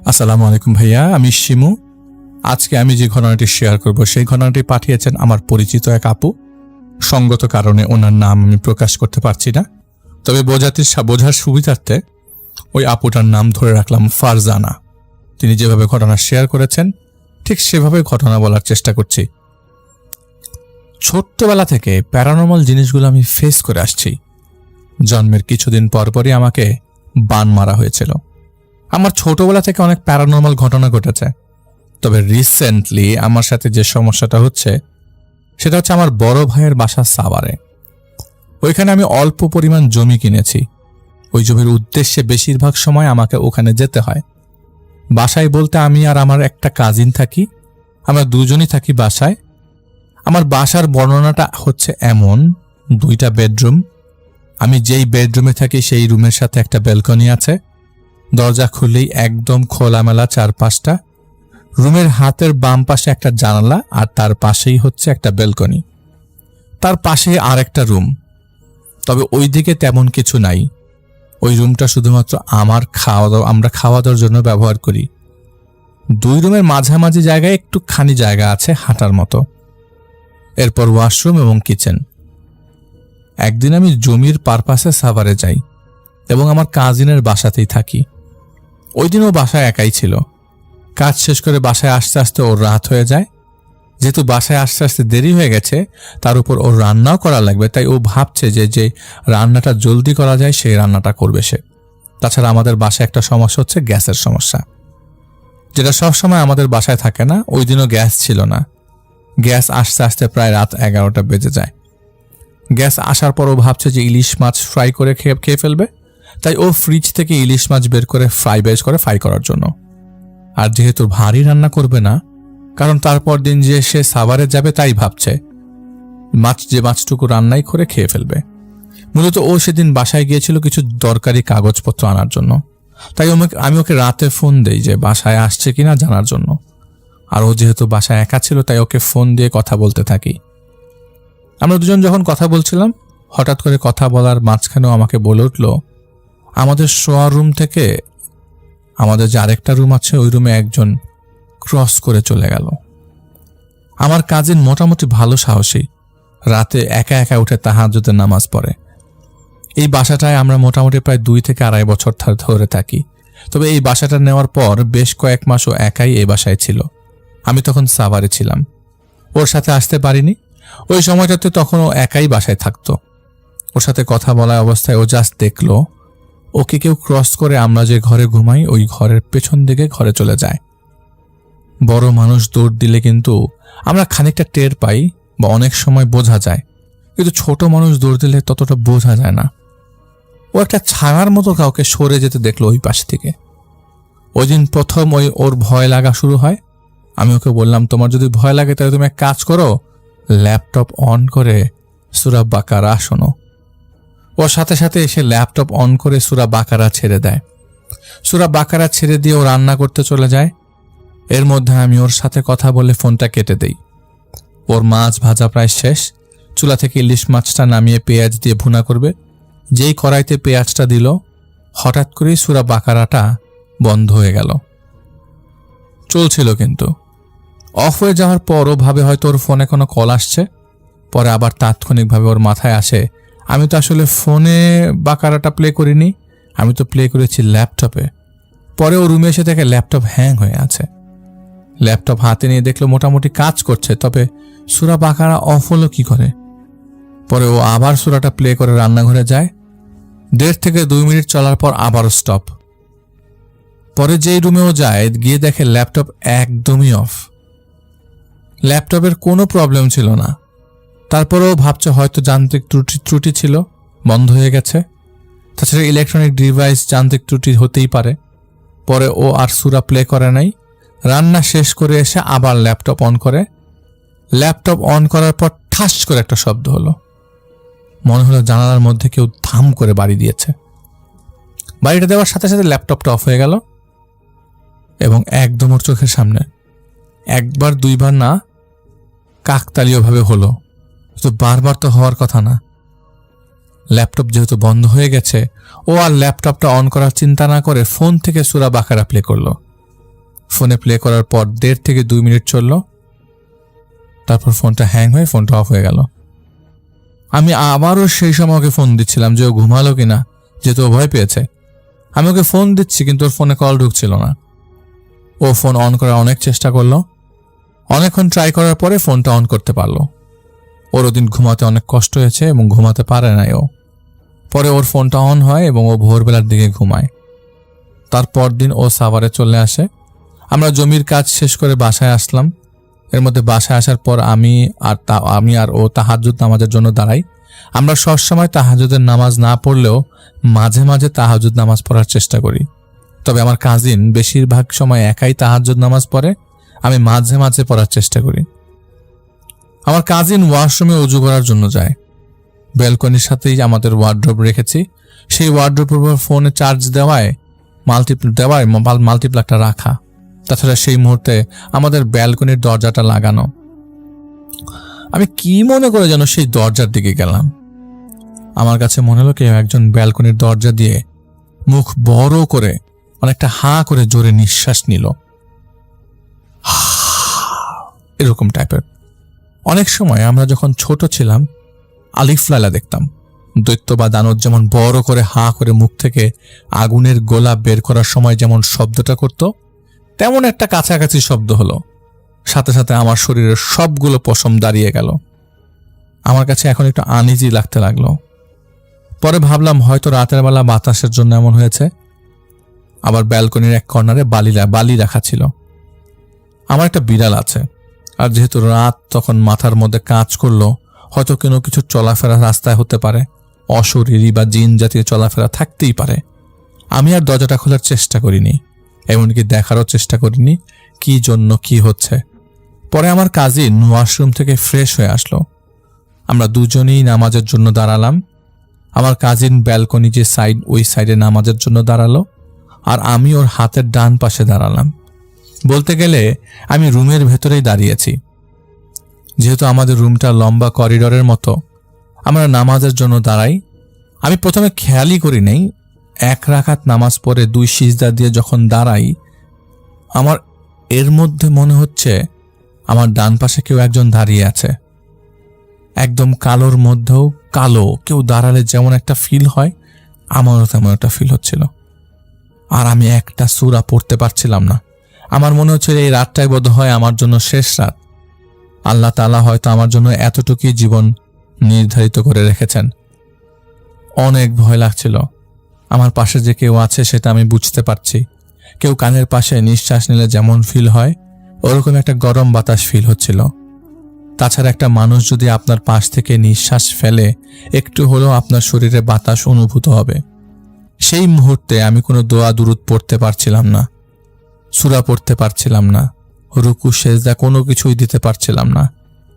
আসসালামু আলাইকুম ভাইয়া, আমি শিমু। আজকে আমি যে ঘটনাটি শেয়ার করব সেই ঘটনাটি পাঠিয়েছেন আমার পরিচিত এক আপু। সঙ্গত কারণে ওনার নাম আমি প্রকাশ করতে পারছি না, তবে বোঝার সুবিধার্থে ওই আপুটার নাম ধরে রাখলাম ফারজানা। তিনি যেভাবে ঘটনা শেয়ার করেছেন ঠিক সেভাবে ঘটনা বলার চেষ্টা করছি। ছোট্টবেলা থেকে প্যারানর্মাল জিনিসগুলো আমি ফেস করে আসছি। জন্মের কিছুদিন পরপরই আমাকে বান মারা হয়েছিল। আমার ছোটবেলা থেকে অনেক প্যারানর্মাল ঘটনা ঘটেছে, তবে রিসেন্টলি আমার সাথে যে সমস্যাটা হচ্ছে সেটা হচ্ছে আমার বড় ভাইয়ের বাসা সাভারে। ওইখানে আমি অল্প পরিমাণ জমি কিনেছি। ওই জমির উদ্দেশ্যে বেশিরভাগ সময় আমাকে ওখানে যেতে হয়। বাসায় বলতে আমি আর আমার একটা কাজিন থাকি, আমরা দুজনই থাকি বাসায়। আমার বাসার বর্ণনাটা হচ্ছে এমন: 2টা বেডরুম, আমি যেই বেডরুমে থাকি সেই রুমের সাথে একটা ব্যালকনি আছে। দরজা খুললেই একদম খোলামেলা চারপাশটা। রুমের হাতের বাম পাশে একটা জানালা, আর তার পাশেই হচ্ছে একটা ব্যালকনি। তার পাশে আরেকটা রুম, তবে ওই দিকে তেমন কিছু নাই। ওই রুমটা শুধুমাত্র আমরা খাওয়া দাওয়ার জন্য ব্যবহার করি। 2 রুমের মাঝামাঝি জায়গায় একটুখানি জায়গা আছে হাঁটার মতো। এরপর ওয়াশরুম এবং কিচেন। একদিন আমি জমির পারপাসে সাভারে যাই এবং আমার কাজিনের বাসাতেই থাকি। ওই দিন ও বাসায় একাই ছিল। কাজ শেষ করে বাসায় আসতে আসতে ওর রাত হয়ে যায়। যেহেতু বাসায় আসতে আসতে দেরি হয়ে গেছে, তার উপর ওর রান্নাও করা লাগবে, তাই ও ভাবছে যে রান্নাটা জলদি করা যায় সেই রান্নাটা করবে সে। তাছাড়া আমাদের বাসায় একটা সমস্যা হচ্ছে গ্যাসের সমস্যা, যেটা সবসময় আমাদের বাসায় থাকে না। ওই দিনও গ্যাস ছিল না। গ্যাস আসতে আসতে প্রায় রাত 11টা বেজে যায়। গ্যাস আসার পর ও ভাবছে যে ইলিশ মাছ ফ্রাই করে খেয়ে ফেলবে, তাই ও ফ্রিজ থেকে ইলিশ মাছ বের করে ফ্রাই করার জন্য। আর যেহেতু ভারী রান্না করবে না, কারণ তারপর দিন যে সে সাভারে যাবে, তাই ভাবছে মাছটুকু রান্নাই করে খেয়ে ফেলবে। মূলত ও সেদিন বাসায় গিয়েছিল কিছু দরকারি কাগজপত্র আনার জন্য, তাই আমি ওকে রাতে ফোন দেই যে বাসায় আসছে কিনা জানার জন্য। আর ও যেহেতু বাসায় একা ছিল, তাই ওকে ফোন দিয়ে কথা বলতে থাকি। আমরা দুজন যখন কথা বলছিলাম, হঠাৎ করে কথা বলার মাঝখানেও আমাকে বলে উঠল, আমাদের শোয়ার রুম থেকে আমাদের যে আরেকটা রুম আছে ওই রুমে একজন ক্রস করে চলে গেল। আমার কাজিন মোটামুটি ভালো সাহসী, রাতে একা একা উঠে তাহাজ্জুদের নামাজ পড়ে। এই বাসাটায় আমরা মোটামুটি প্রায় 2 থেকে 2.5 বছর ধরে থাকি। তবে এই বাসাটা নেওয়ার পর বেশ কয়েক মাসও একাই এই বাসায় ছিল। আমি তখন সাভারে ছিলাম, ওর সাথে আসতে পারিনি। ওই সময়টাতে তখন ও একাই বাসায় থাকতো। ওর সাথে কথা বলা অবস্থায় ও জাস্ট দেখলো ওকে কেউ ক্রস করে আমরা যে ঘরে ঘুমাই ওই ঘরের পেছন দিকে ঘরে চলে যায়। বড় মানুষ দৌড় দিলে কিন্তু আমরা খানিকটা টের পাই বা অনেক সময় বোঝা যায়, কিন্তু ছোট মানুষ দৌড় দিলে ততটা বোঝা যায় না। ও একটা ছায়ার মতো কাউকে সরে যেতে দেখলো ওই পাশ থেকে। ওই দিন প্রথম ওর ভয় লাগা শুরু হয়। আমি ওকে বললাম, তোমার যদি ভয় লাগে তাহলে তুমি এক কাজ করো, ল্যাপটপ অন করে সূরা বাকারা শোনো। ওর সাথে সাথে এসে ল্যাপটপ অন করে সূরা বাকারা ছেড়ে দেয়। সূরা বাকারা ছেড়ে দিয়ে ও রান্না করতে চলে যায়। এর মধ্যে আমি ওর সাথে কথা বলে ফোনটা কেটে দেই। ওর মাছ ভাজা প্রায় শেষ। চুলা থেকে ইলিশ মাছটা নামিয়ে পেঁয়াজ দিয়ে ভুনা করবে। যেই কড়াইতে পেঁয়াজটা দিল, হঠাৎ করেই সূরা বাকারাটা বন্ধ হয়ে গেল। চলছিল কিন্তু অফ হয়ে যাওয়ার পর ও ভাবে হয়তো ওর ফোনে কোনো কল আসছে। পরে আবার তাৎক্ষণিকভাবে ওর মাথায় আসে, আমি তো আসলে ফোনে বাকারাটা প্লে করিনি, আমি তো প্লে করেছি ল্যাপটপে। পরে ও রুমে এসে দেখে ল্যাপটপ হ্যাং হয়ে আছে। ল্যাপটপ হাতে নিয়ে দেখলো মোটামুটি কাজ করছে, তবে সূরা বাকারা অফ হলো কি করে। পরে ও আবার সূরাটা প্লে করে রান্নাঘরে যায়। 1.5 থেকে 2 মিনিট চলার পর আবারও স্টপ। পরে যেই রুমেও যায় গিয়ে দেখে ল্যাপটপ একদমই অফ। ল্যাপটপের কোনো প্রবলেম ছিল না। তারপরেও ভাবছে হয়তো যান্ত্রিক ত্রুটি ছিল, বন্ধ হয়ে গেছে। তাছাড়া ইলেকট্রনিক ডিভাইস যান্ত্রিক ত্রুটি হতেই পারে। পরে ও আর সূরা প্লে করে নাই। রান্না শেষ করে এসে আবার ল্যাপটপ অন করে। ল্যাপটপ অন করার পর ঠাস করে একটা শব্দ হলো। মনে হলো জানালার মধ্যে কেউ ধাম করে বাড়ি দিয়েছে। বাড়িটা দেওয়ার সাথে সাথে ল্যাপটপটা অফ হয়ে গেল এবং একদম ওর চোখের সামনে। 1বার 2বার না, কাকতালীয়ভাবে হলো। তো বারবার তো হওয়ার কথা না। ল্যাপটপ যেহেতু বন্ধ হয়ে গেছে, ও আর ল্যাপটপটা অন করার চিন্তা না করে ফোন থেকে সূরা বাকারা প্লে করলো। ফোনে প্লে করার পর 1.5 থেকে 2 মিনিট চলল, তারপর ফোনটা হ্যাং হয়ে ফোনটা অফ হয়ে গেল। আমি আবারও সেই সময় ওকে ফোন দিচ্ছিলাম যে ও ঘুমালো কিনা, যেহেতু ও ভয় পেয়েছে। আমি ওকে ফোন দিচ্ছি কিন্তু ওর ফোনে কল ঢুকছিল না। ও ফোন অন করার অনেক চেষ্টা করলো, অনেকক্ষণ ট্রাই করার পরে ফোনটা অন করতে পারলো। ওর ওদিন ঘুমাতে অনেক কষ্ট হয়েছে এবং ঘুমাতে পারে নাই ও। পরে ওর ফোনটা অন হয় এবং ও ভোরবেলার দিকে ঘুমায়। তারপর দিন ও সাভারে চলে আসে। আমরা জমির কাজ শেষ করে বাসায় আসলাম। এর মধ্যে বাসায় আসার পর আমি আর ও তাহাজ্জুদ নামাজের জন্য দাঁড়াই। আমরা সবসময় তাহাজ্জুদের নামাজ না পড়লেও মাঝে মাঝে তাহাজ্জুদ নামাজ পড়ার চেষ্টা করি। তবে আমার কাজিন বেশিরভাগ সময় একাই তাহাজ্জুদ নামাজ পড়ে, আমি মাঝে মাঝে পড়ার চেষ্টা করি। আমার কাজিন ওয়াশরুমে উজু করার জন্য যায়। ব্যালকনির সাথেই আমাদের ওয়ার্ড্রোব রেখেছি। সেই ওয়ার্ড্রোবের উপর ফোনে চার্জ দেওয়ায় মাল্টিপ্লাগটা রাখা। তাছাড়া সেই মুহূর্তে আমাদের ব্যালকনির দরজাটা লাগানো। আমি কি মনে করে যেন সেই দরজার দিকে গেলাম। আমার কাছে মনে হলো কেউ একজন ব্যালকনির দরজা দিয়ে মুখ বড় করে অনেকটা হা করে জোরে নিঃশ্বাস নিল, এরকম টাইপের। অনেক সময় আমরা যখন ছোট ছিলাম আলিফ লায়লা দেখতাম। দৈত্য বা দানব যেমন বড় করে হা করে মুখ থেকে আগুনের গোলা বের করার সময় যেমন শব্দটা করত, তেমন একটা কাছাকাছি শব্দ হলো। সাথে সাথে আমার শরীরের সবগুলো পশম দাঁড়িয়ে গেল। আমার কাছে এখন একটু আনইজি লাগতে লাগলো। পরে ভাবলাম হয়তো রাতের বেলা বাতাসের জন্য এমন হয়েছে। আবার ব্যালকনির এক কর্নারে বালি রাখা ছিল। আমার একটা বিড়াল আছে, আর যেহেতু রাত তখন মাথার মধ্যে কাজ করলো, হয়তো কোনো কিছু চলাফেরা রাস্তায় হতে পারে, অশরীরী বা জিন জাতীয় চলাফেরা থাকতেই পারে। আমি আর দরজাটা খোলার চেষ্টা করিনি, এমনকি দেখারও চেষ্টা করিনি কি জন্য কি হচ্ছে। পরে আমার কাজিন ওয়াশরুম থেকে ফ্রেশ হয়ে আসলো। আমরা দুজনেই নামাজের জন্য দাঁড়ালাম। আমার কাজিন ব্যালকনি যে সাইড, ওই সাইডে নামাজের জন্য দাঁড়ালো, আর আমি ওর হাতের ডান পাশে দাঁড়ালাম। বলতে গেলে আমি রুমের ভেতরেই দাঁড়িয়েছি। যেহেতু আমাদের রুমটা লম্বা করিডোরের মতো, আমরা নামাজের জন্য দাঁড়াই। আমি প্রথমে খেয়ালই করি নাই, 1 রাকাত নামাজ পড়ে 2 সিজদা দিয়ে যখন দাঁড়াই, আমার এর মধ্যে মনে হচ্ছে আমার ডান পাশে কেউ একজন দাঁড়িয়ে আছে। একদম কালোর মধ্যেও কালো কেউ দাঁড়ালে যেমন একটা ফিল হয়, আমারও তেমন একটা ফিল হচ্ছিল। আর আমি একটা সূরা পড়তে পারছিলাম না। আমার মনে হচ্ছিল এই রাতটাই বোধহয় আমার জন্য শেষ রাত। আল্লাহ তাআলা হয়তো আমার জন্য এতটুকুই জীবন নির্ধারিত করে রেখেছেন। অনেক ভয় লাগছিল। আমার পাশে যে কেউ আছে সেটা আমি বুঝতে পারছি। কেউ কানের পাশে নিঃশ্বাস নিলে যেমন ফিল হয়, ওরকম একটা গরম বাতাস ফিল হচ্ছিল। তাছাড়া একটা মানুষ যদি আপনার পাশ থেকে নিঃশ্বাস ফেলে, একটু হলেও আপনার শরীরে বাতাস অনুভূত হবে। সেই মুহূর্তে আমি কোনো দোয়া দুরুদ পড়তে পারছিলাম না, সূরা পড়তে পারছিলাম না, রুকু সেজদা কোনো কিছুই দিতে পারছিলাম না।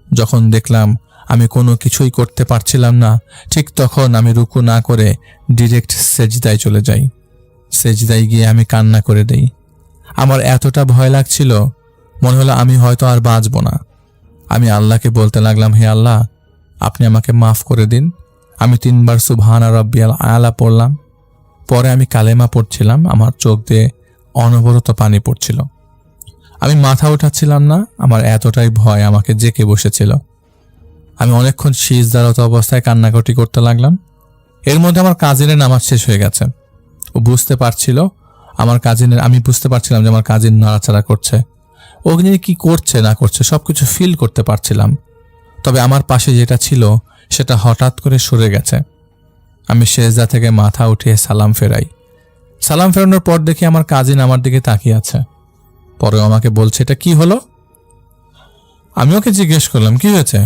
যখন দেখলাম আমি কোনো কিছুই করতে পারছিলাম না, ঠিক তখন আমি রুকু না করে ডিরেক্ট সেজদায় চলে যাই। সেজদায় গিয়ে আমি কান্না করে দেই। আমার এতটা ভয় লাগছিল, মনে হলো আমি হয়তো আর বাঁচব না। আমি আল্লাহকে বলতে লাগলাম, হে আল্লাহ, আপনি আমাকে মাফ করে দিন। আমি 3 বার সুবহানা রাব্বিয়াল আলা পড়লাম। পরে আমি কালেমা পড়ছিলাম, আমার চোখ দিয়ে অনবরত পানি পড়ছিল। আমি মাথা উঠাচ্ছিলাম না, আমার এতটাই ভয় আমাকে জেঁকে বসেছিল। আমি অনেকক্ষণ সিজদারত অবস্থায় কান্নাকাটি করতে লাগলাম। এর মধ্যে আমার কাজিনের নামাজ শেষ হয়ে গেছে। ও বুঝতে পারছিল আমি বুঝতে পারছিলাম যে আমার কাজিন নাড়াচাড়া করছে। ও কি করছে না করছে সবকিছু ফিল করতে পারছিলাম। তবে আমার পাশে যেটা ছিল সেটা হঠাৎ করে সরে গেছে। আমি সেজদা থেকে মাথা উঠিয়ে সালাম ফেরাই। সালাম ফেরানোর পর দেখি আমার কাজিন আমার দিকে তাকিয়ে আছে। পরে আমাকে বলছে, এটা কি হলো? আমি ওকে জিজ্ঞেস করলাম, কি হয়েছে?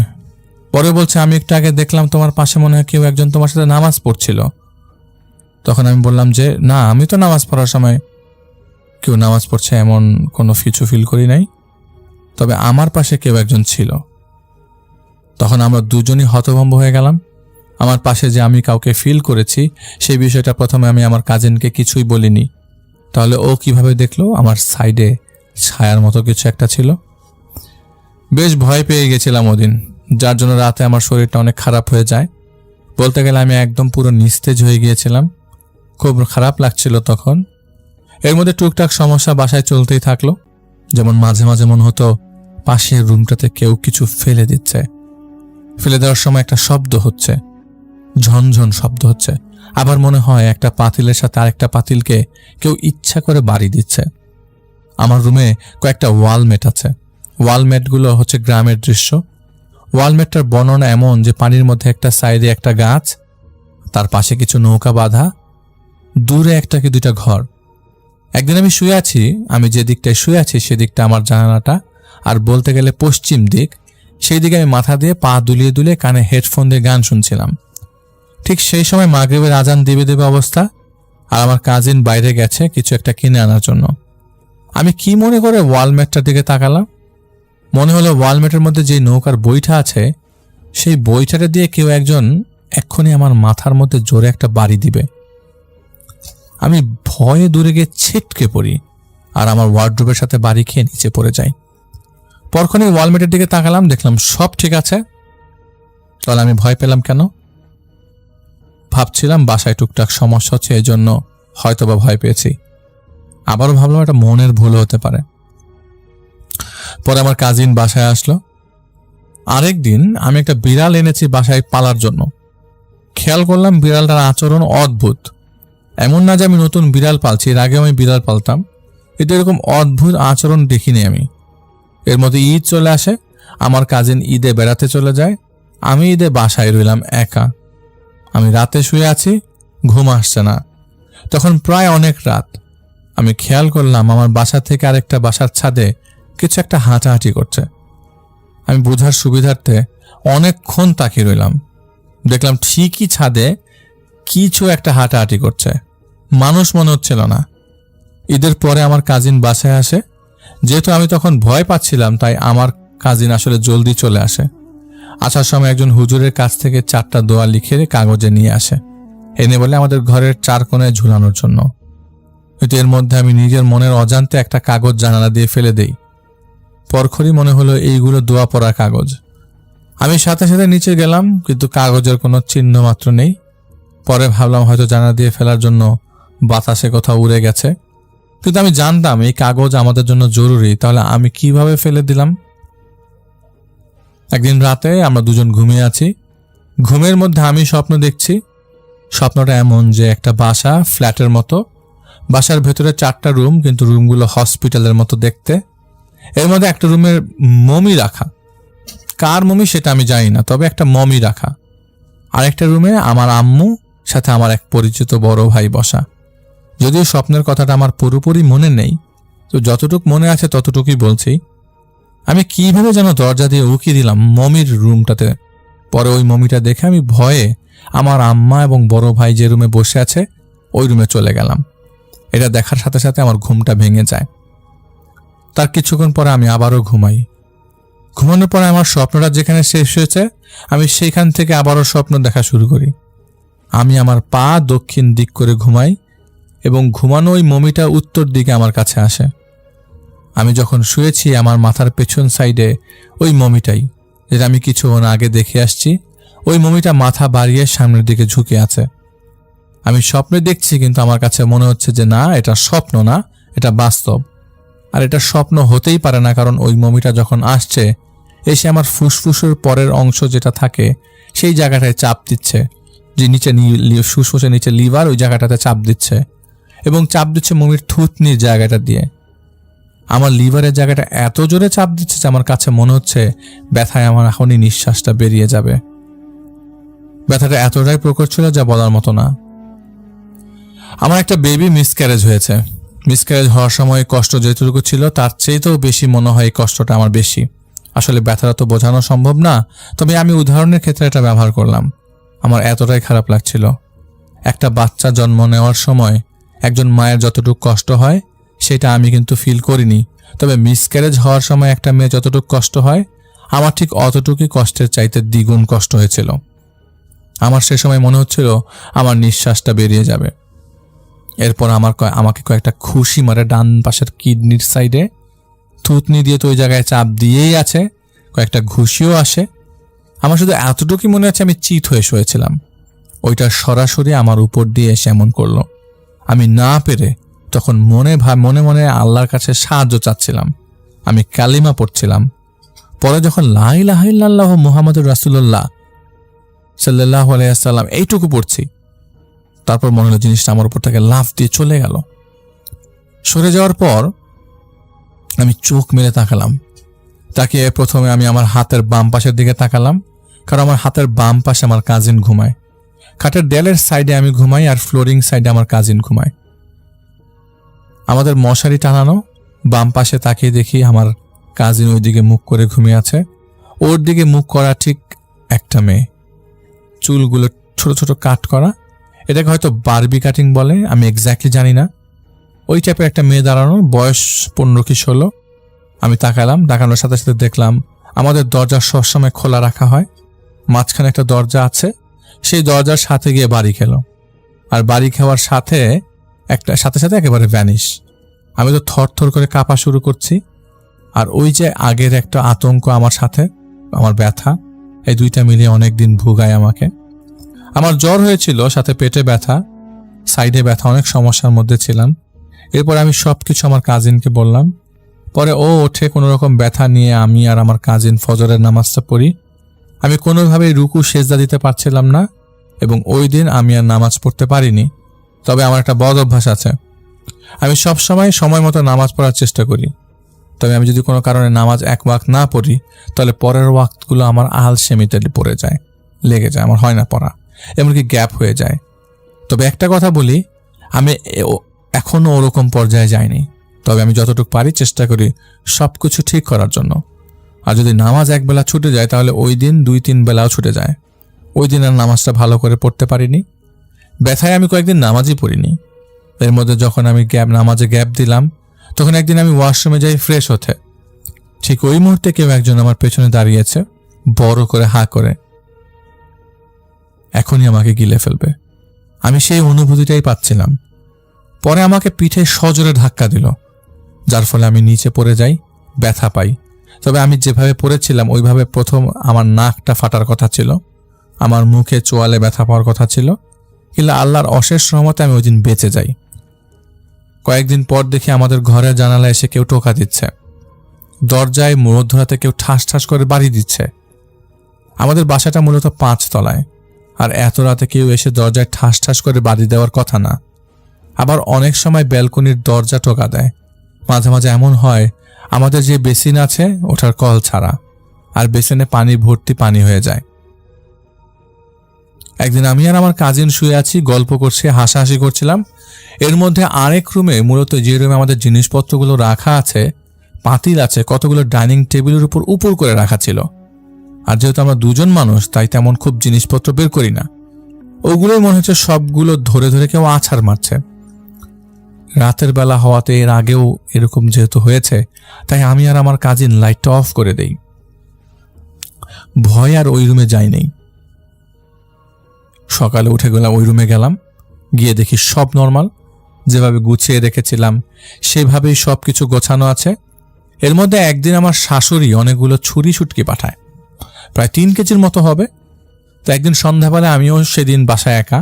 পরে বলছে, আমি একটু আগে দেখলাম তোমার পাশে মনে হয় কেউ একজন তোমার সাথে নামাজ পড়ছিল। তখন আমি বললাম যে না, আমি তো নামাজ পড়ার সময় কেউ নামাজ পড়ছে এমন কোনো কিছু ফিল করি নাই, তবে আমার পাশে কেউ একজন ছিল। তখন আমরা দুজনই হতভম্ব হয়ে গেলাম। আমার পাশে যে আমি কাউকে ফিল করেছি সেই বিষয়টা প্রথমে আমি আমার কাজিনকে কিছুই বলিনি। তাহলে ও কিভাবে দেখলো আমার সাইডে ছায়ার মতো কিছু একটা ছিল? বেশ ভয় পেয়ে গেছিলাম ওদিন, যার জন্য রাতে আমার শরীরটা অনেক খারাপ হয়ে যায়। বলতে গেলে আমি একদম পুরো নিস্তেজ হয়ে গিয়েছিলাম। খুব খারাপ লাগছিল তখন। এর মধ্যে টুকটাক সমস্যা বাসায় চলতেই থাকলো। যেমন মাঝে মাঝে মনে হতো পাশের রুমটাতে কেউ কিছু ফেলে দিচ্ছে। ফেলে দেওয়ার সময় একটা শব্দ হচ্ছে, ঝনঝন শব্দ হচ্ছে। আবার মনে হয় একটা পাতিলের সাথে আরেকটা পাতিলকে কেউ ইচ্ছা করে বাড়ি দিচ্ছে। আমার রুমে কয়েকটা ওয়ালমেট আছে। ওয়ালমেটগুলো হচ্ছে গ্রামের দৃশ্য। ওয়ালমেটটার বর্ণনা এমন যে পানির মধ্যে একটা সাইডে একটা গাছ, তার পাশে কিছু নৌকা বাঁধা, দূরে একটা কি দুইটা ঘর। একদিন আমি শুয়ে আছি, আমি যে দিকটায় শুয়ে আছি সেদিকটা আমার জানালাটা, আর বলতে গেলে পশ্চিম দিক। সেই দিকে আমি মাথা দিয়ে পা দুলিয়ে দুলিয়ে কানে হেডফোন দিয়ে গান শুনছিলাম। ঠিক সেই সময় মাগরিবের আজান দিবে দিবে অবস্থা, আর আমার কাজিন বাইরে গেছে কিছু একটা কিনে আনার জন্য। আমি কি মনে করে ওয়ালমেটটার দিকে তাকালাম। মনে হলো ওয়ালমেটের মধ্যে যে নৌকার বইটা আছে সেই বইটাটা দিয়ে কেউ একজন এক্ষুনি আমার মাথার মধ্যে জোরে একটা বাড়ি দিবে। আমি ভয়ে দূরে গিয়ে ছিটকে পড়ি আর আমার ওয়ার্ডরোবের সাথে বাড়ি খেয়ে নিচে পড়ে যাই। পরক্ষণে ওয়ালমেটের দিকে তাকালাম, দেখলাম সব ঠিক আছে। তাহলে আমি ভয় পেলাম কেন? ভাবছিলাম বাসায় টুকটাক সমস্যা হচ্ছে, এই জন্য হয়তোবা ভয় পেয়েছি। আবারও ভাবলাম এটা মনের ভুল হতে পারে। পরে আমার কাজিন বাসায় আসলো। আরেকদিন আমি একটা বিড়াল এনেছি বাসায় পালার জন্য। খেয়াল করলাম বিড়ালটার আচরণ অদ্ভুত। এমন না যে আমি নতুন বিড়াল পালছি, এর আগে আমি বিড়াল পালতাম, কিন্তু এরকম অদ্ভুত আচরণ দেখিনি আমি। এর মধ্যে ঈদ চলে আসে, আমার কাজিন ঈদে বেড়াতে চলে যায়, আমি ঈদে বাসায় রইলাম একা। আমি রাতে শুয়ে আছি, ঘুম আসছে না। তখন প্রায় অনেক রাত। আমি খেয়াল করলাম আমার বাসা থেকে আরেকটা বাসার ছাদে কিছু একটা হাঁটাহাঁটি করছে। আমি বোঝার সুবিধার্থে অনেকক্ষণ তাকিয়ে রইলাম। দেখলাম ঠিকই ছাদে কিছু একটা হাঁটাহাঁটি করছে, মানুষ মনে হচ্ছিল না। ঈদের পরে আমার কাজিন বাসায় আসে। যেহেতু আমি তখন ভয় পাচ্ছিলাম, তাই আমার কাজিন আসলে জলদি চলে আসে। আসার সময় একজন হুজুরের কাছ থেকে 4টা দোয়া লিখে কাগজে নিয়ে আসে, এনে বলে আমাদের ঘরের 4 কোণায় ঝুলানোর জন্য। কিন্তু এর মধ্যে আমি নিজের মনের অজান্তে একটা কাগজ জানালা দিয়ে ফেলে দেই। পরক্ষণই মনে হলো এইগুলো দোয়া পড়া কাগজ। আমি সাথে সাথে নিচে গেলাম, কিন্তু কাগজের কোনো চিহ্ন মাত্র নেই। পরে ভাবলাম হয়তো জানালা দিয়ে ফেলার জন্য বাতাসে কোথাও উড়ে গেছে, কিন্তু আমি জানতাম এই কাগজ আমাদের জন্য জরুরি, তাহলে আমি কিভাবে ফেলে দিলাম। একদিন রাতে আমরা দুজন ঘুমিয়ে আছি। ঘুমের মধ্যে আমি স্বপ্ন দেখছি। স্বপ্নটা এমন যে একটা বাসা, ফ্ল্যাটের মতো। বাসার ভেতরে 4টা রুম, কিন্তু রুমগুলো হসপিটালের মতো দেখতে। এর মধ্যে একটা রুমের মমি রাখা, কার মমি সেটা আমি জানি না, তবে একটা মমি রাখা। আরেকটা রুমে আমার আম্মু সাথে আমার এক পরিচিত বড় ভাই বসা। যদিও স্বপ্নের কথাটা আমার পুরোপুরি মনে নেই, তো যতটুক মনে আছে ততটুকুই বলছি। আমি কিভাবে যেন দরজা দিয়ে উকি দিলাম মমির রুমটাতে। পরে ওই মমিটা দেখে আমি ভয়ে আমার আম্মা এবং বড় ভাই যে রুমে বসে আছে ওই রুমে চলে গেলাম। এটা দেখার সাথে সাথে আমার ঘুমটা ভেঙে যায়। তার কিছুক্ষণ পরে আমি আবারও ঘুমাই। ঘুমানোর পরে আমার স্বপ্নটা যেখানে শেষ হয়েছে, আমি সেইখান থেকে আবারও স্বপ্ন দেখা শুরু করি। আমি আমার পা দক্ষিণ দিক করে ঘুমাই এবং ঘুমানো ওই মমিটা উত্তর দিকে আমার কাছে আসে। আমি যখন শুয়েছি আমার মাথার পেছন সাইডে ওই মমিটাই, যেটা আমি কিছুক্ষণ আগে দেখে আসছি, ওই মমিটা মাথা বাড়িয়ে সামনের দিকে ঝুঁকে আছে। আমি স্বপ্নে দেখছি, কিন্তু আমার কাছে মনে হচ্ছে যে না, এটা স্বপ্ন না, এটা বাস্তব। আর এটা স্বপ্ন হতেই পারে না, কারণ ওই মমিটা যখন আসছে এসে আমার ফুসফুসের পরের অংশ যেটা থাকে সেই জায়গাটায় চাপ দিচ্ছে, যে নিচে ফুসফুসের নিচে লিভার, ওই জায়গাটাতে চাপ দিচ্ছে এবং চাপ দিচ্ছে মমির থুতনির জায়গাটা দিয়ে। আমার লিভারের জায়গাটা এত জোরে চাপ দিচ্ছে যে আমার কাছে মনে হচ্ছে ব্যথায় আমার এখনই নিঃশ্বাসটা বেরিয়ে যাবে। ব্যথাটা এতটাই প্রকট ছিল যা বলার মতো না। আমার একটা বেবি মিসক্যারেজ হয়েছে। মিসক্যারেজ হওয়ার সময় কষ্ট যেটুকু ছিল তার চেয়েতেও বেশি মনে হয় এই কষ্টটা আমার বেশি। আসলে ব্যথাটা তো বোঝানো সম্ভব না, তবে আমি উদাহরণের ক্ষেত্রে এটা ব্যবহার করলাম। আমার এতটাই খারাপ লাগছিল। একটা বাচ্চা জন্ম নেওয়ার সময় একজন মায়ের যতটুকু কষ্ট হয় সেটা আমি কিন্তু ফিল করিনি, তবে মিসক্যারেজ হওয়ার সময় একটা মেয়ে যতটুকু কষ্ট হয় আমার ঠিক অতটুকুই কষ্টের চাইতে দ্বিগুণ কষ্ট হয়েছিল। আমার সে সময় মনে হচ্ছিল আমার নিঃশ্বাসটা বেরিয়ে যাবে। এরপর আমাকে কয়েকটা খুশি মারে ডান পাশের কিডনির সাইডে, থুতনি দিয়ে তো ওই জায়গায় চাপ দিয়েই আছে, কয়েকটা ঘুষিও আসে। আমার শুধু এতটুকুই মনে আছে আমি চিত হয়ে শুয়েছিলাম। ওইটা সরাসরি আমার উপর দিয়ে এসে এমন করলো। আমি না পেরে তখন মনে মনে আল্লাহর কাছে সাহায্য চাচ্ছিলাম আমি কালিমা পড়ছিলাম। পরে যখন লা ইলাহা ইল্লাল্লাহু মুহাম্মাদুর রাসূলুল্লাহ সাল্লাল্লাহু আলাইহি ওয়াসাল্লাম এইটুকু পড়ছি, তারপর মনে হলো জিনিসটা আমার উপর থেকে লাফ দিয়ে চলে গেল। সরে যাওয়ার পর আমি চোখ মেলে তাকালাম। তাকিয়ে প্রথমে আমি আমার হাতের বাম পাশের দিকে তাকালাম, কারণ আমার হাতের বাম পাশে আমার কাজিন ঘুমায়। খাটের দেয়ালের সাইডে আমি ঘুমাই, আর ফ্লোরিং সাইডে আমার কাজিন ঘুমায়। আমাদের মশারি টানানো। বাম পাশে তাকিয়ে দেখি আমার কাজিন ওই দিকে মুখ করে ঘুমিয়ে আছে। ওর দিকে মুখ করা ঠিক একটা মেয়ে, চুলগুলো ছোট ছোট কাট করা, এটাকে হয়তো বারবি কাটিং বলে, আমি এক্স্যাক্টলি জানি না। ওই টাইপের একটা মেয়ে দাঁড়ানো, বয়স 15 কি 16। আমি তাকালাম, তাকানোর সাথে সাথে দেখলাম আমাদের দরজা সবসময় খোলা রাখা হয়, মাঝখানে একটা দরজা আছে, সেই দরজার সাথে গিয়ে বাড়ি খেলো। আর বাড়ি খাওয়ার সাথে সাথে একেবারে ভ্যানিশ। আমি তো থরথর করে কাঁপা শুরু করছি। আর ওই যে আগের একটা আতঙ্ক আমার সাথে, আমার ব্যথা, এই দুইটা মিলিয়ে অনেক দিন ভুগায় আমাকে। আমার জ্বর হয়েছিল, সাথে পেটে ব্যথা, সাইডে ব্যথা, অনেক সমস্যার মধ্যে ছিলাম। এরপর আমি সবকিছু আমার কাজিনকে বললাম। পরে ও ওঠে কোনো রকম ব্যথা নিয়ে, আমি আর আমার কাজিন ফজরের নামাজটা পড়ি। আমি কোনোভাবেই রুকু সেজদা দিতে পারছিলাম না, এবং ওই দিন আমি আর নামাজ পড়তে পারিনি। তবে আমার একটা বদ অভ্যাস আছে, আমি সময় মতো নামাজ পড়ার চেষ্টা করি। তবে আমি যদি কোনো কারণে নামাজ এক ওয়াক্ত না পড়ি, তাহলে পরের ওয়াক্তগুলো আমার আলসেমিতে পড়ে যায়, লেগে যায়, আমার হয় না পড়া, এমনকি গ্যাপ হয়ে যায়। তবে একটা কথা বলি, আমি এখনো ওরকম পর্যায়ে যাইনি। তবে আমি যতটুকু পারি চেষ্টা করি সবকিছু ঠিক করার জন্য। আর যদি নামাজ এক বেলা ছুটে যায়, তাহলে ওই দিন 2-3 বেলাও ছুটে যায়। ওই দিন আর নামাজটা ভালো করে পড়তে পারিনি। ব্যথায় আমি কয়েকদিন নামাজই পড়িনি। এর মধ্যে যখন আমি নামাজে গ্যাপ দিলাম, তখন একদিন আমি ওয়াশরুমে যাই ফ্রেশ হতে। ঠিক ওই মুহূর্তে কেউ একজন আমার পেছনে দাঁড়িয়েছে, বড় করে হা করে, এখনই আমাকে গিলে ফেলবে। আমি সেই অনুভূতিটাই পাচ্ছিলাম। পরে আমাকে পিঠে সজোরে ধাক্কা দিল, যার ফলে আমি নিচে পড়ে যাই, ব্যথা পাই। তবে আমি যেভাবে পড়েছিলাম ওইভাবে প্রথম আমার নাকটা ফাটার কথা ছিল, আমার মুখে চোয়ালে ব্যথা পাওয়ার কথা ছিল, কিন্তু আল্লাহর অশেষ রহমতে আমি ওই দিন বেঁচে যাই। কয়েকদিন পর দেখি আমাদের ঘরের জানালায় এসে কেউ টোকা দিচ্ছে, দরজায় মধ্যরাতে কেউ ঠাস ঠাস করে বাড়ি দিচ্ছে। আমাদের বাসাটা মূলত 5 তলায়, আর এত রাতে কেউ এসে দরজায় ঠাস ঠাস করে বাড়ি দেওয়ার কথা না। আবার অনেক সময় ব্যালকনির দরজা টোকা দেয়। মাঝে মাঝে এমন হয় আমাদের যে বেসিন আছে ওটার কল ছাড়া, আর বেসিনে পানি ভর্তি পানি হয়ে যায়। একদিন আমি আর আমার কাজিন শুয়ে আছি, গল্প করছি, হাসাহাসি করছিলাম। এর মধ্যে আরেক রুমে, মূলত যে রুমে আমাদের জিনিসপত্রগুলো রাখা আছে, পাতিল আছে, কতগুলো ডাইনিং টেবিলের উপর করে রাখা ছিল। আর যেহেতু আমরা 2 জন মানুষ, তাই তেমন খুব জিনিসপত্র বের করি না। ওগুলোই মনে হচ্ছে সবগুলো ধরে ধরে কেউ আছাড় মারছে। রাতের বেলা হওয়াতে, এর আগেও এরকম যেহেতু হয়েছে, তাই আমি আর আমার কাজিন লাইটটা অফ করে দেই। ভয় আর ওই রুমে যাই নেই। সকালে উঠে গেলাম, ওই রুমে গেলাম, গিয়ে দেখি সব নর্মাল, যেভাবে গুছিয়ে রেখেছিলাম সেভাবেই সব কিছু গোছানো আছে। এর মধ্যে একদিন আমার শাশুড়ি অনেকগুলো ছুরি শুটকি পাঠায়, প্রায় 3 কেজির মতো হবে। তো একদিন সন্ধ্যাবেলা আমিও সেদিন বাসায় একা,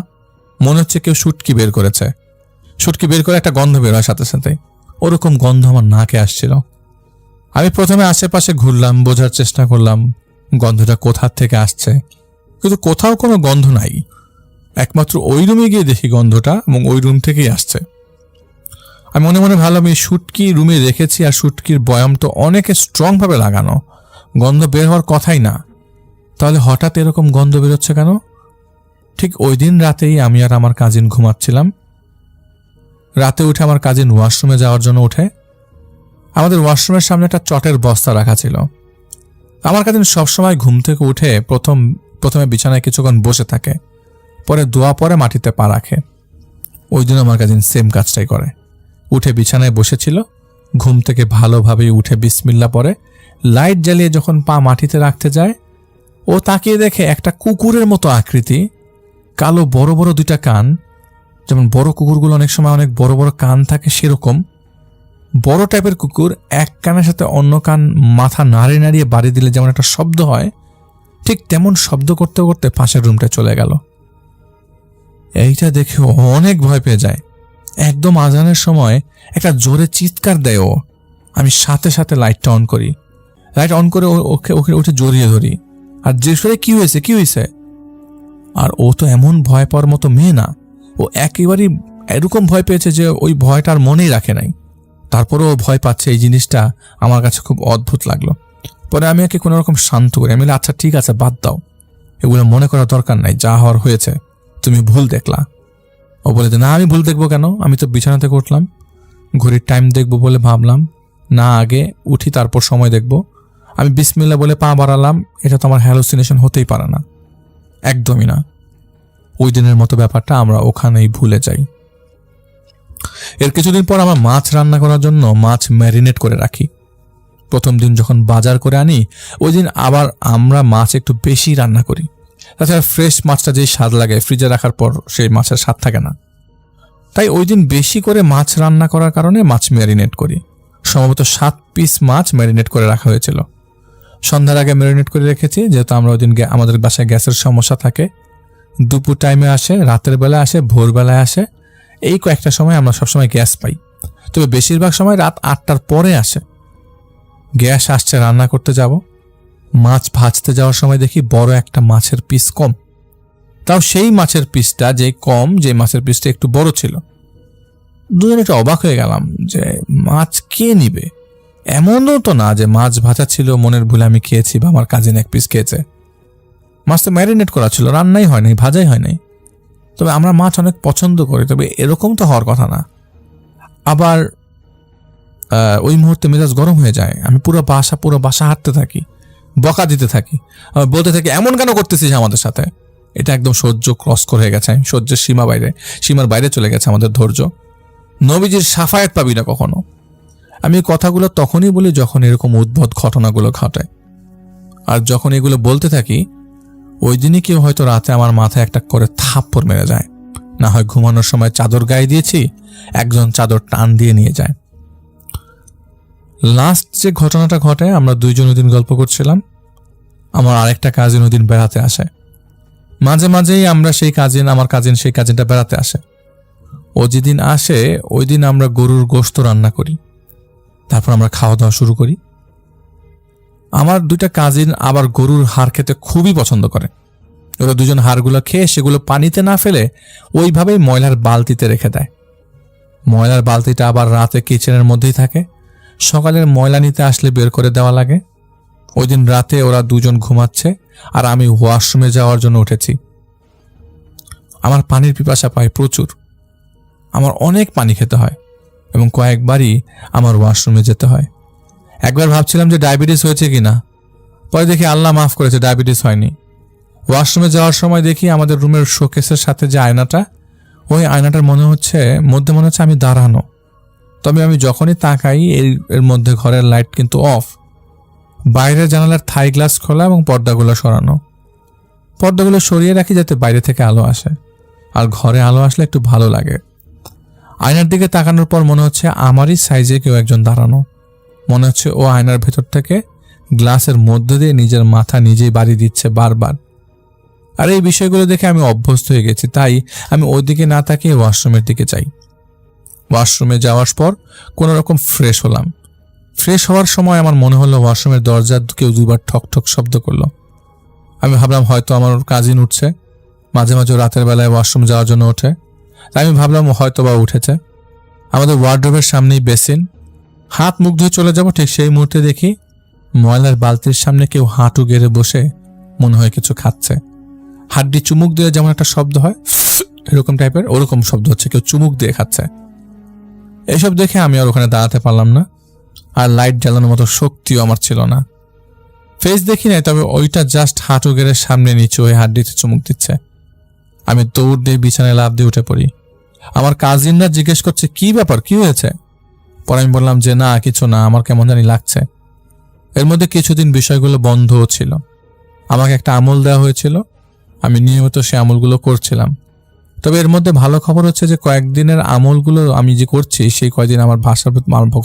মনে হচ্ছে কেউ শুটকি বের করেছে। শুটকি বের করে একটা গন্ধ বের হয় সাথে সাথে, ওরকম গন্ধ আমার নাকে আসছিল। আমি প্রথমে আশেপাশে ঘুরলাম, বোঝার চেষ্টা করলাম গন্ধটা কোথার থেকে আসছে, কিন্তু কোথাও কোনো গন্ধ নাই। একমাত্র ওই রুমে গিয়ে দেখি গন্ধটা, এবং ওই রুম থেকেই আসছে। আমি মনে মনে ভাবলাম, এই শুটকি রুমে রেখেছি, আর শুটকির বয়াম তো অনেকে স্ট্রংভাবে লাগানো, গন্ধ বের হওয়ার কথাই না, তাহলে হঠাৎ এরকম গন্ধ বেরোচ্ছে কেন? ঠিক ওই দিন রাতেই আমি আর আমার কাজিন ঘুমাচ্ছিলাম। রাতে উঠে আমার কাজিন ওয়াশরুমে যাওয়ার জন্য উঠে। আমাদের ওয়াশরুমের সামনে একটা চটের বস্তা রাখা ছিল। আমার কাজিন সবসময় ঘুম থেকে উঠে প্রথমে বিছানায় কিছুক্ষণ বসে থাকে, পরে দোয়া পরে মাটিতে পা রাখে। ওই দিন আমার কাজিন সেম কাজটাই করে। উঠে বিছানায় বসেছিল, ঘুম থেকে ভালোভাবেই উঠে বিসমিল্লাহ পরে লাইট জ্বালিয়ে যখন পা মাটিতে রাখতে যায়, ও তাকিয়ে দেখে একটা কুকুরের মতো আকৃতি, কালো বড় বড় 2টা কান, যেমন বড় কুকুরগুলো অনেক সময় অনেক বড় বড় কান থাকে, সেরকম বড় টাইপের কুকুর, এক কানের সাথে অন্য কান মাথা নাড়িয়ে নাড়িয়ে বাড়ি দিলে যেমন একটা শব্দ হয়, ঠিক তেমন শব্দ করতে করতে পাশের রুমটা চলে গেল। এইটা দেখে অনেক ভয় পেয়ে যায়। একদম আজানের সময় একটা জোরে চিৎকার দেয় ও, আমি সাথে সাথে লাইটটা অন করি, লাইট অন করে ওকে ওকে উঠে জড়িয়ে ধরি আর জিজ্ঞেস করে কি হয়েছে কি হয়েছে। আর ও তো এমন ভয় পাওয়ার মতো মেয়ে না, ও একেবারেই এরকম ভয় পেয়েছে যে ওই ভয়টা আর মনেই রাখে নাই। তারপরেও ও ভয় পাচ্ছে, এই জিনিসটা আমার কাছে খুব অদ্ভুত লাগলো। পরে আমি ওকে কোনো রকম শান্ত করি, আমি বলি আচ্ছা ঠিক আছে বাদ দাও, এগুলো মনে করার দরকার নাই, যা হওয়ার হয়েছে, তুমি ভুল দেখলা। ও বলে যে না আমি ভুল দেখবো কেন, আমি তো বিছানা থেকে উঠলাম, ঘড়ির টাইম দেখবো বলে ভাবলাম, না আগে উঠি তারপর সময় দেখবো, আমি বিসমিল্লাহ বলে পা বাড়ালাম, এটা তো আমার হ্যালুসিনেশন হতেই পারে না, একদমই না। ওই দিনের মতো ব্যাপারটা আমরা ওখানেই ভুলে যাই। এর কিছুদিন পর আমার মাছ রান্না করার জন্য মাছ ম্যারিনেট করে রাখি। প্রথম দিন যখন বাজার করে আনি ওই দিন আবার আমরা মাছ একটু বেশি রান্না করি। তাছাড়া ফ্রেশ মাছটা যেই স্বাদ লাগে ফ্রিজে রাখার পর সেই মাছের স্বাদ থাকে না। তাই ওই দিন বেশি করে মাছ রান্না করার কারণে মাছ ম্যারিনেট করি। সম্ভবত 7 পিস মাছ ম্যারিনেট করে রাখা হয়েছিল। সন্ধ্যার আগে ম্যারিনেট করে রেখেছি, যেহেতু আমরা ওই দিন আমাদের বাসায় গ্যাসের সমস্যা থাকে, দুপুর টাইমে আসে, রাতের বেলায় আসে, ভোরবেলায় আসে, এই কয়েকটা সময় আমরা সবসময় গ্যাস পাই। তবে বেশিরভাগ সময় রাত 8টার পরে আসে। গ্যাস আসছে, রান্না করতে যাব, মাছ ভাজতে যাওয়ার সময় দেখি বড় একটা মাছের পিস কম। তাও সেই মাছের পিসটা যে কম, যে মাছের পিসটা একটু বড় ছিল। দুজনে একটু অবাক হয়ে গেলাম যে মাছ কে নিবে। এমনও তো না যে মাছ ভাজা ছিল মনের ভুলে আমি খেয়েছি বা আমার কাজিন এক পিস খেয়েছে। মাছ তো ম্যারিনেট করা ছিল, রান্নাই হয় নাই, ভাজাই হয় নাই। তবে আমরা মাছ অনেক পছন্দ করি, তবে এরকম তো হওয়ার কথা না। আবার ওই মুহূর্তে মেজাজ গরম হয়ে যায়। আমি পুরো বাসা হাঁটতে থাকি, বকা দিতে থাকি, বলতে থাকি এমন কেন করতেছিস আমাদের সাথে। এটা একদম সহ্য ক্রস করে গেছে, সহ্যের সীমার বাইরে চলে গেছে আমাদের ধৈর্য। নবীজির সাফায়াত পাবি না কখনো। আমি কথাগুলো তখনই বলি যখন এরকম উদ্ভট ঘটনাগুলো ঘটে। আর যখন এগুলো বলতে থাকি ওই দিনই কেউ হয়তো রাতে আমার মাথায় একটা করে থাপ্পড় মেরে যায়, না হয় ঘুমানোর সময় চাদর গায়ে দিয়েছি, একজন চাদর টান দিয়ে নিয়ে যায়। লাস্ট যে ঘটনাটা ঘটে, আমরা দুইজন ওই দিন গল্প করছিলাম, আমার আরেকটা কাজিন ওই দিন বেড়াতে আসে। মাঝে মাঝেই আমরা আমার কাজিন সেই কাজিনটা বেড়াতে আসে। ও যেদিন আসে ওই দিন আমরা গরুর গোশত রান্না করি, তারপর আমরা খাওয়া দাওয়া শুরু করি। আমার দুইটা কাজিন আবার গরুর হাড় খেতে খুবই পছন্দ করে। ওরা দুজন হাড়গুলো খেয়ে সেগুলো পানিতে না ফেলে ওইভাবেই ময়লার বালতিতে রেখে দেয়। ময়লার বালতিটা আবার রাতে কিচেনের মধ্যেই থাকে, সকালের ময়লা নিতে আসলে বের করে দেওয়া লাগে। ওই দিন রাতে ওরা দুজন ঘুমাচ্ছে আর আমি ওয়াশরুমে যাওয়ার জন্য উঠেছি। আমার পানির পিপাসা পায় প্রচুর, আমার অনেক পানি খেতে হয় এবং কয়েকবারই আমার ওয়াশরুমে যেতে হয়। একবার ভাবছিলাম যে ডায়াবেটিস হয়েছে কিনা, পরে দেখি আল্লাহ মাফ করেছে, ডায়াবেটিস হয়নি। ওয়াশরুমে যাওয়ার সময় দেখি আমাদের রুমের শোকেসের সাথে যে আয়নাটা, ওই আয়নাটার মধ্যে মনে হচ্ছে আমি দাঁড়ানো। তবে আমি যখনই তাকাই এর মধ্যে ঘরের লাইট কিন্তু অফ, বাইরের জানালার থাই গ্লাস খোলা এবং পর্দাগুলো সরানো। পর্দাগুলো সরিয়ে রাখি যাতে বাইরে থেকে আলো আসে, আর ঘরে আলো আসলে একটু ভালো লাগে। আয়নার দিকে তাকানোর পর মনে হচ্ছে আমারই সাইজে কেউ একজন দাঁড়ানো। মনে হচ্ছে ও আয়নার ভেতর থেকে গ্লাসের মধ্যে দিয়ে নিজের মাথা নিজেই বাড়ি দিচ্ছে বারবার। আর এই বিষয়গুলো দেখে আমি অভ্যস্ত হয়ে গেছি, তাই আমি ওই দিকে না তাকিয়ে ওয়াশরুমের দিকে যাই। ওয়াশরুমে যাওয়ার পর কোনো রকম ফ্রেশ হলাম। ফ্রেশ হওয়ার সময় আমার মনে হলো ওয়াশরুমের দরজা কেউ 2বার ঠক ঠক শব্দ করলো। আমি ভাবলাম হয়তো আমার কাজিন উঠছে, মাঝে মাঝে রাতের বেলায় ওয়াশরুম যাওয়ার জন্য ওঠে, তাই আমি ভাবলাম হয়তো বা উঠেছে। আমাদের ওয়ার্ডরোবের সামনেই বেসিন, হাত মুখ ধুয়ে চলে যাব, ঠিক সেই মুহূর্তে দেখি ময়লার বালতির সামনে কেউ হাঁটু গেড়ে বসে মনে হয় কিছু খাচ্ছে। হাড্ডি চুমুক দিয়ে যেমন একটা শব্দ হয় এরকম টাইপের, ওরকম শব্দ হচ্ছে, কেউ চুমুক দিয়ে খাচ্ছে। এইসব দেখে আমি আর ওখানে দাঁড়াতে পারলাম না, আর লাইট জ্বালানোর মতো শক্তিও আমার ছিল না। ফেস দেখি নাই, তবে ওইটা জাস্ট হাঁটু গেড়ে সামনে নিচে ওই হাড্ডিতে চুমুক দিচ্ছে। আমি দৌড় দিয়ে বিছানায় লাফ দিয়ে উঠে পড়ি। আমার কাজিনরা জিজ্ঞেস করছে কি ব্যাপার, কি হয়েছে। পরে আমি বললাম যে না কিছু না, আমার কেমন জানি লাগছে। এর মধ্যে কিছুদিন বিষয়গুলো বন্ধও ছিল। আমাকে একটা আমল দেওয়া হয়েছিল, আমি নিয়মিত সে আমলগুলো করছিলাম। তবে এর মধ্যে ভালো খবর হচ্ছে যে কয়েকদিনের আমলগুলো আমি যে করছি সেই কয়েকদিন আমার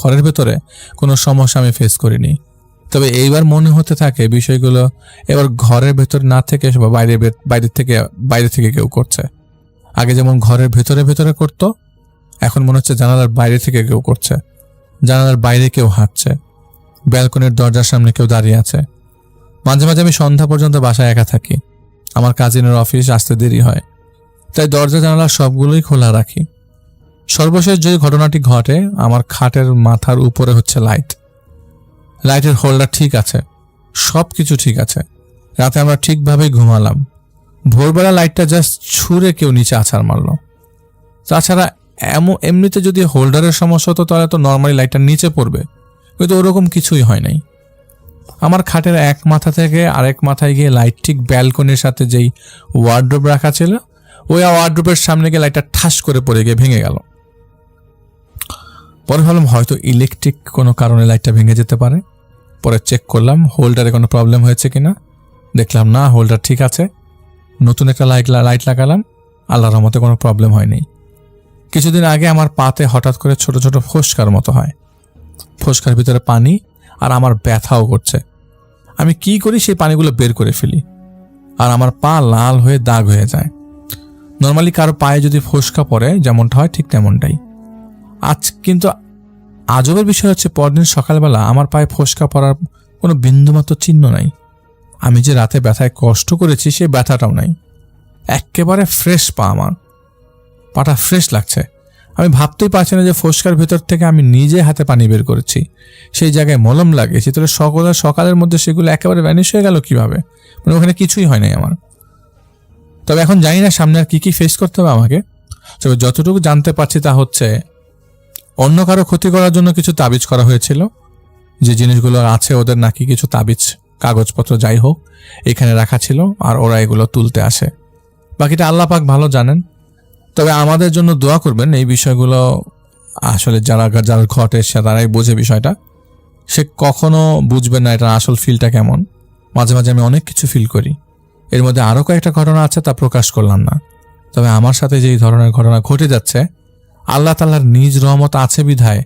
ঘরের ভেতরে কোনো সমস্যা আমি ফেস করিনি। তবে এইবার মনে হতে থাকে বিষয়গুলো এবার ঘরের ভেতর না থেকে বাইরে থেকে কেউ করছে। আগে যেমন ঘরের ভেতরে করতো, এখন মনে হচ্ছে জানালার বাইরে থেকে কেউ করছে। জানালার বাইরে কেউ হাঁটছে, ব্যালকনির দরজার সামনে কেউ দাঁড়িয়ে আছে। মাঝে মাঝে আমি সন্ধ্যা পর্যন্ত বাসায় একা থাকি। আমার কাজিনের অফিস আসতে দেরি হয়, তাই দরজা জানালা সবগুলোই খোলা রাখি। সর্বশেষ যে ঘটনাটি ঘটে, আমার খাটের মাথার উপরে হচ্ছে লাইট। লাইটের হোল্ডার ঠিক আছে, সব কিছু ঠিক আছে। রাতে আমরা ঠিকভাবেই ঘুমালাম। ভোরবেলা লাইটটা জাস্ট ছুঁড়ে কেউ নিচে আছাড় মারল। তাছাড়া এমনিতে যদি হোল্ডারের সমস্যা হতো তাহলে তো নর্মালি লাইটটা নিচে পড়বে, কিন্তু ওরকম কিছুই হয় নাই। আমার খাটের এক মাথা থেকে আরেক মাথায় গিয়ে লাইট ঠিক ব্যালকনির সাথে যেই ওয়ার্ড্রোব রাখা ছিল, ওই ওয়ার্ড্রোবের সামনে গিয়ে লাইটটা ঠাস করে পড়ে গিয়ে ভেঙে গেল। পরে ভাবলাম হয়তো ইলেকট্রিক কোনো কারণে লাইটটা ভেঙে যেতে পারে। পরে চেক করলাম হোল্ডারে কোনো প্রবলেম হয়েছে কিনা, দেখলাম না, হোল্ডার ঠিক আছে। নতুন একটা লাইট লাগালাম, আল্লাহর রহমতে কোনো প্রবলেম হয়নি। কিছুদিন আগে আমার পাতে হঠাৎ করে ছোট ছোট ফোস্কার মতো হয়। ফোস্কার ভিতরে পানি, আর আমার ব্যথাও করছে। আমি কি করি, সেই পানিগুলো বের করে ফেলি, আর আমার পা লাল হয়ে দাগ হয়ে যায়। নর্মালি কারো পায়ে যদি ফোস্কা পড়ে যেমনটা হয় ঠিক তেমনটাই। কিন্তু আজবের বিষয় হচ্ছে, পরদিন সকালবেলা আমার পায়ে ফোস্কা পড়ার কোনো বিন্দুমাত্র চিহ্ন নাই। আমি যে রাতে ব্যথায় কষ্ট করেছি সেই ব্যথাটাও নাই। একেবারে ফ্রেশ পা, আমার পাটা ফ্রেশ লাগছে। আমি ভাবতেই পারছি না যে ফোস্কার ভেতর থেকে আমি নিজে হাতে পানি বের করেছি, সেই জায়গায় মলম লাগিয়েছি, তাহলে সকালের মধ্যে সেগুলো একেবারে ভ্যানিশ হয়ে গেল কিভাবে? মানে ওখানে কিছুই হয় নাই আমার। তবে এখন জানি না সামনে আর কি ফেস করতে হবে আমাকে। তবে যতটুকু জানতে পারছি তা হচ্ছে, অন্য কারো ক্ষতি করার জন্য কিছু তাবিজ করা হয়েছিল। যে জিনিসগুলো আছে ওদের নাকি কিছু তাবিজ কাগজপত্র যাই হোক এখানে রাখা ছিল, আর ওরা এগুলো তুলতে আসে। বাকিটা আল্লাহ পাক ভালো জানেন। তবে আমাদের জন্য দোয়া করবেন। এই বিষয়গুলো আসলে যারা ঘটে তারাই বোঝে বিষয়টা। সে কখনো বুঝবে না এটা আসল ফিলটা কেমন। মাঝে মাঝে আমি অনেক কিছু ফিল করি। এর মধ্যে আরও কয়েকটা ঘটনা আছে, তা প্রকাশ করলাম না। তবে আমার সাথে যেই ধরনের ঘটনা ঘটে যাচ্ছে, আল্লাহ তাআলার নিজ রহমত আছে বিধায়,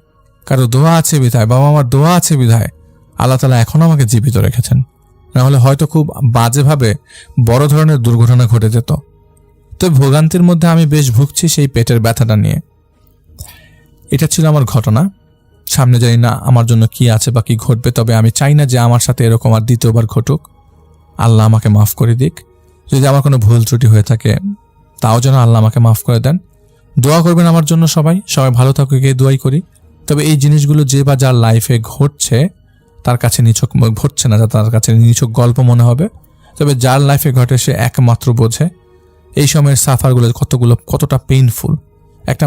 কারো দোয়া আছে বিধায়, বাবা আমার দোয়া আছে বিধায় আল্লাহ তাআলা এখনো আমাকে জীবিত রেখেছেন। নাহলে হয়তো খুব বাজেভাবে বড় ধরনের দুর্ঘটনা ঘটে যেত। তো ভোগান্তির মধ্যে আমি বেশ ভুগছি সেই পেটের ব্যথাটা নিয়ে। এটা ছিল আমার ঘটনা। সামনে জানি না আমার জন্য কি আছে বা কি ঘটবে, তবে আমি চাই না যে আমার সাথে এরকম আর দ্বিতীয়বার ঘটুক। আল্লাহ আমাকে মাফ করে দিক। যদি আমার কোনো ভুল ত্রুটি হয়ে থাকে তাও যেন আল্লাহ আমাকে মাফ করে দেন। দোয়া করবেন আমার জন্য সবাই ভালো থাকুক, এই দোয়াই করি। তবে এই জিনিসগুলো যে বা যার লাইফে ঘটছে তার কাছে নিছক ঘটছে না, তার কাছে নিছক গল্প মনে হবে। তবে যার লাইফে ঘটে সে একমাত্র বোঝে এই সময়ের সাফারগুলো কতটা পেইনফুল। একটা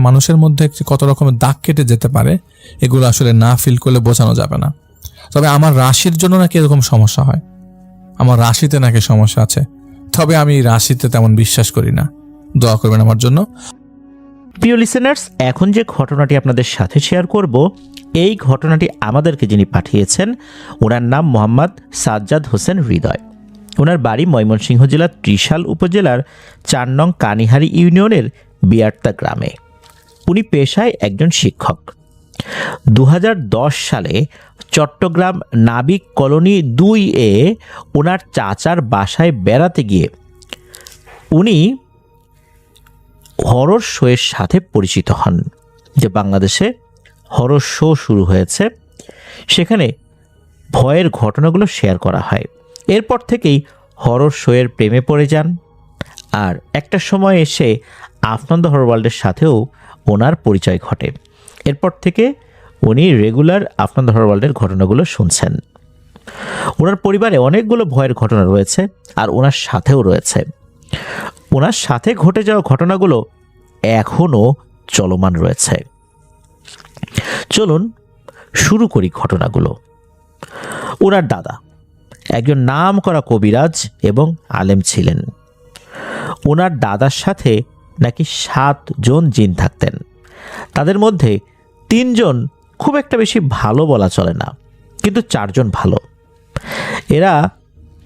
মানুষের মধ্যে কত রকমের দাগ কেটে যেতে পারে, এগুলো আসলে না ফিল করলে বোঝানো যাবে না। তবে আমার রাশির জন্য নাকি এরকম সমস্যা হয়, আমার রাশিতে নাকি সমস্যা আছে। তবে আমি রাশিতে তেমন বিশ্বাস করি না। দোয়া করবেন আমার জন্য। প্রিয় লিসেনার্স, এখন যে ঘটনাটি আপনাদের সাথে শেয়ার করব, এই ঘটনাটি আমাদেরকে যিনি পাঠিয়েছেন ওনার নাম মোহাম্মদ সাজ্জাদ হোসেন হৃদয়। ওনার বাড়ি ময়মনসিংহ জেলার ত্রিশাল উপজেলার ৪ নং কানিহারি ইউনিয়নের বিয়ার্তা গ্রামে। উনি পেশায় একজন শিক্ষক। ২০১০ সালে চট্টগ্রাম নাবিক কলোনি ২-এ ওনার চাচার বাসায় বেড়াতে গিয়ে উনি হরর শোয়ের সাথে পরিচিত হন। যে বাংলাদেশে হরর শো শুরু হয়েছে, সেখানে ভয়ের ঘটনাগুলো শেয়ার করা হয়। এরপর থেকেই হরর শোয়ের প্রেমে পড়ে যান। আর একটা সময় এসে আফনান দ্য হরর ওয়ার্ল্ডের সাথেও ওনার পরিচয় ঘটে। এরপর থেকে উনি রেগুলার আফনান দ্য হরর ওয়ার্ল্ডের ঘটনাগুলো শুনছেন। ওনার পরিবারে অনেকগুলো ভয়ের ঘটনা রয়েছে, আর ওনার সাথেও রয়েছে। ওনার সাথে ঘটে যাওয়া ঘটনাগুলো এখনও চলমান রয়েছে। চলুন শুরু করি ঘটনাগুলো। ওনার দাদা একজন নামকরা কবিরাজ এবং আলেম ছিলেন। ওনার দাদার সাথে নাকি 7 জন জিন থাকতেন। তাদের মধ্যে 3 জন খুব একটা বেশি ভালো বলা চলে না, কিন্তু 4 জন ভালো। এরা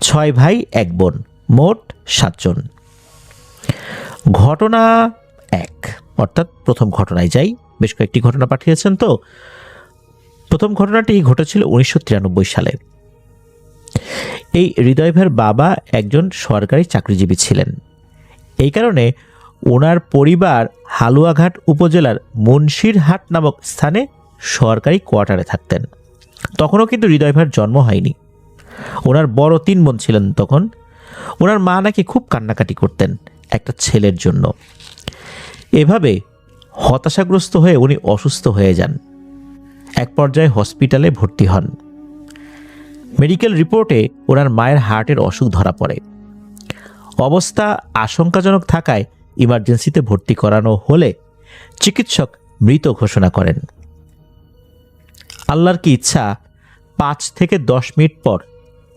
6 ভাই 1 বোন, মোট 7 জন। ঘটনা 1, অর্থাৎ প্রথম ঘটনায় যাই। বেশ কয়েকটি ঘটনা পাঠিয়েছেন তো। প্রথম ঘটনাটি ঘটেছিল 1993 সালে। এই হৃদয় ভাইয়ের বাবা একজন সরকারি চাকরিজীবী ছিলেন। এই কারণে ওনার পরিবার হালুয়াঘাট উপজেলার মুন্সিরহাট নামক স্থানে সরকারি কোয়ার্টারে থাকতেন। তখনও কিন্তু হৃদয় ভাইয়ের জন্ম হয়নি। ওনার বড় 3 বোন ছিলেন তখন। ওনার মা নাকি খুব কান্নাকাটি করতেন একটা ছেলের জন্য। এভাবে হতাশাগ্রস্ত হয়ে উনি অসুস্থ হয়ে যান। এক পর্যায়ে হসপিটালে ভর্তি হন। মেডিকেল রিপোর্টে ওনার মায়ের হার্টের অসুখ ধরা পড়ে। অবস্থা আশঙ্কাজনক থাকায় ইমার্জেন্সিতে ভর্তি করানো হলে চিকিৎসক মৃত ঘোষণা করেন। আল্লাহর কি ইচ্ছা, 5 থেকে 10 মিনিট পর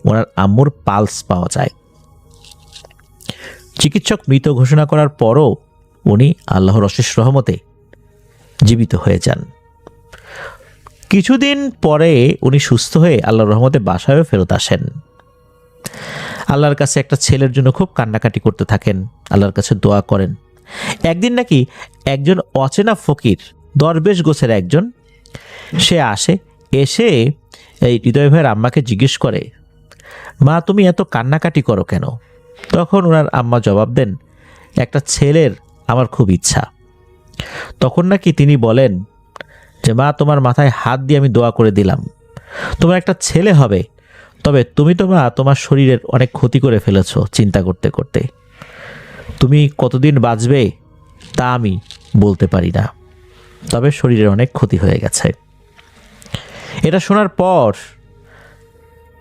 ওনার আম্মুর পালস পাওয়া যায়। চিকিৎসক মৃত ঘোষণা করার পরও উনি আল্লাহর অশেষ রহমতে জীবিত হয়ে যান। কিছুদিন পরে উনি সুস্থ হয়ে আল্লাহর রহমতে বাসায়ও ফেরত আসেন। আল্লাহর কাছে একটা ছেলের জন্য খুব কান্নাকাটি করতে থাকেন, আল্লাহর কাছে দোয়া করেন। একদিন নাকি একজন অচেনা ফকির, দরবেশ গোছের একজন, সে এসে এই হৃদয় ভাইয়ের আম্মাকে জিজ্ঞেস করে, মা তুমি এত কান্নাকাটি করো কেন? তখন ওনার আম্মা জবাব দেন, একটা ছেলের আমার খুব ইচ্ছা। তখন নাকি তিনি বলেন যে মা তোমার মাথায় হাত দিয়ে আমি দোয়া করে দিলাম, তোমার একটা ছেলে হবে। তবে তুমি তো মা তোমার শরীরের অনেক ক্ষতি করে ফেলেছো চিন্তা করতে করতে। তুমি কতদিন বাঁচবে তা আমি বলতে পারি না, তবে শরীরের অনেক ক্ষতি হয়ে গেছে। এটা শোনার পর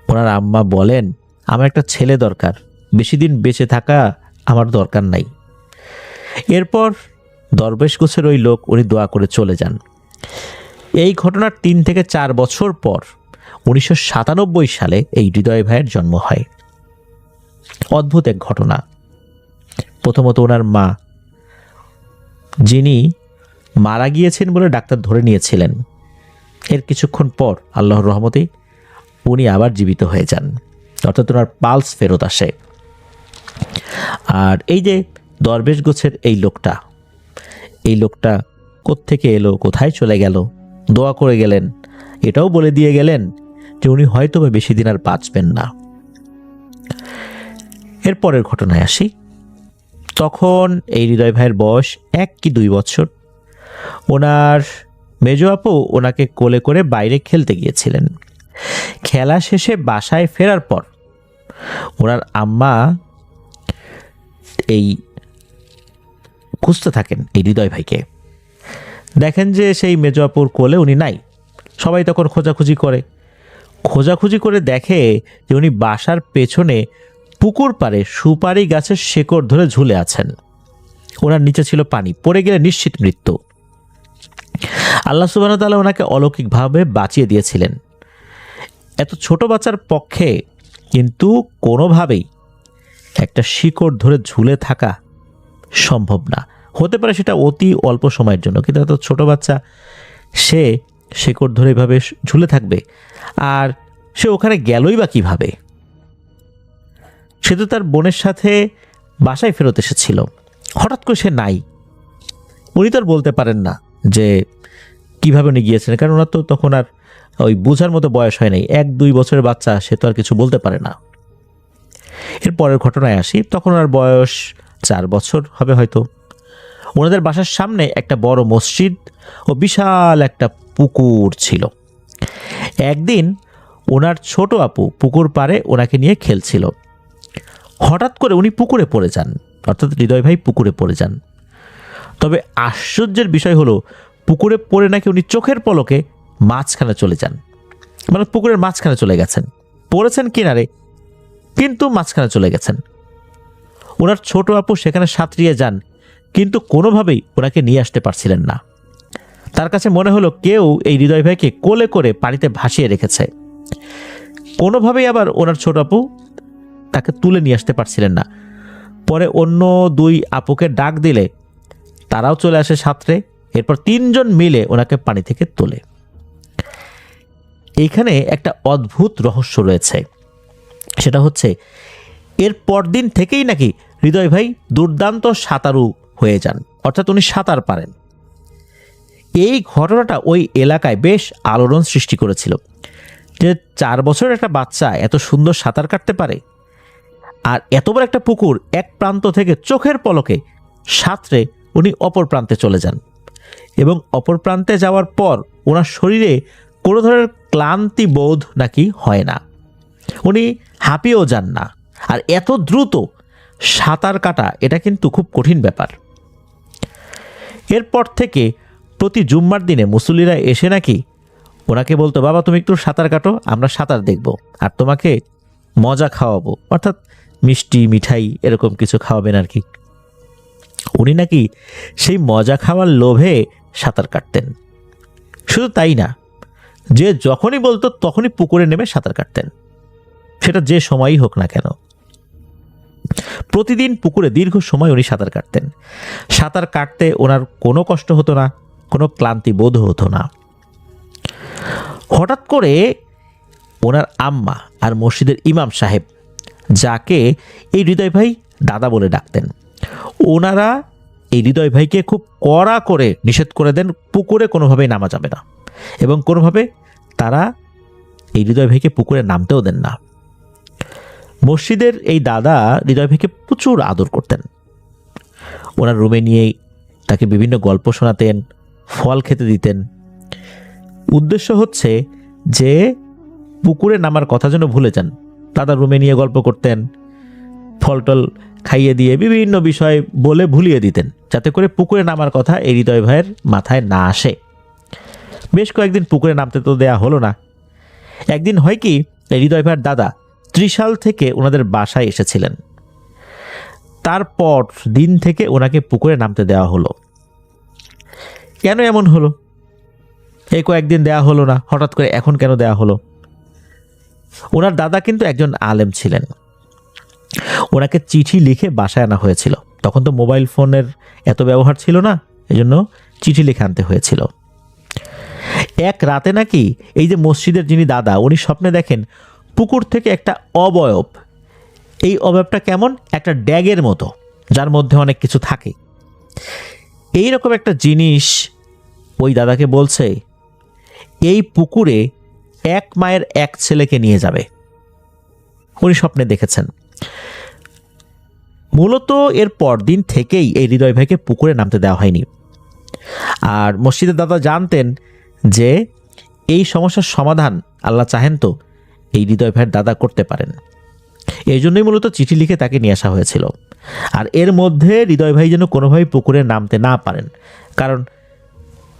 ওনার আম্মা বলেন, আমার একটা ছেলে দরকার, বেশি দিন বেঁচে থাকা আমার দরকার নাই। এরপর দরবেশ গোছের ওই লোক উনি দোয়া করে চলে যান। এই ঘটনার 3 থেকে 4 বছর পর 1997 সালে এই হৃদয় ভাইয়ের জন্ম হয়। অদ্ভুত এক ঘটনা। প্রথমত ওনার মা, যিনি মারা গিয়েছেন বলে ডাক্তার ধরে নিয়েছিলেন, এর কিছুক্ষণ পর আল্লাহর রহমতে উনি আবার জীবিত হয়ে যান, অর্থাৎ ওনার পালস ফেরত আসে। আর এই যে দরবেশ গোছের এই লোকটা কোত্থেকে এলো, কোথায় চলে গেল, দোয়া করে গেলেন, এটাও বলে দিয়ে গেলেন যে উনি হয়তো বা বেশি দিন আর বাঁচবেন না। এরপরের ঘটনায় আসি। তখন এই হৃদয় ভাইয়ের বয়স 1 কি 2 বছর। ওনার মেজো আপু ওনাকে কোলে করে বাইরে খেলতে গিয়েছিলেন। খেলা শেষে বাসায় ফেরার পর ওনার আম্মা এই খুঁজতে থাকেন এই হৃদয় ভাইকে। দেখেন যে সেই মেজো আপুর কোলে উনি নাই। সবাই তখন খোঁজাখুঁজি করে দেখে যে উনি বাসার পেছনে পুকুর পাড়ে সুপারি গাছের শেকড় ধরে ঝুলে আছেন। ওনার নিচে ছিল পানি, পড়ে গেলে নিশ্চিত মৃত্যু। আল্লাহ সুবহানাহু ওয়া তাআলা ওনাকে অলৌকিকভাবে বাঁচিয়ে দিয়েছিলেন। এত ছোট বাচ্চার পক্ষে কিন্তু কোনোভাবেই একটা শিকড় ধরে ঝুলে থাকা সম্ভব না। হতে পারে সেটা অতি অল্প সময়ের জন্য, কিন্তু এত ছোট বাচ্চা, সে শিকড় ধরে এভাবে ঝুলে থাকবে? আর সে ওখানে গেলই বা কিভাবে? সে তো তার বোনের সাথে বাসায় ফেরত এসেছিল, হঠাৎ করে সে নাই। উনি তো আর বলতে পারেন না যে কিভাবে উনি গিয়েছেন, কারণ ওনার তো তখন আর ওই বোঝার মতো বয়স হয় নাই। 1-2 বছরের বাচ্চা, সে তো আর কিছু বলতে পারে না। এর পরের ঘটনায় আসি। তখন ওনার বয়স 4 বছর হবে হয়তো। ওনাদের বাসার সামনে একটা বড় মসজিদ ও বিশাল একটা পুকুর ছিল। একদিন ওনার ছোট আপু পুকুর পাড়ে ওনাকে নিয়ে খেলছিল। হঠাৎ করে উনি পুকুরে পড়ে যান, অর্থাৎ হৃদয় ভাই পুকুরে পড়ে যান। তবে আশ্চর্যের বিষয় হলো, পুকুরে পড়ে নাকি উনি চোখের পলকে মাঝখানে চলে যান। মানে পুকুরের মাঝখানে চলে গেছেন, পড়েছেন কিনারে কিন্তু মাঝখানে চলে গেছেন। ওনার ছোট আপু সেখানে সাঁতরিয়ে যান, কিন্তু কোনোভাবেই ওনাকে নিয়ে আসতে পারছিলেন না। তার কাছে মনে হলো কেউ এই হৃদয় ভাইকে কোলে করে পানিতে ভাসিয়ে রেখেছে। কোনোভাবেই আবার ওনার ছোট আপু তাকে তুলে নিয়ে আসতে পারছিলেন না। পরে অন্য 2 আপুকে ডাক দিলে তারাও চলে আসে সাঁতরে। এরপর 3 জন মিলে ওনাকে পানি থেকে তোলে। এইখানে একটা অদ্ভুত রহস্য রয়েছে। সেটা হচ্ছে, এর পরদিন থেকেই নাকি হৃদয় ভাই দুর্দান্ত সাঁতারু হয়ে যান, অর্থাৎ উনি সাঁতার পারেন। এই ঘটনাটা ওই এলাকায় বেশ আলোড়ন সৃষ্টি করেছিল যে 4 বছরের একটা বাচ্চা এত সুন্দর সাঁতার কাটতে পারে, আর এত বড় একটা পুকুর এক প্রান্ত থেকে চোখের পলকে সাঁতরে উনি অপর প্রান্তে চলে যান এবং অপর প্রান্তে যাওয়ার পর ওনার শরীরে কোনো ধরনের ক্লান্তি বোধ নাকি হয় না, উনি হাঁপিয়েও যান না। আর এত দ্রুত সাঁতার কাটা এটা কিন্তু খুব কঠিন ব্যাপার। এরপর থেকে প্রতি জুম্মার দিনে মুসল্লিরা এসে নাকি ওনাকে বলতো, বাবা তুমি একটু সাঁতার কাটো, আমরা সাঁতার দেখব আর তোমাকে মজা খাওয়াবো, অর্থাৎ মিষ্টি মিঠাই এরকম কিছু খাওয়াবেন আর কি। উনি নাকি সেই মজা খাওয়ার লোভে সাঁতার কাটতেন। শুধু তাই না, যে যখনই বলতো তখনই পুকুরে নেমে সাঁতার কাটতেন, সেটা যে সময়ই হোক না কেন। প্রতিদিন পুকুরে দীর্ঘ সময় উনি সাঁতার কাটতেন। সাঁতার কাটতে ওনার কোনো কষ্ট হতো না, কোনো ক্লান্তি বোধ হতো না। হঠাৎ করে ওনার আম্মা আর মসজিদের ইমাম সাহেব, যাকে এই হৃদয় ভাই দাদা বলে ডাকতেন, ওনারা এই হৃদয় ভাইকে খুব কড়া করে নিষেধ করে দেন, পুকুরে কোনোভাবেই নামা যাবে না, এবং কোনোভাবে তারা এই হৃদয় ভাইকে পুকুরে নামতেও দেন না। মসজিদের এই দাদা হৃদয় ভাইকে প্রচুর আদর করতেন। ওনার রুমে নিয়েই তাকে বিভিন্ন গল্প শোনাতেন, ফল খেতে দিতেন। উদ্দেশ্য হচ্ছে যে পুকুরে নামার কথা যেন ভুলে যান। দাদা রুমে নিয়ে গল্প করতেন, ফল টল খাইয়ে দিয়ে বিভিন্ন বিষয় বলে ভুলিয়ে দিতেন, যাতে করে পুকুরে নামার কথা এই হৃদয় ভাইয়ের মাথায় না আসে। বেশ কয়েকদিন পুকুরে নামতে তো দেয়া হলো না। একদিন হয় কি, এই হৃদয় ভাইয়ের দাদা ত্রিশাল থেকে ওনাদের বাসায় এসেছিলেন। তারপর দিন থেকে ওনাকে পুকুরে নামতে দেওয়া হলো। কেন এমন হলো? এই কয়েকদিন দেয়া হলো না, হঠাৎ করে এখন কেন দেয়া হলো? ওনার দাদা কিন্তু একজন আলেম ছিলেন। ওনাকে চিঠি লিখে বাসায় আনা হয়েছিল। তখন তো মোবাইল ফোনের এত ব্যবহার ছিল না, এজন্য চিঠি লিখে আনতে হয়েছিল। এক রাতে নাকি এই যে মসজিদের যিনি দাদা, উনি স্বপ্নে দেখেন পুকুর থেকে একটা অবয়ব। এই অবয়বটা কেমন? একটা ড্যাগের মতো, যার মধ্যে অনেক কিছু থাকে। এইরকম একটা জিনিস ওই দাদাকে বলছে, এই পুকুরে এক মায়ের এক ছেলেকে নিয়ে যাবে। উনি স্বপ্নে দেখেছেন। মূলত এর পরদিন থেকেই এই হৃদয় ভাইকে পুকুরে নামতে দেওয়া হয়নি। আর মসজিদের দাদা জানতেন যে এই সমস্যার সমাধান আল্লাহ চাহেন তো এই হৃদয় ভাইয়ের দাদা করতে পারেন। এই জন্যই মূলত চিঠি লিখে তাকে নিয়ে আসা হয়েছিল। আর এর মধ্যে হৃদয় ভাই যেন কোনোভাবেই পুকুরে নামতে না পারেন, কারণ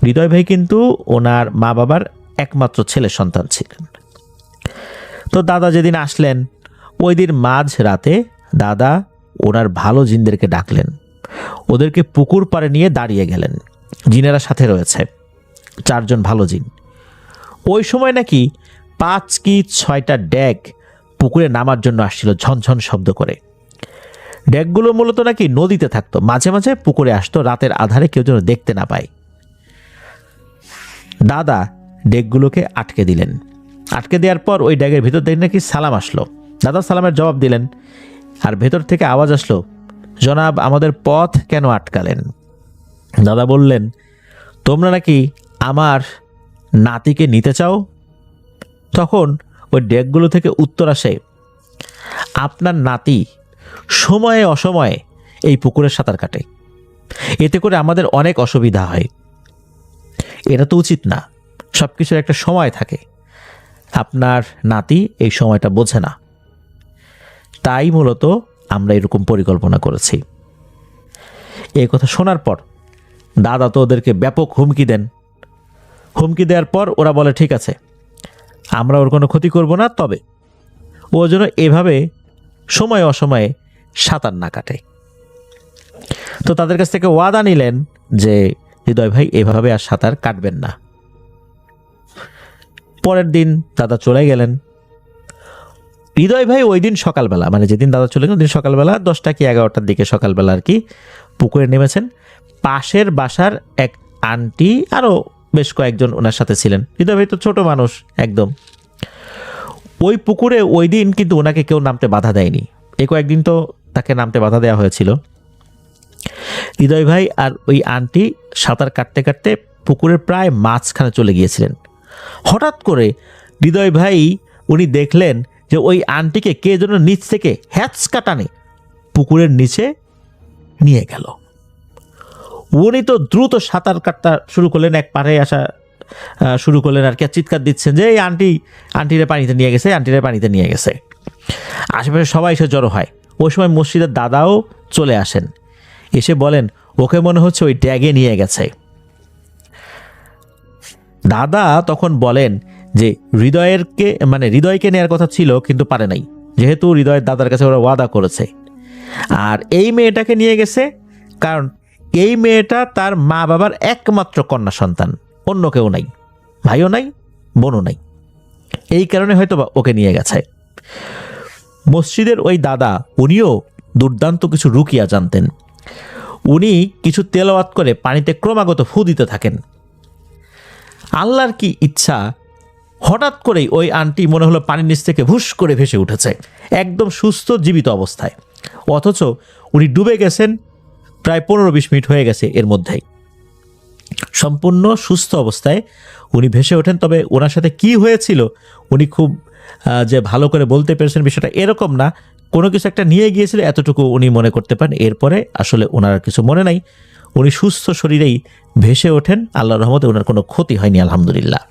হৃদয় ভাই কিন্তু ওনার মা বাবার একমাত্র ছেলে সন্তান ছিলেন। তো দাদা যেদিন আসলেন, ওই দিন মাঝ রাতে দাদা ওনার ভালো জিনদেরকে ডাকলেন, ওদেরকে পুকুর পাড়ে নিয়ে দাঁড়িয়ে গেলেন। জিনেরা সাথে রয়েছে, 4 জন ভালো জিন। ওই সময় নাকি 5 কি 6টা ড্যাগ পুকুরে নামার জন্য আসছিল ঝনঝন শব্দ করে। ড্যাগগুলো মূলত নাকি নদীতে থাকতো, মাঝে মাঝে পুকুরে আসতো, রাতের আধারে কেউ যেন দেখতে না পায়। দাদা ড্যাগগুলোকে আটকে দিলেন। আটকে দেওয়ার পর ওই ড্যাগের ভিতর থেকে নাকি সালাম আসলো। দাদা সালামের জবাব দিলেন, আর ভেতর থেকে আওয়াজ আসলো, জনাব আমাদের পথ কেন আটকালেন? দাদা বললেন, তোমরা নাকি আমার নাতিকে নিতে চাও? তখন ওই ড্যাগগুলো থেকে উত্তর আসে, আপনার নাতি সময়ে অসময়ে এই পুকুরে সাঁতার কাটে, এতে করে আমাদের অনেক অসুবিধা হয়। এটা তো উচিত না, সব কিছুর একটা সময় থাকে। আপনার নাতি এই সময়টা বোঝে না, তাই মূলত আমরা এরকম পরিকল্পনা করেছি। এই কথা শোনার পর দাদা তো ওদেরকে ব্যাপক হুমকি দেন। হুমকি দেওয়ার পর ওরা বলে, ঠিক আছে, আমরা ওর কোনো ক্ষতি করব না, তবে ও যেন এভাবে সময় অসময়ে সাঁতার না কাটে। তো তাদের কাছ থেকে ওয়াদা নিলেন যে হৃদয় ভাই এভাবে আর সাঁতার কাটবেন না। পরের দিন দাদা চলে গেলেন। হৃদয় ভাই ওই দিন সকালবেলা, মানে যেদিন দাদা চলে গেলেন, দিন সকালবেলা 10টা কি 11টার দিকে সকালবেলা আর কি পুকুরে নেমেছেন। পাশের বাসার এক আন্টি আরও বেশ কয়েকজন ওনার সাথে ছিলেন। হৃদয় ভাই তো ছোট মানুষ একদম। ওই পুকুরে ওই দিন কিন্তু ওনাকে কেউ নামতে বাধা দেয়নি। এই কয়েকদিন তো তাকে নামতে বাধা দেওয়া হয়েছিল। হৃদয় ভাই আর ওই আন্টি সাঁতার কাটতে কাটতে পুকুরের প্রায় মাঝখানে চলে গিয়েছিলেন। হঠাৎ করে হৃদয় ভাই উনি দেখলেন যে ওই আন্টিকে কে যেন নিচ থেকে হ্যাচকা টানে পুকুরের নিচে নিয়ে গেল। উনি তো দ্রুত সাঁতার কাটতে শুরু করলেন, এক পাড়ে আসা শুরু করলেন আর কি, চিৎকার দিচ্ছেন যে এই আন্টিরে পানিতে নিয়ে গেছে, আন্টিরে পানিতে নিয়ে গেছে। আশেপাশে সবাই এসে জড়ো হয়। ওই সময় মসজিদের দাদাও চলে আসেন, এসে বলেন ওকে মনে হচ্ছে ওই ড্যাগে নিয়ে গেছে। দাদা তখন বলেন যে হৃদয়কে নেওয়ার কথা ছিল কিন্তু পারে নাই, যেহেতু হৃদয়ের দাদার কাছে ওরা ওয়াদা করেছে। আর এই মেয়েটাকে নিয়ে গেছে কারণ এই মেয়েটা তার মা বাবার একমাত্র কন্যা সন্তান, অন্য কেউ নাই, ভাইও নাই, বোনও নাই, এই কারণে হয়তো ওকে নিয়ে গেছে। মসজিদের ওই দাদা উনিও দুর্দান্ত কিছু রুকিয়া জানতেন। উনি কিছু তেলাওয়াত করে পানিতে ক্রমাগত ফু দিতে থাকেন। আল্লাহর কি ইচ্ছা, হঠাৎ করেই ওই আন্টি মনে হলো পানির নিচ থেকে ভুস করে ভেসে উঠেছে, একদম সুস্থ জীবিত অবস্থায়। অথচ উনি ডুবে গেছেন প্রায় 15-20 মিনিট হয়ে গেছে এর মধ্যেই। সম্পূর্ণ সুস্থ অবস্থায় উনি ভেসে ওঠেন। তবে ওনার সাথে কি হয়েছিল উনি খুব যে ভালো করে বলতে পেরেছেন বিষয়টা এরকম না, কোনো কিছু একটা নিয়ে গিয়েছিল এতটুকু উনি মনে করতে পারেন। এরপরে আসলে ওনার কিছু মনে নাই, উনি সুস্থ শরীরেই ভেসে ওঠেন। আল্লাহর রহমতে ওনার কোনো ক্ষতি হয়নি আলহামদুলিল্লাহ।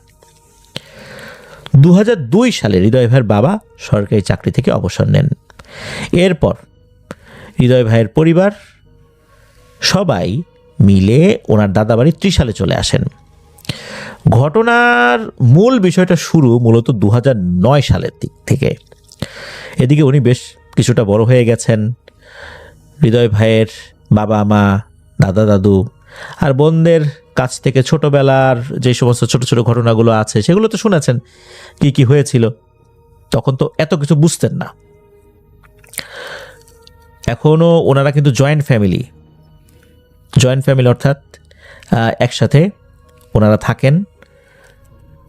2002 সালে হৃদয় ভাইয়ের বাবা সরকারি চাকরি থেকে অবসর নেন। এরপর হৃদয় ভাইয়ের পরিবার সবাই মিলে ওনার দাদাবাড়ি ত্রিশালে চলে আসেন। ঘটনার মূল বিষয়টা শুরু মূলত 2009 সালের দিক থেকে। এদিকে উনি বেশ কিছুটা বড় হয়ে গেছেন। হৃদয় ভাইয়ের বাবা মা, দাদা দাদু আর বোনদের কাছ থেকে ছোটবেলার যে সমস্ত ছোট ছোট ঘটনাগুলো আছে সেগুলো তো শুনেছেন, কি কি হয়েছিল। তখন তো এত কিছু বুঝতেন না। এখনও ওনারা কিন্তু জয়েন্ট ফ্যামিলি অর্থাৎ একসাথে ওনারা থাকেন।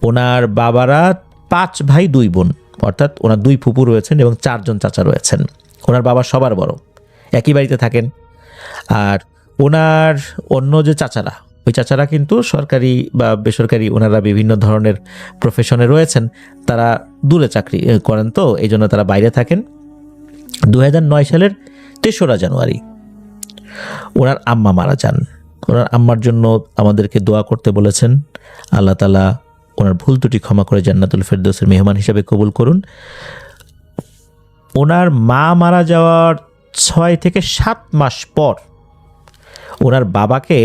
ওনার বাবারা 5 ভাই 2 বোন, অর্থাৎ ওনার 2 ফুপু রয়েছেন এবং 4 জন চাচা রয়েছেন। ওনার বাবা সবার বড়, একই বাড়িতে থাকেন। আর ওনার অন্য যে চাচারা, ওই চাচারা কিন্তু সরকারি বা বেসরকারি ওনারা বিভিন্ন ধরনের প্রফেশনে রয়েছেন, তারা দূরে চাকরি করেন, তো এই জন্য তারা বাইরে থাকেন। 2009 সালের 3রা জানুয়ারি ওনার আম্মা মারা যান। ওনার আম্মার জন্য আমাদেরকে দোয়া করতে বলেছেন। আল্লাহ তাআলা ওনার ভুল ত্রুটি ক্ষমা করে জান্নাতুল ফেরদৌসের মেহমান হিসেবে কবুল করুন। ওনার মা মারা যাওয়ার 6 থেকে 7 মাস পর ওনার বাবাকে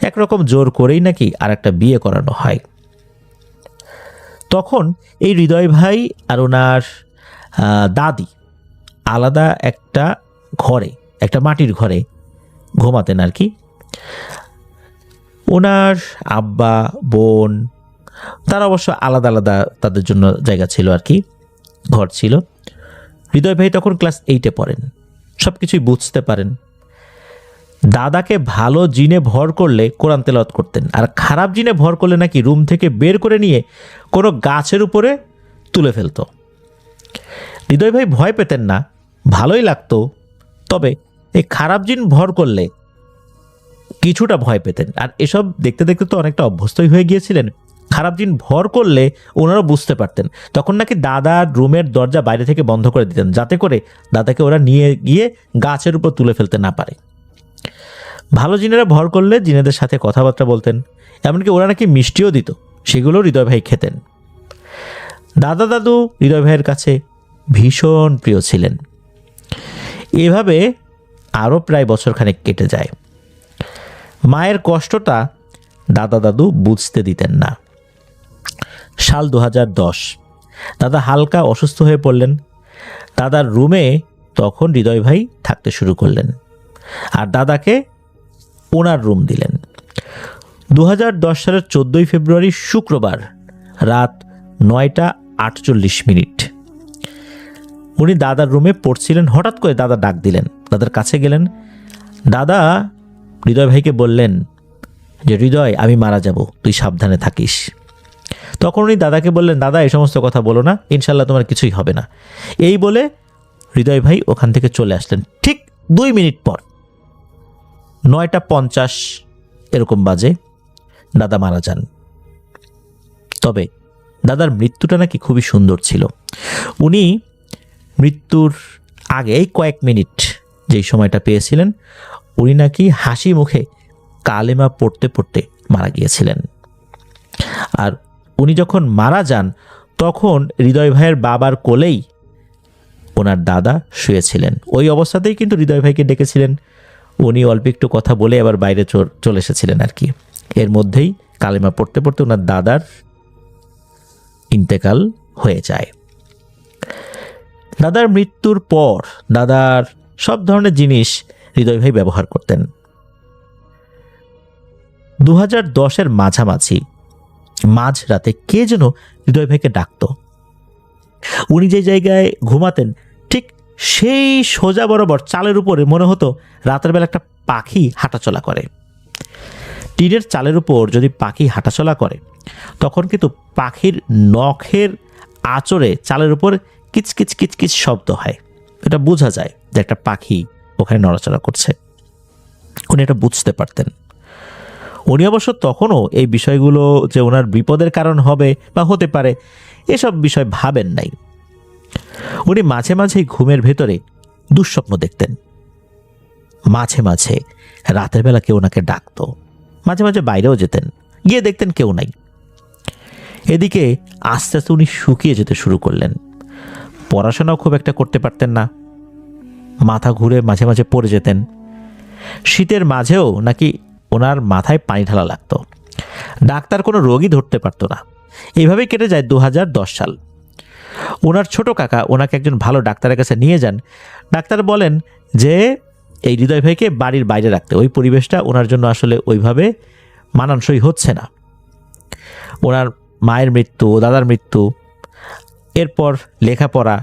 একরকম জোর করেই নাকি আর একটা বিয়ে করানো হয়। তখন এই হৃদয় ভাই আর ওনার দাদি আলাদা একটা ঘরে, একটা মাটির ঘরে ঘুমাতেন আর কি। ওনার আব্বা বোন তারা অবশ্য আলাদা আলাদা তাদের জন্য জায়গা ছিল আর কি, ঘর ছিল। হৃদয় ভাই তখন ক্লাস 8-এ পড়েন, সব কিছুই বুঝতে পারেন। দাদাকে ভালো জিনে ভর করলে কোরআন তেলাওয়াত করতেন, আর খারাপ জিনে ভর করলে নাকি রুম থেকে বের করে নিয়ে কোনো গাছের উপরে তুলে ফেলতো। হৃদয় ভাই ভয় পেতেন না, ভালোই লাগতো। তবে এই খারাপ জিন ভর করলে কিছুটা ভয় পেতেন। আর এসব দেখতে দেখতে তো অনেকটা অভ্যস্তই হয়ে গিয়েছিলেন। খারাপ জিন ভর করলে ওনারা বুঝতে পারতেন। তখন নাকি দাদার রুমের দরজা বাইরে থেকে বন্ধ করে দিতেন, যাতে করে দাদাকে ওরা নিয়ে গিয়ে গাছের উপর তুলে ফেলতে না পারে। ভালো জিনেরা ভর করলে জিনেদের সাথে কথাবার্তা বলতেন, এমনকি ওরা নাকি মিষ্টিও দিত, সেগুলো হৃদয় ভাই খেতেন। দাদা দাদু হৃদয় ভাইয়ের কাছে ভীষণ প্রিয় ছিলেন। এভাবে আরও প্রায় বছরখানেক কেটে যায়। মায়ের কষ্টটা দাদা দাদু বুঝতে দিতেন না। সাল 2010, দাদা হালকা অসুস্থ হয়ে পড়লেন। দাদার রুমে তখন হৃদয় ভাই থাকতে শুরু করলেন, আর দাদাকে ওনার রুম দিলেন। 2010 সালের 14 ফেব্রুয়ারি শুক্রবার রাত 9:48 উনি দাদার রুমে পড়ছিলেন। হঠাৎ করে দাদা ডাক দিলেন, দাদার কাছে গেলেন। দাদা হৃদয় ভাইকে বললেন যে হৃদয়, আমি মারা যাব, তুই সাবধানে থাকিস। তখন উনি দাদাকে বললেন, দাদা এই সমস্ত কথা বলো না, ইনশাল্লাহ তোমার কিছুই হবে না। এই বলে হৃদয় ভাই ওখান থেকে চলে আসলেন। ঠিক 2 মিনিট পর 9:50 এরকম বাজে দাদা মারা যান। তবে দাদার মৃত্যুটা নাকি খুবই সুন্দর ছিল। উনি মৃত্যুর আগে কয়েক মিনিট যেই সময়টা পেয়েছিলেন, উনি নাকি হাসি মুখে কালেমা পড়তে পড়তে মারা গিয়েছিলেন। আর উনি যখন মারা যান তখন হৃদয় ভাইয়ের বাবার কোলেই ওনার দাদা শুয়েছিলেন। ওই অবস্থাতেই কিন্তু হৃদয় ভাইকে ডেকেছিলেন। উনি অল্প একটু কথা বলে আবার বাইরে চলে এসেছিলেন আর কি। এর মধ্যেই কালেমা পড়তে পড়তে ওনার দাদার ইন্তেকাল হয়ে যায়। দাদার মৃত্যুর পর দাদার সব ধরনের জিনিস হৃদয় ভাই ব্যবহার করতেন। 2010-এর মাঝামাঝি মাঝরাতে কে যেন হৃদয় ভাইকে ডাকত। উনি যে জায়গায় ঘুমাতেন ঠিক সেই সোজা বরাবর চালের উপরে মনে হতো রাতের বেলা একটা পাখি হাঁটাচলা করে। টিনের চালের উপর যদি পাখি হাঁটাচলা করে তখন কিন্তু পাখির নখের আঁচড়ে চালের উপর কিচকিচ কিচকিচ শব্দ হয়। এটা বোঝা যায় যে একটা পাখি ওখানে নড়াচড়া করছে। উনি এটা বুঝতে পারতেন। উনি অবশ্য তখনও এই বিষয়গুলো যে ওনার বিপদের কারণ হবে বা হতে পারে এসব বিষয় ভাবেন নাই। উনি মাঝে মাঝেই ঘুমের ভেতরে দুঃস্বপ্ন দেখতেন। মাঝে মাঝে রাতের বেলা কেউ ওনাকে ডাকতো। মাঝে মাঝে বাইরেও যেতেন, গিয়ে দেখতেন কেউ নাই। এদিকে আস্তে আস্তে উনি শুকিয়ে যেতে শুরু করলেন। পড়াশোনাও খুব একটা করতে পারতেন না, মাথা ঘুরে মাঝে মাঝে পড়ে যেতেন। শীতের মাঝেও নাকি ওনার মাথায় পানি ঢালা লাগতো। ডাক্তার কোনো রোগই ধরতে পারতো না। এইভাবেই কেটে যায় 2010 সাল। ওনার ছোট কাকা ওনাকে একজন ভালো ডাক্তারের কাছে নিয়ে যান। ডাক্তার বলেন যে এই হৃদয় ভাইকে বাড়ির বাইরে রাখতে, ওই পরিবেশটা ওনার জন্য আসলে ওইভাবে মানানসই হচ্ছে না। ওনার মায়ের মৃত্যু, দাদার মৃত্যু, এরপর লেখাপড়া,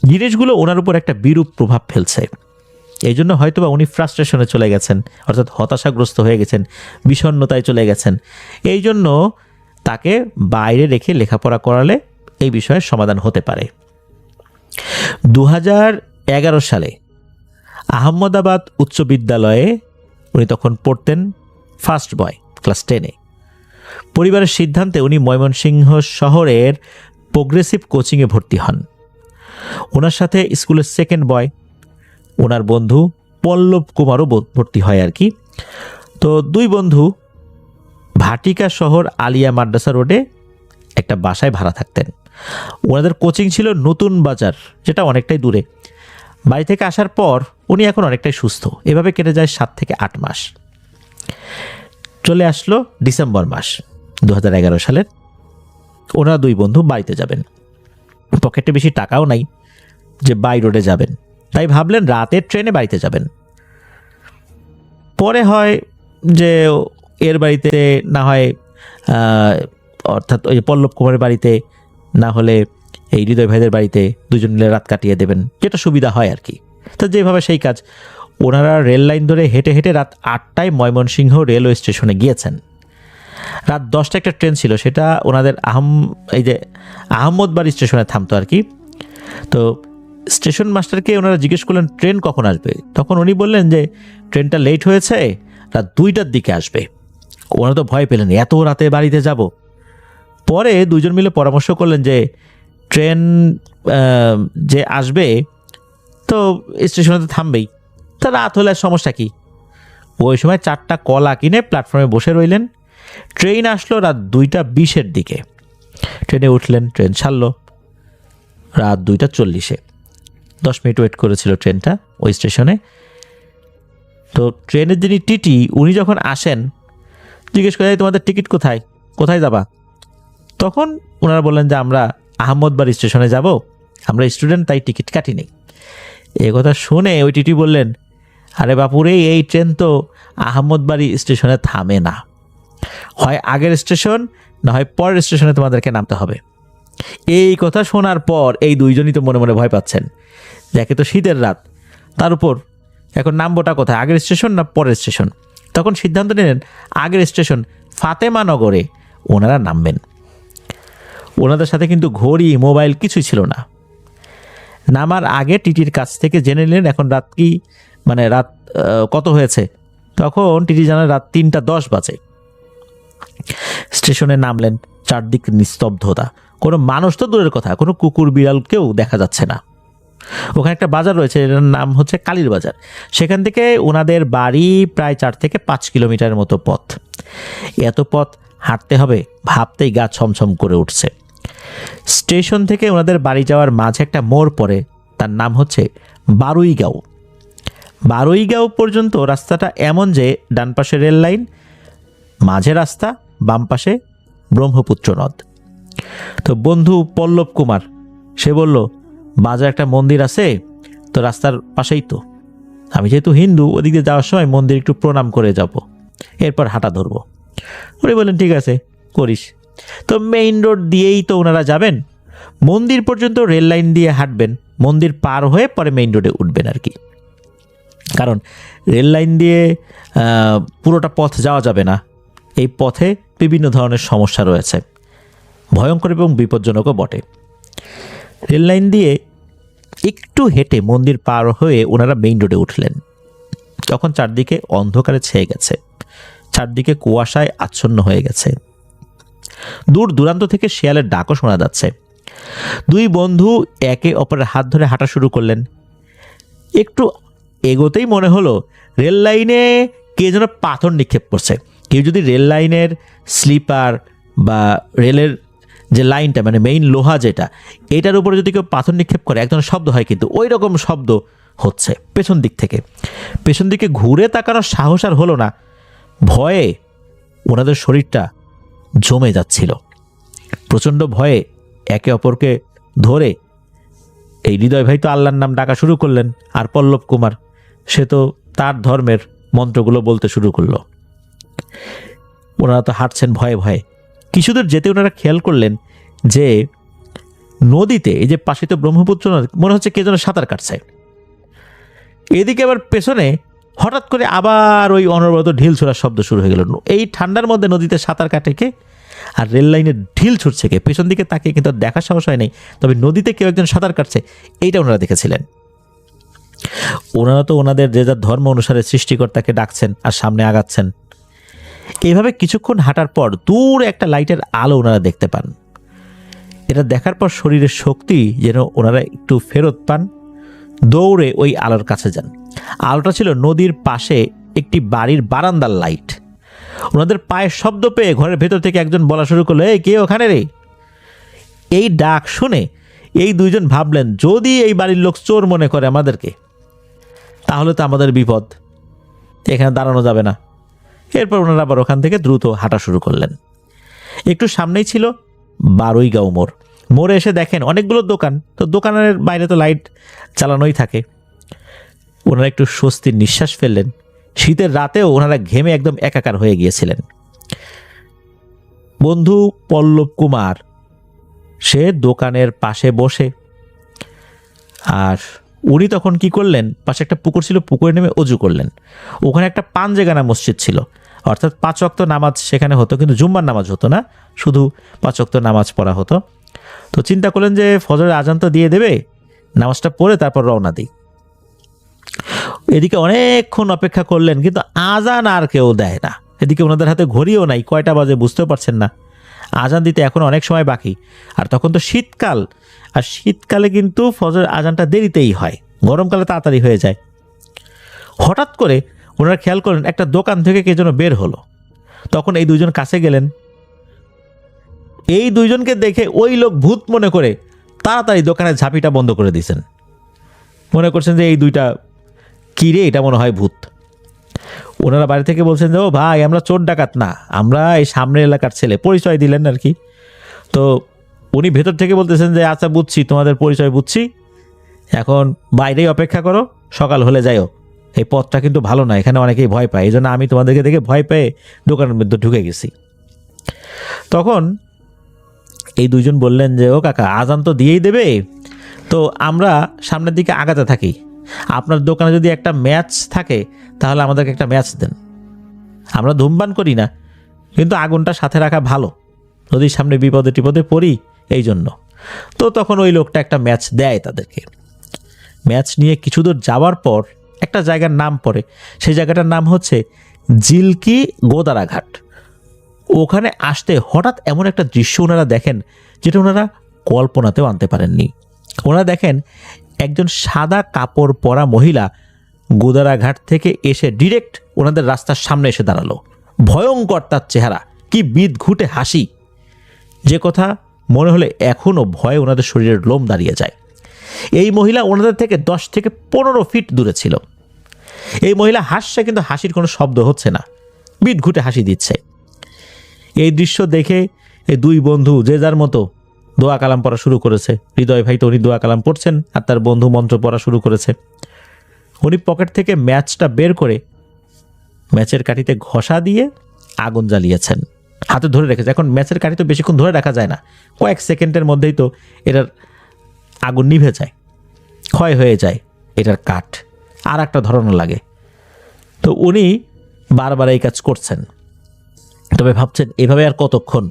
জিনিসগুলো ওনার উপর একটা বিরূপ প্রভাব ফেলছে। এই জন্য হয়তোবা উনি ফ্রাস্ট্রেশনে চলে গেছেন, অর্থাৎ হতাশাগ্রস্ত হয়ে গেছেন, বিষণ্ণতায় চলে গেছেন। এই জন্য তাকে বাইরে রেখে লেখাপড়া করালে এই বিষয়ের সমাধান হতে পারে। 2011 সালে আহমদাবাদ উচ্চ বিদ্যালয়ে উনি তখন পড়তেন ফার্স্ট বয়, ক্লাস 10-এ। পরিবারের সিদ্ধান্তে উনি ময়মনসিংহ শহরের প্রোগ্রেসিভ কোচিংয়ে ভর্তি হন। ওনার সাথে স্কুলের সেকেন্ড বয় ওনার বন্ধু পল্লব কুমারও ভর্তি হয় আর কি। তো দুই বন্ধু ভাটিকা শহর আলিয়া মাদ্রাসা রোডে একটা বাসায় ভাড়া থাকতেন। ওনাদের কোচিং ছিল নতুন বাজার, যেটা অনেকটাই দূরে। বাড়ি থেকে আসার পর উনি এখন অনেকটাই সুস্থ। এভাবে কেটে যায় 7 থেকে 8 মাস। চলে আসলো ডিসেম্বর মাস 2011 সালের। ওনারা দুই বন্ধু বাড়িতে যাবেন। পকেটে বেশি টাকাও নাই যে বাই রোডে যাবেন, তাই ভাবলেন রাতের ট্রেনে বাড়িতে যাবেন। পরে হয় যে এর বাড়িতে না হয় অর্থাৎ ওই পল্লব কুমারের বাড়িতে, না হলে এই হৃদয় ভাইদের বাড়িতে দুজন মিলে রাত কাটিয়ে দেবেন, যেটা সুবিধা হয় আর কি। তো যেভাবে সেই কাজ। ওনারা রেল লাইন ধরে হেঁটে হেঁটে রাত 8টায় ময়মনসিংহ রেলওয়ে স্টেশনে গিয়েছেন। রাত 10টা একটা ট্রেন ছিল, সেটা ওনাদের আহমদবাড়ি স্টেশনে থামতো আর কি। তো স্টেশন মাস্টারকে ওনারা জিজ্ঞেস করলেন ট্রেন কখন আসবে। তখন উনি বললেন যে ট্রেনটা লেট হয়েছে, রাত 2টার দিকে আসবে। ওনারা তো ভয় পেলেন, এত রাতে বাড়িতে যাব। পরে দুজন মিলে পরামর্শ করলেন যে ট্রেন যে আসবে তো স্টেশনে তো থামবেই, তা রাত হলে সমস্যা কি। ওই সময় 4টা কলা কিনে প্ল্যাটফর্মে বসে রইলেন। ট্রেন আসলো রাত 2:20-এর দিকে। ট্রেনে উঠলেন, ট্রেন ছাড়লো রাত 2:40-এ। 10 মিনিট ওয়েট করেছিল ট্রেনটা ওই স্টেশনে। তো ট্রেনের যিনি টিটি উনি যখন আসেন জিজ্ঞেস করে তোমাদের টিকিট কোথায়, কোথায় যাবা? তখন ওনারা বললেন যে আমরা আহমদবাড়ি স্টেশনে যাব, আমরা স্টুডেন্ট তাই টিকিট কাটিনি। এ কথা শুনে ওই টিটি বললেন আরে বাপুরে, এই ট্রেন তো আহমদবাড়ি স্টেশনে থামে না, হয় আগের স্টেশন না হয় পরের স্টেশনে তোমাদেরকে নামতে হবে। এই কথা শোনার পর এই দুইজনই তো মনে মনে ভয় পাচ্ছেন, দেখে তো শীতের রাত, তার উপর এখন নামবোটা কোথায়, আগের স্টেশন না পরের স্টেশন। তখন সিদ্ধান্ত নিলেন আগের স্টেশন ফাতেমানগরে ওনারা নামবেন। ওনাদের সাথে কিন্তু ঘড়ি মোবাইল কিছুই ছিল না। নামার আগে টিটির কাছ থেকে জেনে নিলেন এখন রাত কি, মানে রাত কত হয়েছে। তখন টিটি জানান রাত 3:10 বাজে। স্টেশনে নামলেন, চারদিক নিস্তব্ধতা, কোনো মানুষ তো দূরের কথা, কোনো কুকুর বিড়াল কেউ দেখা যাচ্ছে না। ওখানে একটা বাজার রয়েছে, এটার নাম হচ্ছে কালীর বাজার। সেখান থেকে ওনাদের বাড়ি প্রায় 4 থেকে 5 কিলোমিটারের মতো পথ। এত পথ হাঁটতে হবে ভাবতেই গা ছমছম করে উঠছে। স্টেশন থেকে ওনাদের বাড়ি যাওয়ার মাঝে একটা মোড় পড়ে, তার নাম হচ্ছে বারুইগাঁও। বারুইগাঁও পর্যন্ত রাস্তাটা এমন যে ডান পাশে রেল লাইন, মাঝে রাস্তা, বাম পাশে ব্রহ্মপুত্র নদ। তো বন্ধু পল্লব কুমার সে বলল, বাজার একটা মন্দির আছে তো রাস্তার পাশেই তো, আমি যেহেতু হিন্দু ওদিক দিয়ে যাওয়ার সময় মন্দির একটু প্রণাম করে যাব, এরপর হাঁটা ধরবো। উনি বললেন ঠিক আছে করিস। তো মেইন রোড দিয়েই তো ওনারা যাবেন, মন্দির পর্যন্ত রেল লাইন দিয়ে হাঁটবেন, মন্দির পার হয়ে পরে মেইন রোডে উঠবেন আর কি। কারণ রেল লাইন দিয়ে পুরোটা পথ যাওয়া যাবে না, এই পথে বিভিন্ন ধরনের সমস্যা রয়েছে, ভয়ঙ্কর এবং বিপজ্জনকও বটে। রেল লাইন দিয়ে একটু হেঁটে মন্দির পার হয়ে ওনারা মেইন রোডে উঠলেন। তখন চারদিকে অন্ধকারে ছেয়ে গেছে, চারদিকে কুয়াশায় আচ্ছন্ন হয়ে গেছে, দূর দূরান্ত থেকে শিয়ালের ডাকও শোনা যাচ্ছে। দুই বন্ধু একে অপরের হাত ধরে হাঁটা শুরু করলেন। একটু এগোতেই মনে হলো রেল লাইনে কে যেন পাথর নিক্ষেপ করছে। কেউ যদি রেল লাইনের স্লিপার বা রেলের যে লাইনটা মানে মেইন লোহা যেটা, এটার উপরে যদি কেউ পাথর নিক্ষেপ করে এক ধরনের শব্দ হয়, কিন্তু ওই রকম শব্দ হচ্ছে পেছন দিক থেকে। পেছন দিকে ঘুরে তাকানোর সাহস আর হলো না, ভয়ে ওনাদের শরীরটা জমে যাচ্ছিল। প্রচণ্ড ভয়ে একে অপরকে ধরে এই হৃদয় ভাই তো আল্লাহর নাম ডাকা শুরু করলেন, আর পল্লব কুমার সে তো তার ধর্মের মন্ত্রগুলো বলতে শুরু করলো। ওনারা তো হাঁটছেন ভয়ে ভয়ে। কিছুদূর যেতে ওনারা খেয়াল করলেন যে নদীতে, এই যে পাশে তো ব্রহ্মপুত্র নদী, মনে হচ্ছে কে যেন সাঁতার কাটছে। এদিকে আবার পেছনে হঠাৎ করে আবার ওই অনবরত ঢিল ছোড়ার শব্দ শুরু হয়ে গেল। এই ঠান্ডার মধ্যে নদীতে সাঁতার কাটে কে, আর রেল লাইনে ঢিল ছুটছে কে? পেছন দিকে তাকিয়ে কিন্তু দেখার সাহস হয় নাই, তবে নদীতে কেউ একজন সাঁতার কাটছে এইটা ওনারা দেখেছিলেন। ওনারা তো ওনাদের যে যার ধর্ম অনুসারে সৃষ্টিকর্তাকে ডাকছেন আর সামনে আগাচ্ছেন। এইভাবে কিছুক্ষণ হাঁটার পর দূর একটা লাইটের আলো ওনারা দেখতে পান। এটা দেখার পর শরীরের শক্তি যেন ওনারা একটু ফেরত পান, দৌড়ে ওই আলোর কাছে যান। আলোটা ছিল নদীর পাশে একটি বাড়ির বারান্দার লাইট। ওনাদের পায়ের শব্দ পেয়ে ঘরের ভেতর থেকে একজন বলা শুরু করলো, এই কে ওখানে রে? এই ডাক শুনে এই দুইজন ভাবলেন, যদি এই বাড়ির লোক চোর মনে করে আমাদেরকে, তাহলে তো আমাদের বিপদ, এখানে দাঁড়ানো যাবে না। এরপর ওনারা আবার ওখান থেকে দ্রুত হাঁটা শুরু করলেন। একটু সামনেই ছিল বারুইগাঁও মোড়। মোড়ে এসে দেখেন অনেকগুলো দোকান, তো দোকানের বাইরে তো লাইট চালানোই থাকে। ওনারা একটু স্বস্তির নিঃশ্বাস ফেললেন। শীতের রাতেও ওনারা ঘেমে একদম একাকার হয়ে গিয়েছিলেন। বন্ধু পল্লব কুমার সে দোকানের পাশে বসে, আর উনি তখন কি করলেন, পাশে একটা পুকুর ছিল, পুকুরে নেমে অজু করলেন। ওখানে একটা পাঞ্জেগানা মসজিদ ছিল, অর্থাৎ 5 ওয়াক্ত নামাজ সেখানে হতো, কিন্তু জুম্মার নামাজ হতো না, শুধু 5 ওয়াক্ত নামাজ পড়া হতো। তো চিন্তা করলেন যে ফজরের আজান তো দিয়ে দেবে, নামাজটা পড়ে তারপর রওনা দিই। এদিকে অনেকক্ষণ অপেক্ষা করলেন, কিন্তু আজান আর কেউ দেয় না। এদিকে ওনাদের হাতে ঘড়িও নাই, কয়টা বাজে বুঝতেও পারছেন না। আজান দিতে এখন অনেক সময় বাকি, আর তখন তো শীতকাল, আর শীতকালে কিন্তু ফজরের আজানটা দেরিতেই হয়, গরমকালে তাড়াতাড়ি হয়ে যায়। হঠাৎ করে ওনারা খেয়াল করেন একটা দোকান থেকে কে যেন বের হলো। তখন এই দুইজন কাছে গেলেন। এই দুইজনকে দেখে ওই লোক ভূত মনে করে তাড়াতাড়ি দোকানের ঝাঁপিটা বন্ধ করে দিয়েছেন। মনে করছেন যে এই দুইটা কি রে, এটা মনে হয় ভূত। ওনারা বাড়ি থেকে বলছেন যে ও ভাই, আমরা চোর ডাকাত না, আমরা এই সামনের এলাকার ছেলে, পরিচয় দিলেন আর কি। তো উনি ভেতর থেকে বলতেছেন যে আচ্ছা বুঝছি, তোমাদের পরিচয় বুঝছি, এখন বাইরেই অপেক্ষা করো, সকাল হলে যাইও, এই পথটা কিন্তু ভালো না, এখানে অনেকেই ভয় পায়, এই জন্য আমি তোমাদেরকে দেখে ভয় পেয়ে দোকানের মধ্যে ঢুকে গেছি। তখন এই দুইজন বললেন যে ও কাকা, আজান তো দিয়েই দেবে, তো আমরা সামনের দিকে আগাতে থাকি, আপনার দোকানে যদি একটা ম্যাচ থাকে তাহলে আমাদেরকে একটা ম্যাচ দেন। আমরা ধূমপান করি না, কিন্তু আগুনটা সাথে রাখা ভালো, যদি সামনে বিপদে টিপদে পড়ি এই জন্য। তো তখন ওই লোকটা একটা ম্যাচ দেয় তাদেরকে। ম্যাচ নিয়ে কিছু দূর যাওয়ার পর একটা জায়গার নাম পড়ে, সেই জায়গাটার নাম হচ্ছে জিলকি গোদারাঘাট। ওখানে আসতে হঠাৎ এমন একটা দৃশ্য ওনারা দেখেন যেটা ওনারা কল্পনাতেও আনতে পারেননি। ওনারা দেখেন একজন সাদা কাপড় পরা মহিলা গোদারাঘাট থেকে এসে ডিরেক্ট ওনাদের রাস্তার সামনে এসে দাঁড়ালো। ভয়ঙ্কর তার চেহারা, কি বিদঘুটে হাসি, যে কথা মনে হলে এখনও ভয়ে ওনাদের শরীরের লোম দাঁড়িয়ে যায়। এই মহিলা ওনাদের থেকে 10 থেকে 15 ফিট দূরে ছিল। এই মহিলা হাসছে, কিন্তু হাসির কোনো শব্দ হচ্ছে না, বিদঘুটে হাসি দিচ্ছে। এই দৃশ্য দেখে এই দুই বন্ধু যে যার মতো দোয়া কালাম পড়া শুরু করেছে। হৃদয় ভাই তো উনি দোয়া কালাম পড়ছেন, আর তার বন্ধু মন্ত্র পড়া শুরু করেছে। উনি পকেট থেকে ম্যাচটা বের করে ম্যাচের কাঠিতে ঘষা দিয়ে আগুন জ্বালিয়েছেন, হাতে ধরে রেখেছে। এখন ম্যাচের কাঠি তো বেশিক্ষণ ধরে রাখা যায় না, কয়েক সেকেন্ডের মধ্যেই তো এটার আগুন নিভে যায়, ক্ষয় হয়ে যায় এটার কাঠ, আর একটা ধরানো লাগে। তো উনি বারবার এই কাজ করছেন, তবে ভাবছেন এভাবে আর কতক্ষণ,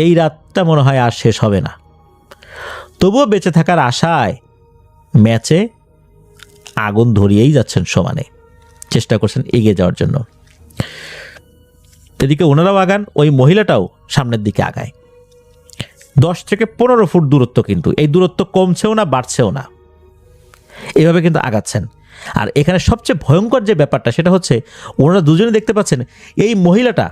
এই রাতটা মনে হয় আর শেষ হবে না। তবুও বেঁচে থাকার আশায় ম্যাচে আগুন ধরিয়েই যাচ্ছেন, সমানে চেষ্টা করছেন এগিয়ে যাওয়ার জন্য। এদিকে ওনারাও আগান, ওই মহিলাটাও সামনের দিকে আগায়। 10 থেকে 15 ফুট দূরত্ব, কিন্তু এই দূরত্ব কমছেও না বাড়ছেও না, এভাবে কিন্তু আগাচ্ছেন। আর এখানে সবচেয়ে ভয়ঙ্কর যে ব্যাপারটা সেটা হচ্ছে, ওনারা দুজনে দেখতে পাচ্ছেন এই মহিলাটা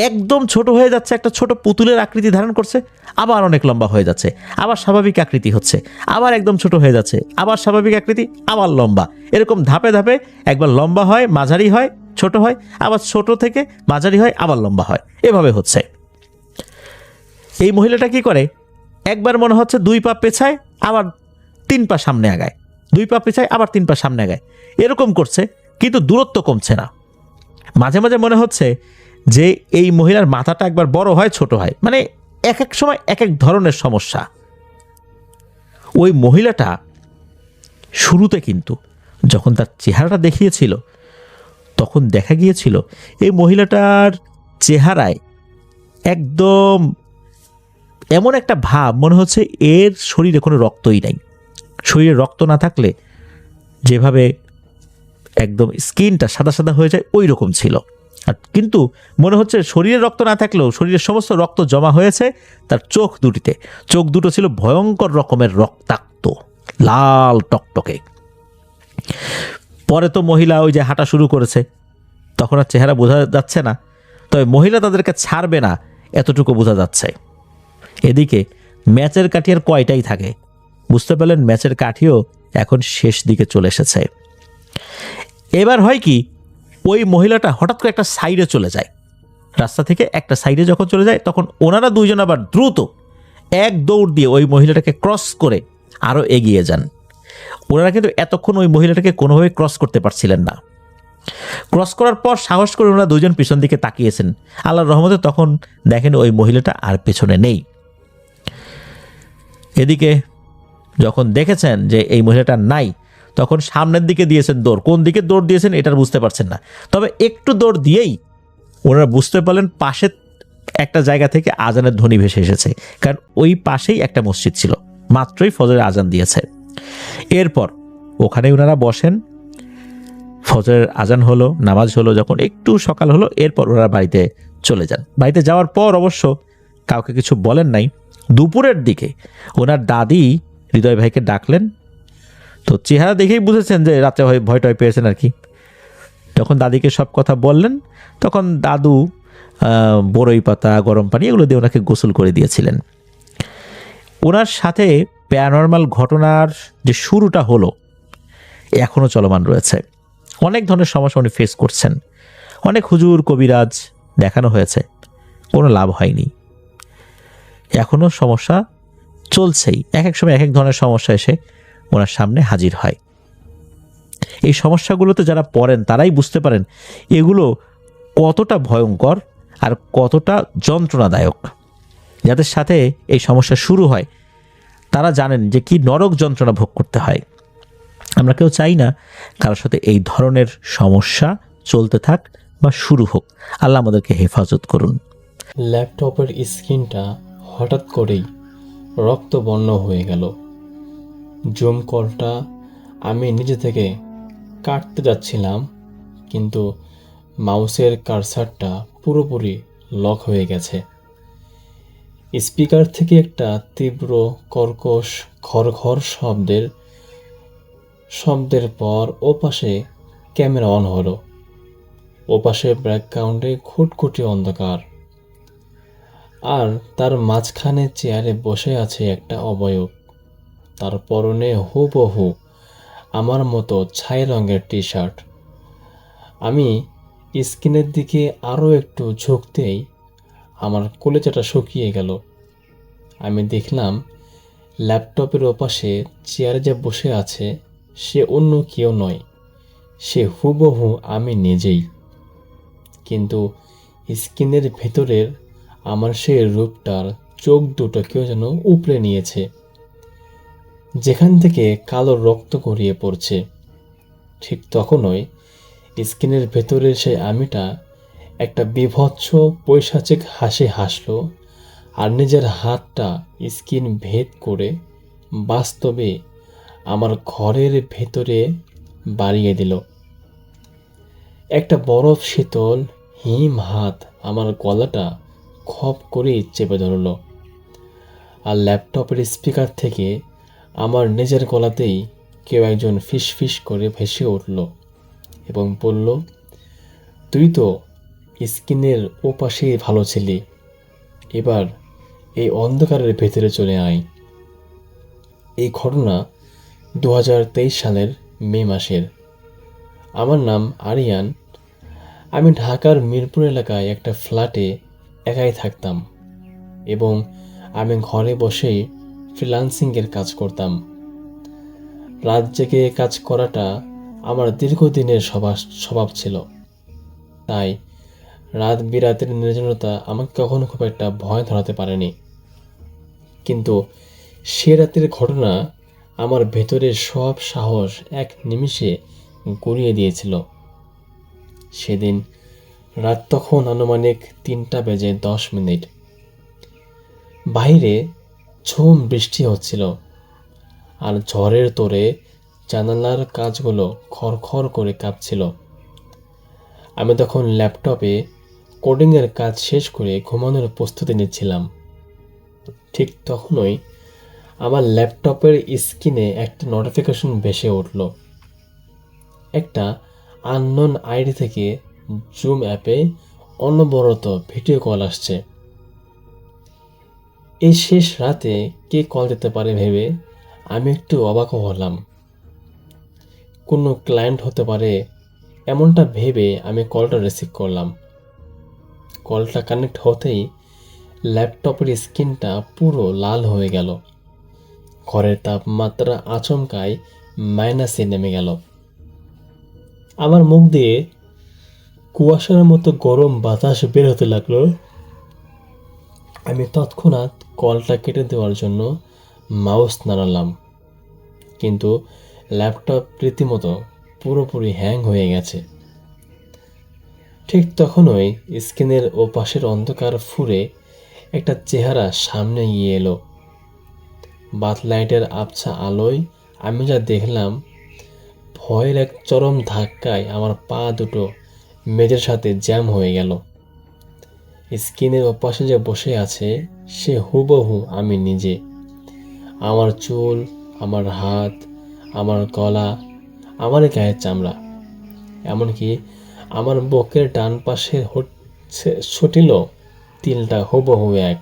একদম ছোট হয়ে যাচ্ছে, একটা ছোট পুতুলের আকৃতি ধারণ করছে, আবার অনেক লম্বা হয়ে যাচ্ছে, আবার স্বাভাবিক আকৃতি হচ্ছে, আবার একদম ছোট হয়ে যাচ্ছে, আবার স্বাভাবিক আকৃতি, আবার লম্বা, এরকম ধাপে ধাপে একবার লম্বা হয়, মাঝারি হয়, ছোট হয়, আবার ছোট থেকে মাঝারি হয়, আবার লম্বা হয়, এভাবে হচ্ছে। এই মহিলাটা কি করে, একবার মনে হচ্ছে 2 পা পেছায়, আবার 3 পা সামনে আগায়, 2 পা পেছায়, আবার 3 পা সামনে আগায়, এরকম করছে, কিন্তু দূরত্ব কমছে না। মাঝে মাঝে মনে হচ্ছে যে এই মহিলার মাথাটা একবার বড় হয়, ছোট হয়, মানে এক এক সময় এক এক ধরনের সমস্যা। ওই মহিলাটা শুরুতে কিন্তু যখন তার চেহারাটা দেখিয়েছিল, তখন দেখা গিয়েছিল এই মহিলাটার চেহারায় একদম এমন একটা ভাব, মনে হচ্ছে এর শরীরে কোনো রক্তই নাই। শরীরে রক্ত না থাকলে যেভাবে একদম স্কিনটা সাদা সাদা হয়ে যায়, ওই রকম ছিল। আর কিন্তু মনে হচ্ছে শরীরে রক্ত না থাকলেও শরীরের সমস্ত রক্ত জমা হয়েছে তার চোখ দুটিতে। চোখ দুটো ছিল ভয়ঙ্কর রকমের রক্তাক্ত, লাল টকটকে। পরে তো মহিলা ওই যে হাঁটা শুরু করেছে, তখন আর চেহারা বোঝা যাচ্ছে না, তবে মহিলা তাদেরকে ছাড়বে না এতটুকু বোঝা যাচ্ছে। এদিকে ম্যাচের কাঠি আর কয়টাই থাকে, বুঝতে পারলেন ম্যাচের কাঠিও এখন শেষ দিকে চলে এসেছে। এবার হয় কি, ওই মহিলাটা হঠাৎ করে একটা সাইডে চলে যায়, রাস্তা থেকে একটা সাইডে যখন চলে যায়, তখন ওনারা দুইজন আবার দ্রুত এক দৌড় দিয়ে ওই মহিলাটাকে ক্রস করে আরও এগিয়ে যান। ওনারা কিন্তু এতক্ষণ ওই মহিলাটাকে কোনোভাবে ক্রস করতে পারছিলেন না। ক্রস করার পর সাহস করে ওনারা দুজন পিছন দিকে তাকিয়েছেন, আল্লাহর রহমতে তখন দেখেন ওই মহিলাটা আর পেছনে নেই। এদিকে যখন দেখেছেন যে এই মহিলাটা নাই, তখন সামনের দিকে দিয়েছেন দৌড়। কোন দিকে দৌড় দিয়েছেন এটার বুঝতে পারছেন না, তবে একটু দৌড় দিয়েই ওনারা বুঝতে পারলেন পাশে একটা জায়গা থেকে আজানের ধ্বনি ভেসে এসেছে, কারণ ওই পাশেই একটা মসজিদ ছিল, মাত্রই ফজরের আজান দিয়েছে। এরপর ওখানে ওনারা বসেন, ফজরের আজান হলো, নামাজ হলো, যখন একটু সকাল হলো, এরপর ওনারা বাড়িতে চলে যান। বাড়িতে যাওয়ার পর অবশ্য কাউকে কিছু বলেন নাই। দুপুরের দিকে ওনার দাদি হৃদয় ভাইকে ডাকলেন, তো চেহারা দেখেই বুঝেছেন যে রাতে ভয় টয় পেয়েছেন আর কি। যখন দাদিকে সব কথা বললেন, তখন দাদু বড়ই পাতা, গরম পানি এগুলো দিয়ে ওনাকে গোসল করে দিয়েছিলেন। ওনার সাথে প্যারানরমাল ঘটনার যে শুরুটা হলো এখনও চলমান রয়েছে। অনেক ধরনের সমস্যা উনি ফেস করছেন, অনেক হুজুর কবিরাজ দেখানো হয়েছে, কোনো লাভ হয়নি। এখনও সমস্যা চলছেই, এক এক সময় এক এক ধরনের সমস্যা এসে ওনার সামনে হাজির হয়। এই সমস্যাগুলোতে যারা পড়েন তারাই বুঝতে পারেন এগুলো কতটা ভয়ঙ্কর আর কতটা যন্ত্রণাদায়ক। যাদের সাথে এই সমস্যা শুরু হয় তারা জানেন যে কি নরক যন্ত্রণা ভোগ করতে হয়। আমরা কেউ চাই না কারোর সাথে এই ধরনের সমস্যা চলতে থাক বা শুরু হোক। আল্লাহ আমাদেরকে হেফাজত করুন। ল্যাপটপের স্ক্রিনটা হঠাৎ করেই রক্তবর্ণ হয়ে গেল। জুম কলটা আমি নিজে থেকে কাটতে যাচ্ছিলাম, কিন্তু মাউসের কার্সারটা পুরোপুরি লক হয়ে গেছে। স্পিকার থেকে একটা তীব্র কর্কশ ঘর শব্দের পর ওপাশে ক্যামেরা অন হলো। ওপাশে ব্যাকগ্রাউন্ডে খুটখুটে অন্ধকার, আর তার মাঝখানে চেয়ারে বসে আছে একটা অবয়ব। তার পরনে হুবহু আমার মতো ছাই রঙের টি শার্ট। আমি স্ক্রিনের দিকে আরও একটু ঝুঁকতেই আমার কলেজাটা শুকিয়ে গেল। আমি দেখলাম ল্যাপটপের ওপাশে চেয়ারে যে বসে আছে সে অন্য কেউ নয়, সে হুবহু আমি নিজেই। কিন্তু স্ক্রিনের ভেতরের আমার সেই রূপটার চোখ দুটো কেউ যেন উপড়ে নিয়েছে, যেখান থেকে কালো রক্ত গড়িয়ে পড়ছে। ঠিক তখনই স্ক্রিনের ভেতরের সেই আমিটা একটা বীভৎস পৈশাচিক হাসি হাসলো, আর নিজের হাতটা স্ক্রিন ভেদ করে বাস্তবে আমার ঘরের ভেতরে বাড়িয়ে দিল। একটা বরফ শীতল হিম হাত আমার গলাটা খপ করে চেপে ধরল, আর ল্যাপটপের স্পিকার থেকে আমার নিজের গলাতেই কেউ একজন ফিসফিস করে ভেসে উঠল এবং বলল, তুই তো স্ক্রিনের ওপাশেই ভালো ছিলি, এবার এই অন্ধকারের ভেতরে চলে আয়। এই ঘটনা 2023 সালের মে মাসের। আমার নাম আরিয়ান। আমি ঢাকার মিরপুর এলাকায় একটা ফ্ল্যাটে একাই থাকতাম এবং আমি ঘরে বসেই ফ্রিল্যান্সিংয়ের কাজ করতাম। রাত জেগে কাজ করাটা আমার দীর্ঘদিনের স্বভাব ছিল, তাই রাত বিরাতের নির্জনতা আমাকে কখনো খুব একটা ভয় ধরাতে পারেনি। কিন্তু সে রাতের ঘটনা আমার ভেতরের সব সাহস এক নিমিষে গড়িয়ে দিয়েছিল। সেদিন রাত তখন আনুমানিক 3:10। বাইরে ঝুম বৃষ্টি হচ্ছিল, আর ঝড়ের তোড়ে জানালার কাঁচগুলো খড়খড় করে কাঁপছিল। আমি তখন ল্যাপটপে কোডিংয়ের কাজ শেষ করে ঘুমানোর প্রস্তুতি নিচ্ছিলাম। ঠিক তখনই আমার ল্যাপটপের স্ক্রিনে একটা নোটিফিকেশন ভেসে উঠল। একটা আননোন আইডি থেকে জুম অ্যাপে অনবরত ভিডিও কল আসছে। এই শেষ রাতে কে কল দিতে পারে ভেবে আমি একটু অবাক হলাম। কোনো ক্লায়েন্ট হতে পারে এমনটা ভেবে আমি কলটা রিসিভ করলাম। কলটা কানেক্ট হতেই ল্যাপটপের স্ক্রিনটা পুরো লাল হয়ে গেল। ঘরের তাপমাত্রা আচমকায় মাইনাসে নেমে গেল। আমার মুখ দিয়ে কুয়াশার মতো গরম বাতাস বের হতে লাগলো। আমি তৎক্ষণাৎ কলটা কেটে দেওয়ার জন্য মাউস নাড়ালাম, কিন্তু ল্যাপটপ রীতিমতো পুরোপুরি হ্যাং হয়ে গেছে। ঠিক তখনই স্ক্রিনের ওপাশের অন্ধকার ফুঁড়ে একটা চেহারা সামনে গিয়ে এলো। বাথলাইটের আবছা আলোয় আমি যা দেখলাম, ভয়ের এক চরম ধাক্কায় আমার পা দুটো মেঝের সাথে জ্যাম হয়ে গেল। স্ক্রিনের ওপাশে যে বসে আছে সে হুবহু আমি নিজে। আমার চুল, আমার হাত, আমার গলা, আমার গায়ের চামড়া, এমনকি আমার বুকের ডান পাশে ছুটিল তিলটা হুবহু এক।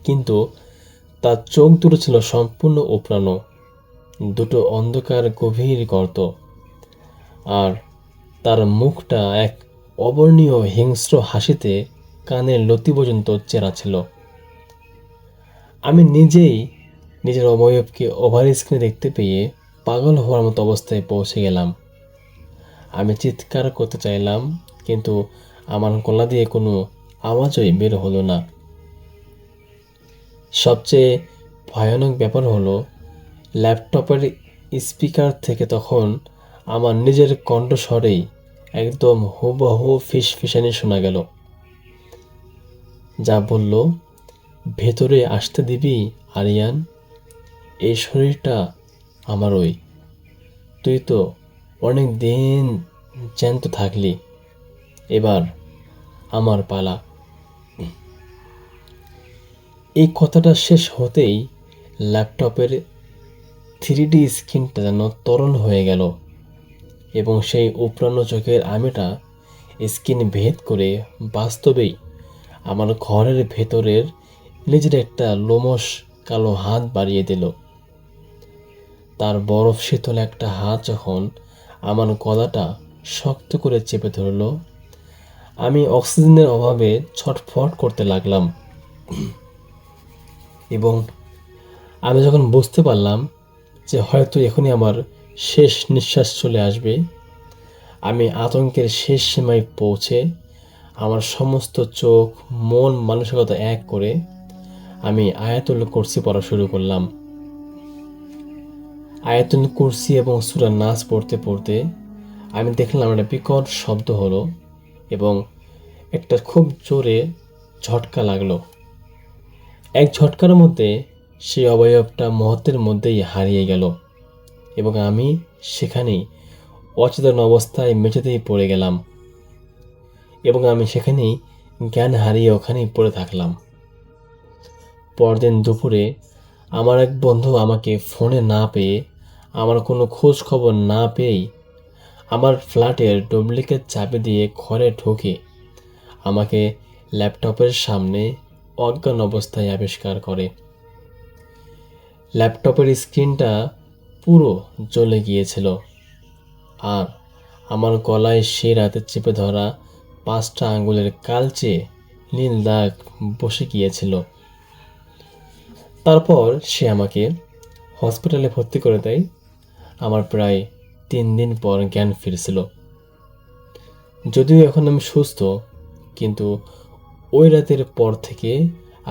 কিন্তু তার চোখ দুটো ছিল সম্পূর্ণ উপড়ানো, দুটো অন্ধকার গভীর গর্ত, আর তার মুখটা এক অবর্ণীয় হিংস্র হাসিতে কানের লতি পর্যন্ত চেরা ছিল। আমি নিজেই নিজের অবয়বকে ওভার স্ক্রিনে দেখতে পেয়ে পাগল হওয়ার মতো অবস্থায় পৌঁছে গেলাম। আমি চিৎকার করতে চাইলাম, কিন্তু আমার গলা দিয়ে কোনো আওয়াজই বের হলো না। সবচেয়ে ভয়ানক ব্যাপার হলো, ল্যাপটপের স্পিকার থেকে তখন আমার নিজের কণ্ঠস্বরেই একদম হুবহু ফিসফিসানি শোনা গেল, যা বলল, ভেতরে আসতে দিবি আরিয়ান? এই শরীরটা আমারই। তুই তো অনেক দিন জ্যান্ত থাকলি, এবার আমার পালা। এই কথাটা শেষ হতেই ল্যাপটপের 3D স্ক্রিনটা যেন তরল হয়ে গেল এবং সেই উপরানো চোখের আমিটা স্ক্রিন ভেদ করে বাস্তবেই আমার ঘরের ভেতরের নিজের একটা লোমশ কালো হাত বাড়িয়ে দিল। তার বরফ শীতল একটা হাত যখন আমার গলাটা শক্ত করে চেপে ধরল, আমি অক্সিজেনের অভাবে ছটফট করতে লাগলাম এবং আমি যখন বুঝতে পারলাম যে হয়তো এখনই আমার শেষ নিঃশ্বাস চলে আসবে, আমি আতঙ্কের শেষ সীমায় পৌঁছে আমার সমস্ত চোখ মন মানসিকতা এক করে আমি আয়াতুল কুরসি পড়া শুরু করলাম। আয়াতুল কুরসি এবং সূরা নাস পড়তে পড়তে আমি দেখলাম একটা বিকট শব্দ হলো এবং একটা খুব জোরে ঝটকা লাগলো। এক ঝটকার মধ্যে সেই অবয়বটা মুহূর্তের মধ্যেই হারিয়ে গেল এবং আমি সেখানেই অচেতন অবস্থায় মেঝেতেই পড়ে গেলাম এবং আমি সেখানেই জ্ঞান হারিয়ে ওখানেই পড়ে থাকলাম। পরদিন দুপুরে আমার এক বন্ধু আমাকে ফোনে না পেয়ে, আমার কোনো খোঁজ খবর না পেয়েই আমার ফ্ল্যাটের ডুপ্লিকেট চাবি দিয়ে ঘরে ঢুকে আমাকে ল্যাপটপের সামনে অজ্ঞান অবস্থায় আবিষ্কার করে। ল্যাপটপের স্ক্রিনটা পুরো জ্বলে গিয়েছিল আর আমার গলায় সেই রাতে চেপে ধরা 5টা আঙ্গুলের কালচে নীল দাগ বসে গিয়েছিল। তারপর সে আমাকে হসপিটালে ভর্তি করে দেয়। আমার প্রায় 3 দিন পর জ্ঞান ফিরছিল। যদিও এখন আমি সুস্থ, কিন্তু ওই রাতের পর থেকে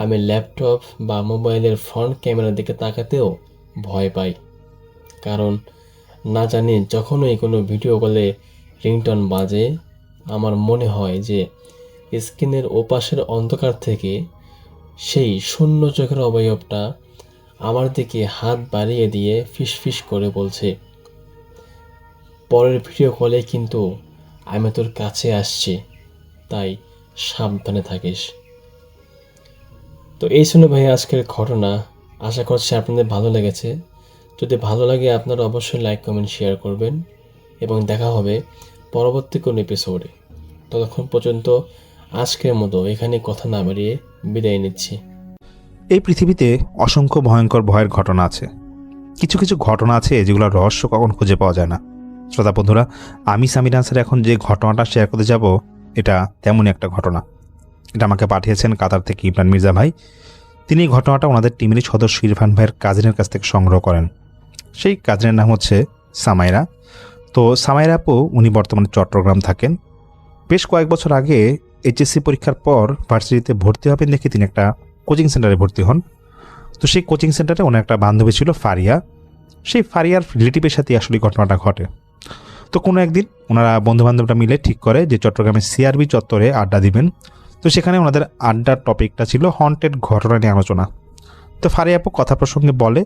আমি ল্যাপটপ বা মোবাইলের ফ্রন্ট ক্যামেরার দিকে তাকাতেও ভয় পাই, কারণ না জানি যখনই কোনো ভিডিও কলে রিংটন বাজে আমার মনে হয় যে স্ক্রিনের ওপাশের অন্ধকার থেকে সেই শূন্য চোখের অবয়বটা আমার দিকে হাত বাড়িয়ে দিয়ে ফিসফিস করে বলছে, পরের ভিডিও কলে কিন্তু আমি তোর কাছে আসছি, তাই সাবধানে থাকিস। তো এই ছিল ভাই আজকের ঘটনা। আশা করছি আপনাদের ভালো লেগেছে। যদি ভালো লাগে আপনারা অবশ্যই লাইক কমেন্ট শেয়ার করবেন এবং দেখা হবে পরবর্তী কোনো এপিসোডে। ততক্ষণ পর্যন্ত আজকের মতো এখানে কথা না বাড়িয়ে বিদায় নিচ্ছি। এই পৃথিবীতে অসংখ্য ভয়ঙ্কর ভয়ের ঘটনা আছে। কিছু কিছু ঘটনা আছে যেগুলোর রহস্য কখন খুঁজে পাওয়া যায় না। শ্রোতা বন্ধুরা, আমি সামির আনসার এখন যে ঘটনাটা শেয়ার করতে যাব এটা তেমনই একটা ঘটনা। এটা আমাকে পাঠিয়েছেন কাতার থেকে ইমরান মির্জা ভাই। তিনি এই ঘটনাটা ওনাদের টিমেরই সদস্য ইরফান ভাইয়ের কাজিনের কাছ থেকে সংগ্রহ করেন। সেই কাজিনের নাম হচ্ছে সামাইরা। তো সামাইরা আপু উনি বর্তমানে চট্টগ্রাম থাকেন। বেশ কয়েক বছর আগে এইচএসসি পরীক্ষার পর ভার্সিটিতে ভর্তি হবেন দেখে তিনি একটা কোচিং সেন্টারে ভর্তি হন। তো সেই কোচিং সেন্টারে ওনার একটা বান্ধবী ছিল ফারিয়া। সেই ফারিয়ার রিলেটিভের সাথে আসলে ঘটনাটা ঘটে। তো কোনো একদিন ওনারা বন্ধুবান্ধবরা মিলে ঠিক করে যে চট্টগ্রামের সিআরবি চত্বরে আড্ডা দিবেন। তো সেখানে ওনাদের আড্ডার টপিকটা ছিল হন্টেড ঘটনা নিয়ে আলোচনা। তো ফারিয়া আপু কথা প্রসঙ্গে বলে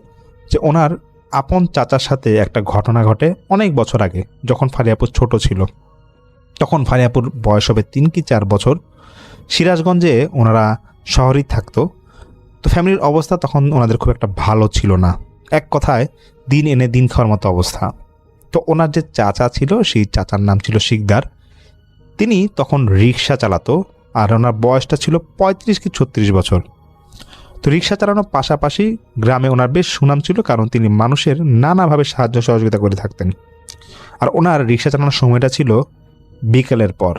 যে ওনার আপন চাচার সাথে একটা ঘটনা ঘটে অনেক বছর আগে, যখন ফারিয়া আপু ছোট ছিল। তখন ফারিয়া আপুর বয়স হবে 3 কি 4 বছর। সিরাজগঞ্জে ওনারা শহরেই থাকতো। তো ফ্যামিলির অবস্থা তখন ওনাদের খুব একটা ভালো ছিল না, এক কথায় দিন এনে দিন খাওয়ার মতো অবস্থা। তো ওনার যে চাচা ছিল সেই চাচার নাম ছিল শিকদার। তিনি তখন রিক্সা চালাতো আর ওনার বয়সটা ছিল 35 কি 36 বছর। তো রিক্সা চালানোর পাশাপাশি গ্রামে ওনার বেশ সুনাম ছিল, কারণ তিনি মানুষের নানাভাবে সাহায্য সহযোগিতা করে থাকতেন। আর ওনার রিক্সা চালানোর সময়টা ছিল বিকেলের পর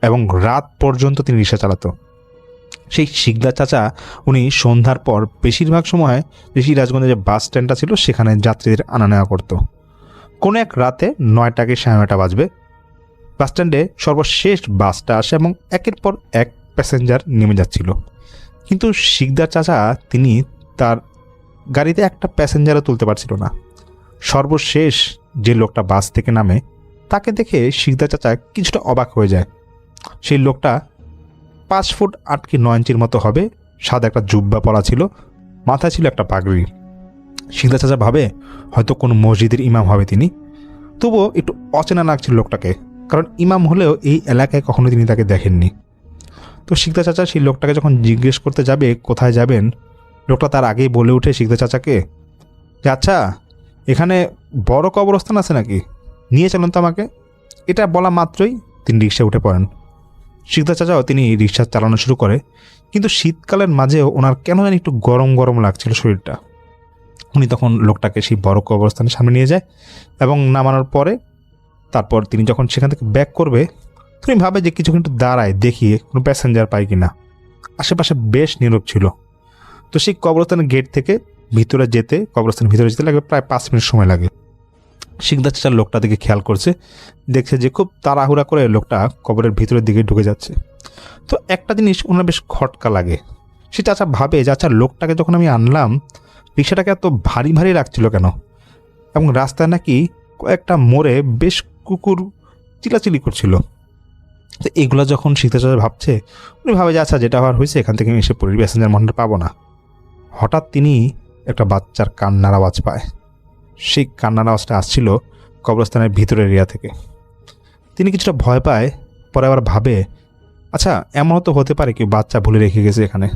এবং রাত পর্যন্ত তিনি রিক্সা চালাতো। সেই শিকদার চাচা উনি সন্ধ্যার পর বেশিরভাগ সময় যে সিরাজগঞ্জে যে বাস স্ট্যান্ডটা ছিল সেখানে যাত্রীদের আনা নেওয়া করতো। কোনো এক রাতে 9টা কি 9:30 বাজবে, বাস স্ট্যান্ডে সর্বশেষ বাসটা আসে এবং একের পর এক প্যাসেঞ্জার নেমে যাচ্ছিল। কিন্তু শিকদার চাচা তিনি তার গাড়িতে একটা প্যাসেঞ্জারও তুলতে পারছিল না। সর্বশেষ যে লোকটা বাস থেকে নামে তাকে দেখে শিকদার চাচা কিছুটা অবাক হয়ে যায়। সেই লোকটা 5 ফুট 8 কি 9 ইঞ্চির মতো হবে, সাদা একটা জুব্বা পরা ছিল, মাথায় ছিল একটা পাগড়ি। শিকদার চাচা ভাবে হয়তো কোনো মসজিদের ইমাম হবে তিনি। তবুও একটু অচেনা লাগছিল লোকটাকে, কারণ ইমাম হলেও এই এলাকায় কখনো তিনি তাকে দেখেননি। তো শিকদার চাচা সেই লোকটাকে যখন জিজ্ঞেস করতে যাবে কোথায় যাবেন, লোকটা তার আগেই বলে উঠে শিকদার চাচাকে যে আচ্ছা, এখানে বড় কবরস্থান আছে নাকি, নিয়ে চলুন তো আমাকে। এটা বলা মাত্রই তিনি রিক্সায় উঠে পড়েন। শিকদার চাচাও তিনি রিক্সা চালানো শুরু করে, কিন্তু শীতকালের মাঝেও ওনার কেন জানি একটু গরম গরম লাগছিল শরীরটা। উনি তখন লোকটাকে সেই বড় কবরস্থানের সামনে নিয়ে যায় এবং নামানোর পরে তারপর তিনি যখন সেখান থেকে ব্যাক করবে, তুমি ভাবে যে কিছুক্ষণ একটু দাঁড়ায় দেখি কোনো প্যাসেঞ্জার পাই কিনা। আশেপাশে বেশ নীরব ছিল। তো সেই কবরস্থানের গেট থেকে কবরস্থানের ভিতরে যেতে লাগবে প্রায় 5 মিনিট সময় লাগে। শিকদার চাচার লোকটা দিকে খেয়াল করছে, দেখছে যে খুব তাড়াহুড়া করে লোকটা কবরের ভিতরের দিকে ঢুকে যাচ্ছে। তো একটা জিনিস ওনার বেশ খটকা লাগে। সে চাচা ভাবে যে আচ্ছা, লোকটাকে যখন আমি আনলাম রিক্সাটাকে এত ভারী ভারী রাখছিল কেন, এবং রাস্তায় নাকি কয়েকটা মোড়ে বেশ কুকুর চিলাচিলি করছিল। তো এগুলো যখন শিকদার চাচা ভাবছে, উনি ভাবে যে আচ্ছা, যেটা হওয়ার হয়েছে, এখান থেকে আমি এসে পড়ি, প্যাসেঞ্জার মনটা পাবো না। হঠাৎ তিনি একটা বাচ্চার কান্নার আওয়াজ পায়। সেই কান্নার আওয়াজটা আসছিল কবরস্থানের ভিতরের এরিয়া থেকে। তিনি কিছুটা ভয় পায়, পরে আবার ভাবে আচ্ছা, এমনও তো হতে পারে কেউ বাচ্চা ভুলে রেখে গেছে এখানে।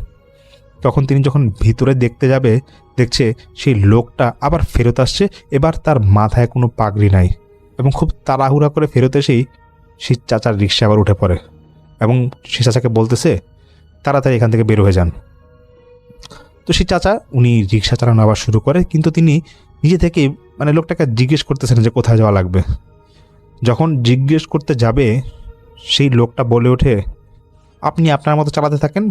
তখন তিনি যখন ভিতরে দেখতে যাবে, দেখছে সেই লোকটা আবার ফেরত আসছে। এবার তার মাথায় কোনো পাগড়ি নাই এবং খুব তাড়াহুড়া করে ফেরত এসেই সেই চাচার রিক্সা আবার উঠে পড়ে এবং সে চাচাকে বলতেছে তাড়াতাড়ি এখান থেকে বের হয়ে যান। তো সেই চাচা উনি রিক্সা চালানো আবার শুরু করে, কিন্তু তিনি নিজে থেকে লোকটাকে জিজ্ঞেস করতেছেন যে কোথায় যাওয়া লাগবে। যখন জিজ্ঞেস করতে যাবে, সেই লোকটা বলে ওঠে, আপনি আপনার মতো চালাতে থাকেন,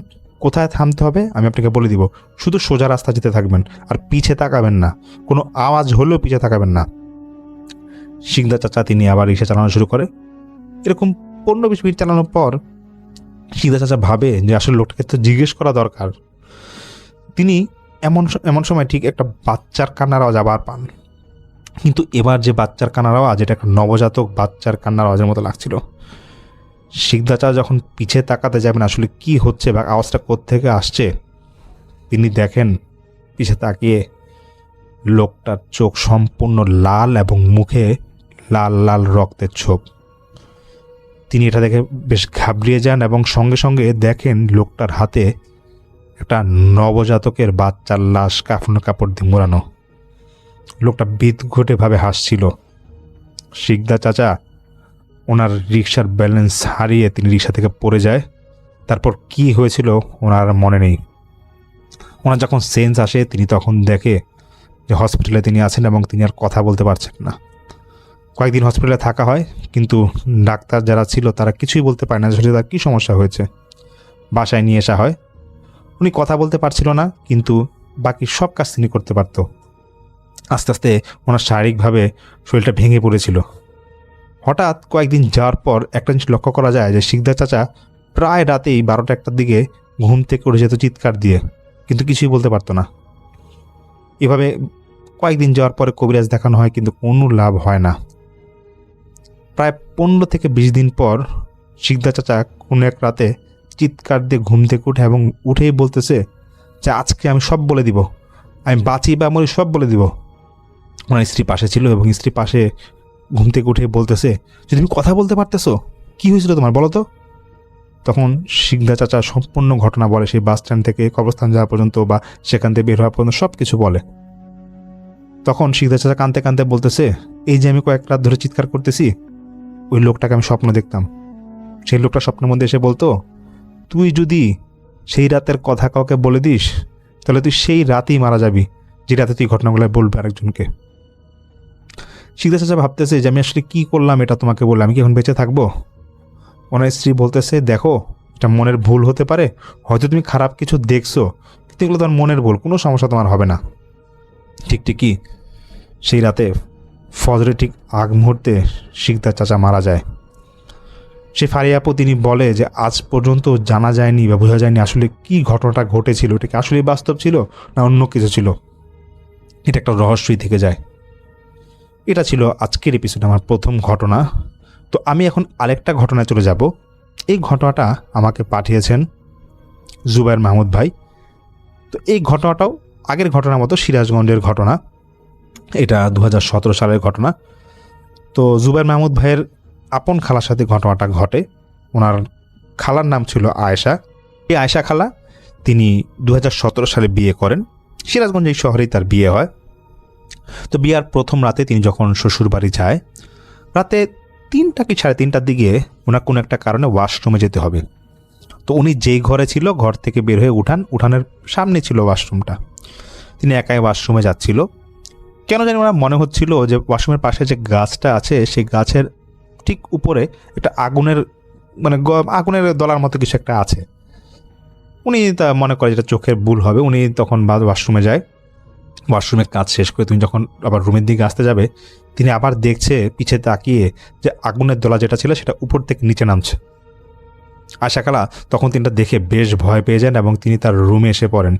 কোথায় থামতে হবে আমি আপনাকে বলে দিব, শুধু সোজা রাস্তা যেতে থাকবেন আর পিছে তাকাবেন না, কোনো আওয়াজ হলেও পিছে তাকাবেন না। শিকদার চাচা তিনি আবার রিক্সা চালানো শুরু করে। এরকম 15-20 মিনিট চালানোর পর শিকদার চাচা ভাবে যে আসলে লোকটাকে তো জিজ্ঞেস করা দরকার। তিনি এমন সময় ঠিক একটা বাচ্চার কান্নার আওয়াজ আবার পান, কিন্তু এবার যে বাচ্চার কান্নার আওয়াজ, এটা একটা নবজাতক বাচ্চার কান্নার আওয়াজের মতো লাগছিল। শিকদার চাচা যখন পিছে তাকাতে যাবেন আসলে কি হচ্ছে বা আওয়াজটা কোত্থেকে আসছে, তিনি দেখেন পিছে তাকিয়ে লোকটার চোখ সম্পূর্ণ লাল এবং মুখে লাল লাল রক্তের ছোপ। তিনি এটা দেখে বেশ ঘাবড়িয়ে যান এবং সঙ্গে সঙ্গে দেখেন লোকটার হাতে একটা নবজাতকের বাচ্চার লাশ কাফনের কাপড় দিয়ে মোড়ানো। লোকটা বিদঘুটেভাবে হাসছিল। শিকদার চাচা ওনার রিক্সার ব্যালেন্স হারিয়ে তিনি রিক্সা থেকে পড়ে যায়। তারপর কি হয়েছিল ওনার মনে নেই। ওনার যখন সেন্স আসে, তিনি তখন দেখে যে হসপিটালে তিনি আছেন এবং তিনি আর কথা বলতে পারছেন না। কয়েকদিন হসপিটালে থাকা হয়, কিন্তু ডাক্তার যারা ছিল তারা কিছুই বলতে পারে না যে তার কী সমস্যা হয়েছে। বাসায় নিয়ে আসা হয়। উনি কথা বলতে পারছিল না, কিন্তু বাকি সব কাজ তিনি করতে পারত। আস্তে আস্তে ওনার শারীরিকভাবে শরীরটা ভেঙে পড়েছিল। হঠাৎ কয়েকদিন যাওয়ার পর একটা জিনিস লক্ষ্য করা যায় যে শিকদার চাচা প্রায় রাতেই 12টা-1টার দিকে ঘুম থেকে উঠে যেত চিৎকার দিয়ে, কিন্তু কিছুই বলতে পারতো না। এভাবে কয়েকদিন যাওয়ার পরে কবিরাজ দেখানো হয়, কিন্তু কোনো লাভ হয় না। প্রায় 15 থেকে 20 দিন পর শিকদার চাচা কোনো এক রাতে চিৎকার দিয়ে ঘুম থেকে উঠে এবং উঠেই বলতেছে যে আজকে আমি সব বলে দিব, আমি বাঁচি বা মরি সব বলে দিব। ওনার স্ত্রী পাশে ছিল এবং স্ত্রী পাশে ঘুম থেকে উঠে বলতেছে যে তুমি কথা বলতে পারতেছো, কী হয়েছিল তোমার বলো তো। তখন শিকদার চাচা সম্পূর্ণ ঘটনা বলে, সেই বাস স্ট্যান্ড থেকে কবরস্থান যাওয়া পর্যন্ত বা সেখান থেকে বের হওয়া পর্যন্ত সব কিছু বলে। তখন শিকদার চাচা কাঁদতে কাঁদতে বলতেছে, এই যে আমি কয়েক রাত ধরে চিৎকার করতেছি, ওই লোকটাকে আমি স্বপ্ন দেখতাম। সেই লোকটা স্বপ্নের মধ্যে এসে বলতো, তুই যদি সেই রাতের কথা কাউকে বলে দিস তাহলে তুই সেই রাতেই মারা যাবি, যে রাতে তুই ঘটনাগুলো বলবি আরেকজনকে। শিকদার চাচা ভাবতেছে যে আমি আসলে কী করলাম এটা তোমাকে বললাম, আমি কি এখন বেঁচে থাকবো? ওনার স্ত্রী বলতেছে, দেখো এটা মনের ভুল হতে পারে, হয়তো তুমি খারাপ কিছু দেখছো, কিন্তু এগুলো তোমার মনের ভুল, কোনো সমস্যা তোমার হবে না। ঠিকই সেই রাতে ফজরে ঠিক আগ মুহূর্তে শিকদার চাচা মারা যায়। সে ফারিয়া আপু তিনি বলে যে আজ পর্যন্ত জানা যায়নি বা বোঝা যায়নি আসলে কি ঘটনাটা ঘটেছিল, এটা কি আসলে বাস্তব ছিল না অন্য কিছু ছিল। এটা একটা রহস্যই থেকে যায়। এটা ছিল আজকের এপিসোডে আমার প্রথম ঘটনা। তো আমি এখন আরেকটা ঘটনায় চলে যাব। এই ঘটনাটা আমাকে পাঠিয়েছেন জুবায়ের মাহমুদ ভাই। তো এই ঘটনাটাও আগের ঘটনার মতো সিরাজগঞ্জের ঘটনা। এটা 2017 সালের ঘটনা। তো জুবায়ের মাহমুদ ভাইয়ের আপন খালার সাথে ঘটনাটা ঘটে। ওনার খালার নাম ছিল আয়েশা। এই আয়েশা খালা তিনি 2017 সালে বিয়ে করেন। সিরাজগঞ্জ এই শহরেই তার বিয়ে হয়। তো বিয়ার প্রথম রাতে তিনি যখন শ্বশুর বাড়ি যায়, রাতে 3টা কি 3:30টার দিকে ওনার কোনো একটা কারণে ওয়াশরুমে যেতে হবে। তো উনি যেই ঘরে ছিল, ঘর থেকে বের হয়ে উঠানের সামনে ছিল ওয়াশরুমটা। তিনি একাই ওয়াশরুমে যাচ্ছিল। কেন জানি ওনার মনে হচ্ছিল যে ওয়াশরুমের পাশে যে গাছটা আছে, সেই গাছের ঠিক উপরে একটা আগুনের দলার মতো কিছু একটা আছে। উনি তা মনে করে যেটা চোখের ভুল হবে। উনি তখন ওয়াশরুমে যায়। ওয়াশরুমের কাজ শেষ করে তুমি যখন আবার রুমের দিকে আসতে যাবে, তিনি আবার দেখছে পিছে তাকিয়ে যে আগুনের দলা যেটা ছিল সেটা উপর থেকে নিচে নামছে। আশা খালা তখন তিনটা দেখে বেশ ভয় পেয়ে যান এবং তিনি তার রুমে এসে পড়েন।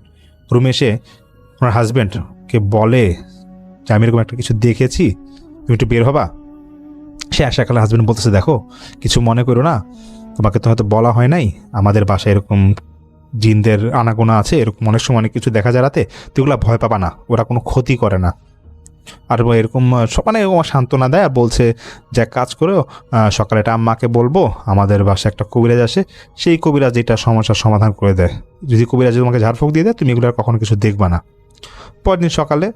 রুমে এসে ওনার হাজব্যান্ডকে বলে যে আমি এরকম একটা কিছু দেখেছি, তুমি একটু বের হবা। সে আশা খালা হাজব্যান্ড বলতেছে, দেখো কিছু মনে করো না, তোমাকে তো হয়তো বলা হয় নাই, আমাদের বাসায় এরকম জিনদের আনাগোনা আছে, এরকম অনেক সময় অনেক কিছু দেখা যায় রাতে, তো এগুলো ভয় পাবা না, ওরা কোনো ক্ষতি করে না। আর এরকম মানে সান্ত্বনা দেয় আর বলছে যে কাজ করো, সকালে এটা আম্মাকে বলবো, আমাদের বাসায় একটা কবিরাজ আসে, সেই কবিরাজ এটা সমস্যার সমাধান করে দেয়। যদি কবিরাজ তোমাকে ঝাড়ফুঁক দিয়ে দেয়, তুমি এগুলো আর কখনো কিছু দেখবা না। পরের দিন সকালে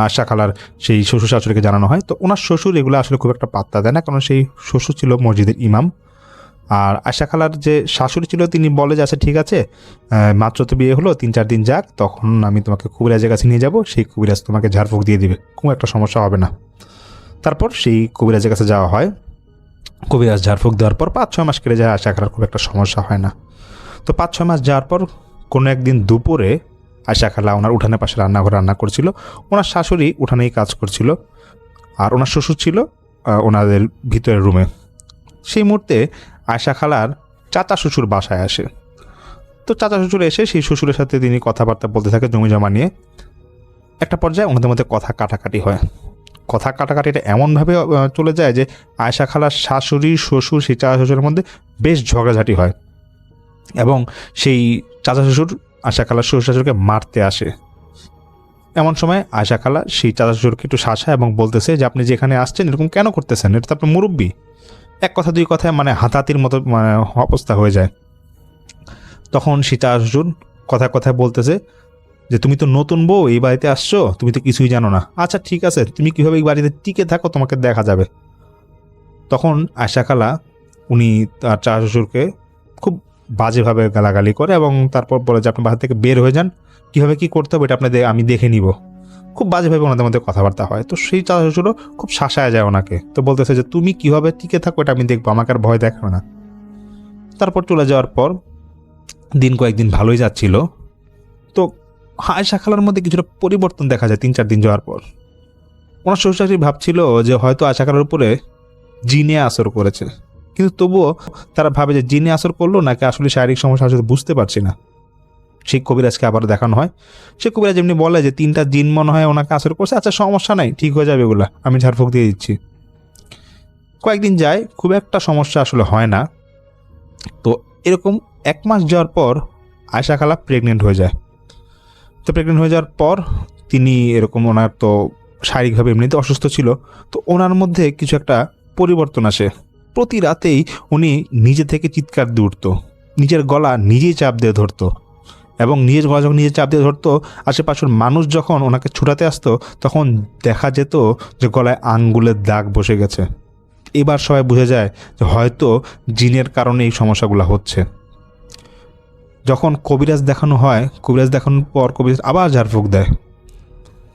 আশা খালার সেই শ্বশুর শাশুড়িকে জানানো হয়। তো ওনার শ্বশুর এগুলো আসলে খুব একটা পাত্তা দেয় না, কারণ সেই শ্বশুর ছিল মসজিদের ইমাম। আর আশা খালার যে শাশুড়ি ছিল তিনি বলে যে আচ্ছা ঠিক আছে, মাত্র তো বিয়ে হলো, 3-4 দিন যাক, তখন আমি তোমাকে কবিরাজের কাছে নিয়ে যাব, সেই কবিরাজ তোমাকে ঝাড়ফুঁক দিয়ে দিবে, কোনো একটা সমস্যা হবে না। তারপর সেই কবিরাজের কাছে যাওয়া হয়। কবিরাজ ঝাড়ফুঁক দেওয়ার পর 5-6 মাস কেটে যায়, আশা খালার খুব একটা সমস্যা হয় না। তো 5-6 মাস যাওয়ার পর কোনো একদিন দুপুরে আশা খালা ওনার উঠানের পাশে রান্নাঘরে রান্না করছিল। ওনার শাশুড়ি উঠানেই কাজ করছিল, আর ওনার শ্বশুর ছিল ওনাদের ভিতরের রুমে। সেই মুহূর্তে আয়শা খালার চাচা শ্বশুর বাসায় আসে। তো চাচা শ্বশুর এসে সেই শ্বশুরের সাথে তিনি কথাবার্তা বলতে থাকে জমি জমা নিয়ে। একটা পর্যায়ে ওনাদের মধ্যে কথা কাটাকাটি হয়। কথা কাটাকাটিটা এমনভাবে চলে যায় যে আয়শা খালার শাশুড়ি শ্বশুর সেই চাচা শ্বশুরের মধ্যে বেশ ঝগড়াঝাটি হয় এবং সেই চাচা শ্বশুর আয়শা খালার শ্বশুর শাশুড়িকে মারতে আসে। এমন সময় আয়শা খালা সেই চাচা শ্বশুরকে একটু শাসায় এবং বলতেছে যে আপনি যেখানে আসছেন এরকম কেন করতেছেন, এটা তো আপনার মুরব্বী। এক কথা দুই কথায় মানে হাতাহাতির মতো অবস্থা হয়ে যায়। তখন সেই চাচা শ্বশুর কথায় কথায় বলতেছে যে তুমি তো নতুন বউ, এই বাড়িতে আসছো, তুমি তো কিছুই জানো না। আচ্ছা ঠিক আছে, তুমি কীভাবে এই বাড়িতে টিকে থাকো তোমাকে দেখা যাবে। তখন আয়শা খালা উনি তার চাচা শ্বশুরকে খুব বাজেভাবে গালাগালি করে এবং তারপর বলে যে আপনি বাসা থেকে বের হয়ে যান, কীভাবে কী করতে হবে এটা আমি দেখে নিব। খুব বাজেভাবে ওনাদের মধ্যে কথাবার্তা হয়। তো সেই চাচা শ্বশুরও খুব শাসায় যায় ওনাকে। তো বলতেছে যে তুমি কীভাবে টিকে থাকো এটা আমি দেখবো, আমাকে আর ভয় দেখাবে না। তারপর চলে যাওয়ার পর দিন কয়েকদিন ভালোই যাচ্ছিল। তো আয়শা খালার মধ্যে কিছুটা পরিবর্তন দেখা যায় 3-4 দিন যাওয়ার পর। ওনার শ্বশুর শাশুড়ি ভাবছিল যে হয়তো আয়শা খালার উপরে জিনে আসর করেছে, কিন্তু তবুও তারা ভাবে যে জিনে আসর করলো নাকি আসলে শারীরিক সমস্যা আসলে বুঝতে পারছি না। সেই কবিরাজকে আবার দেখানো হয়। সে কবিরাজ এমনি বলে যে 3টা জিন মনে হয় ওনাকে আসর করছে, আচ্ছা সমস্যা নাই, ঠিক হয়ে যাবে, এগুলা আমি ঝাড়ফুঁক দিয়ে দিচ্ছি। কয়েকদিন যায়, খুব একটা সমস্যা আসলে হয় না। তো এরকম 1 মাস যাওয়ার পর আয়শা খালা প্রেগনেন্ট হয়ে যায়। তো প্রেগনেন্ট হয়ে যাওয়ার পর তিনি এরকম, ওনার তো শারীরিকভাবে এমনিতে অসুস্থ ছিল, তো ওনার মধ্যে কিছু একটা পরিবর্তন আসে। প্রতি রাতেই উনি নিজে থেকে চিৎকার দিয়ে উঠত, নিজের গলা নিজেই চাপ দিয়ে ধরতো এবং নিজের গলা যখন নিজে চাপ দিয়ে ধরতো, আশেপাশের মানুষ যখন ওনাকে ছুটাতে আসতো তখন দেখা যেত যে গলায় আঙ্গুলের দাগ বসে গেছে। এবার সবাই বুঝে যায় যে হয়তো জিনের কারণে এই সমস্যাগুলো হচ্ছে। যখন কবিরাজ দেখানো হয়, কবিরাজ দেখানোর পর কবিরাজ আবার ঝাড়ফুঁক দেয়।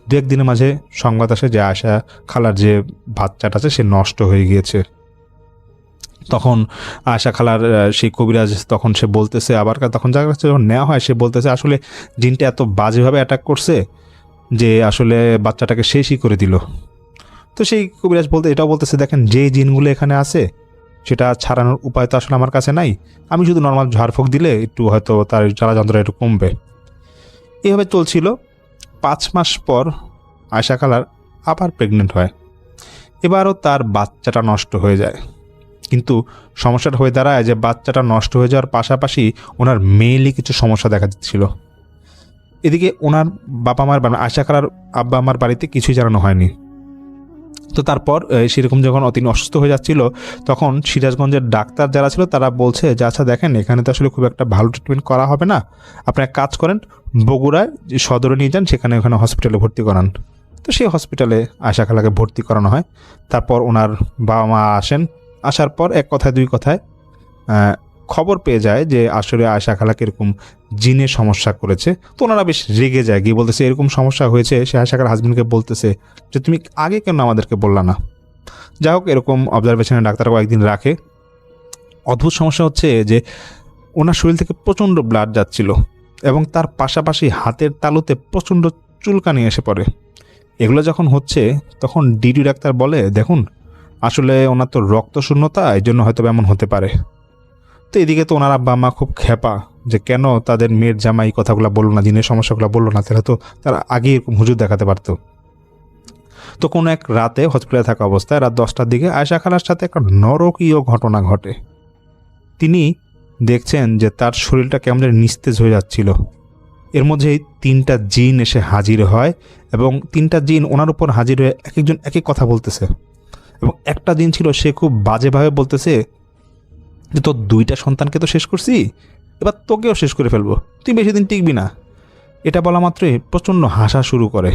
2-1 দিনের মাঝে সংবাদ আসে যে আয়শা খালার যে বাচ্চাটা আছে সে নষ্ট হয়ে গিয়েছে। তখন আয়শা খালার সেই কবিরাজ তখন সে বলতেছে আবার, তখন যার কাছে যখন নেওয়া হয় সে বলতেছে আসলে জিনটা এত বাজেভাবে অ্যাটাক করছে যে আসলে বাচ্চাটাকে শেষই করে দিল। তো সেই কবিরাজ এটাও বলতেছে দেখেন যে জিনগুলো এখানে আছে সেটা ছাড়ানোর উপায় তো আসলে আমার কাছে নাই, আমি শুধু নর্মাল ঝাড়ফুঁক দিলে একটু হয়তো তার জ্বালা যন্ত্রণা একটু কমবে। এইভাবে চলছিল। 5 মাস পর আয়শা খালার আবার প্রেগনেন্ট হয়। এবারও তার বাচ্চাটা নষ্ট হয়ে যায়, কিন্তু সমস্যাটা হয়ে দাঁড়ায় যে বাচ্চাটা নষ্ট হয়ে যাওয়ার পাশাপাশি ওনার মেয়েলি কিছু সমস্যা দেখা দিচ্ছিল। এদিকে ওনার বাবা মার আয়শা খালার আব্বা আমার বাড়িতে কিছুই জানানো হয়নি। তো তারপর সেরকম যখন তিনি অসুস্থ হয়ে যাচ্ছিল, তখন সিরাজগঞ্জের ডাক্তার যারা ছিল তারা বলছে যে আচ্ছা দেখেন, এখানে তো আসলে খুব একটা ভালো ট্রিটমেন্ট করা হবে না, আপনি এক কাজ করেন, বগুড়ায় সদরে নিয়ে যান, ওখানে হসপিটালে ভর্তি করান। তো সেই হসপিটালে আয়শা খালাকে ভর্তি করানো হয়। তারপর ওনার বাবা মা আসেন, আসার পর এক কথায় দুই কথায় খবর পেয়ে যায় যে আসলে আয়শা খালাকে এরকম জিনের সমস্যা করেছে। তো ওনারা বেশ রেগে যায়, গিয়ে বলতেছে এরকম সমস্যা হয়েছে। সে আয়শা খালার হাজবেন্ডকে বলতেছে যে তুমি আগে কেন আমাদেরকে বললা না। যাই হোক, এরকম অবজারভেশনে ডাক্তার কয়েকদিন রাখে। অদ্ভুত সমস্যা হচ্ছে যে ওনার শরীর থেকে প্রচণ্ড ব্লাড যাচ্ছিল এবং তার পাশাপাশি হাতের তালুতে প্রচণ্ড চুলকানি এসে পড়ে। এগুলো যখন হচ্ছে তখন ডিডি ডাক্তার বলে দেখুন আসলে ওনার তো রক্ত শূন্যতা, এই জন্য হয়তো এমন হতে পারে। তো এদিকে তো ওনার আব্বা মা খুব খেপা যে কেন তাদের মেয়ের জামাই এই কথাগুলো বললো না, জিনের সমস্যাগুলো বললো না, তাহলে তো তারা আগে এরকম হুজুর দেখাতে পারতো। তো কোনো এক রাতে হসপিটালে থাকা অবস্থায় রাত 10টার দিকে আয়শা খালার সাথে একটা নরকীয় ঘটনা ঘটে। তিনি দেখছেন যে তার শরীরটা কেমন যেন নিস্তেজ হয়ে যাচ্ছিল। এর মধ্যেই 3টা জিন এসে হাজির হয় এবং 3টা জিন ওনার উপর হাজির হয়ে এক একজন এক এক কথা বলতেছে। এবং একটা জিন ছিল, সে খুব বাজেভাবে বলতেছে যে তোর 2টা সন্তানকে তো শেষ করছি, এবার তোকেও শেষ করে ফেলবো, তুই বেশি দিন টিকবি না। এটা বলা মাত্রই প্রচণ্ড হাসা শুরু করে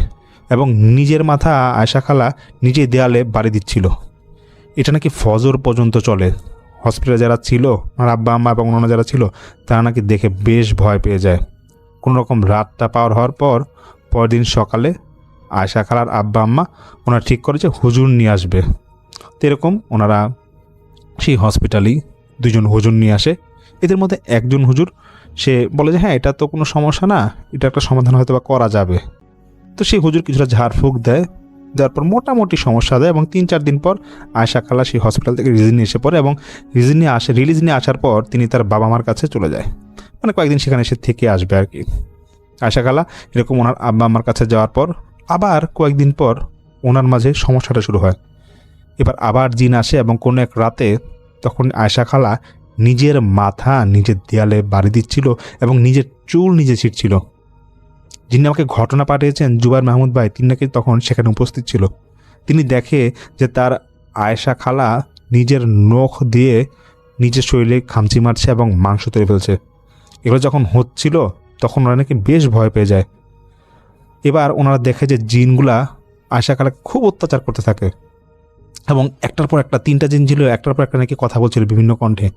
এবং নিজের মাথা আয়শা খালা নিজেই দেয়ালে বাড়ি দিচ্ছিল। এটা নাকি ফজর পর্যন্ত চলে। হসপিটালে যারা ছিল, আমার আব্বা আম্মা এবং অন্যান্য যারা ছিল, তারা নাকি দেখে বেশ ভয় পেয়ে যায়। কোনো রকম রাতটা পার হওয়ার পর পরের দিন সকালে আয়শা খালার আব্বা আম্মা ওনারা ঠিক করে যে হুজুর নিয়ে আসবে। তো এরকম ওনারা সেই হসপিটালেই 2জন হুজুর নিয়ে আসে। এদের মধ্যে একজন হুজুর সে বলে যে হ্যাঁ এটা তো কোনো সমস্যা না, এটা একটা সমাধান হয়তো বা করা যাবে। তো সেই হুজুর কিছুটা ঝাড়ফুঁক দেয়, দেওয়ার পর মোটামুটি সমস্যা দেয় এবং 3-4 দিন পর আয়শা খালা সেই হসপিটাল থেকে রিলিজ নিয়ে এসে পড়ে এবং রিলিজ নিয়ে আসার পর তিনি তার বাবা মার কাছে চলে যায়, মানে কয়েকদিন সেখানে এসে থেকে আসবে আর কি। আয়শা খালা এরকম ওনার আব্বা আম্মার কাছে যাওয়ার পর আবার কয়েকদিন পর ওনার মাঝে সমস্যাটা শুরু হয়। এবার আবার জিন আসে এবং কোনো এক রাতে তখন আয়শা খালা নিজের মাথা নিজের দেয়ালে বাড়ি দিচ্ছিল এবং নিজের চুল নিজে ছিঁড়ছিল। যিনি আমাকে ঘটনা পাঠিয়েছেন জুবাইর মাহমুদ ভাই, তিনি নাকি তখন সেখানে উপস্থিত ছিল। তিনি দেখে যে তার আয়শা খালা নিজের নখ দিয়ে নিজের শরীরে খামচি মারছে এবং মাংস তৈরি ফেলছে। এগুলো যখন হচ্ছিল তখন ওরা নাকি বেশ ভয় পেয়ে যায়। এবার ওনারা দেখে যে জিনগুলা আয়শা খালাকে খুব অত্যাচার করতে থাকে এবং একটার পর একটা 3টা জিন ছিল, একটার পর একটা নাকি কথা বলছিল বিভিন্ন কণ্ঠে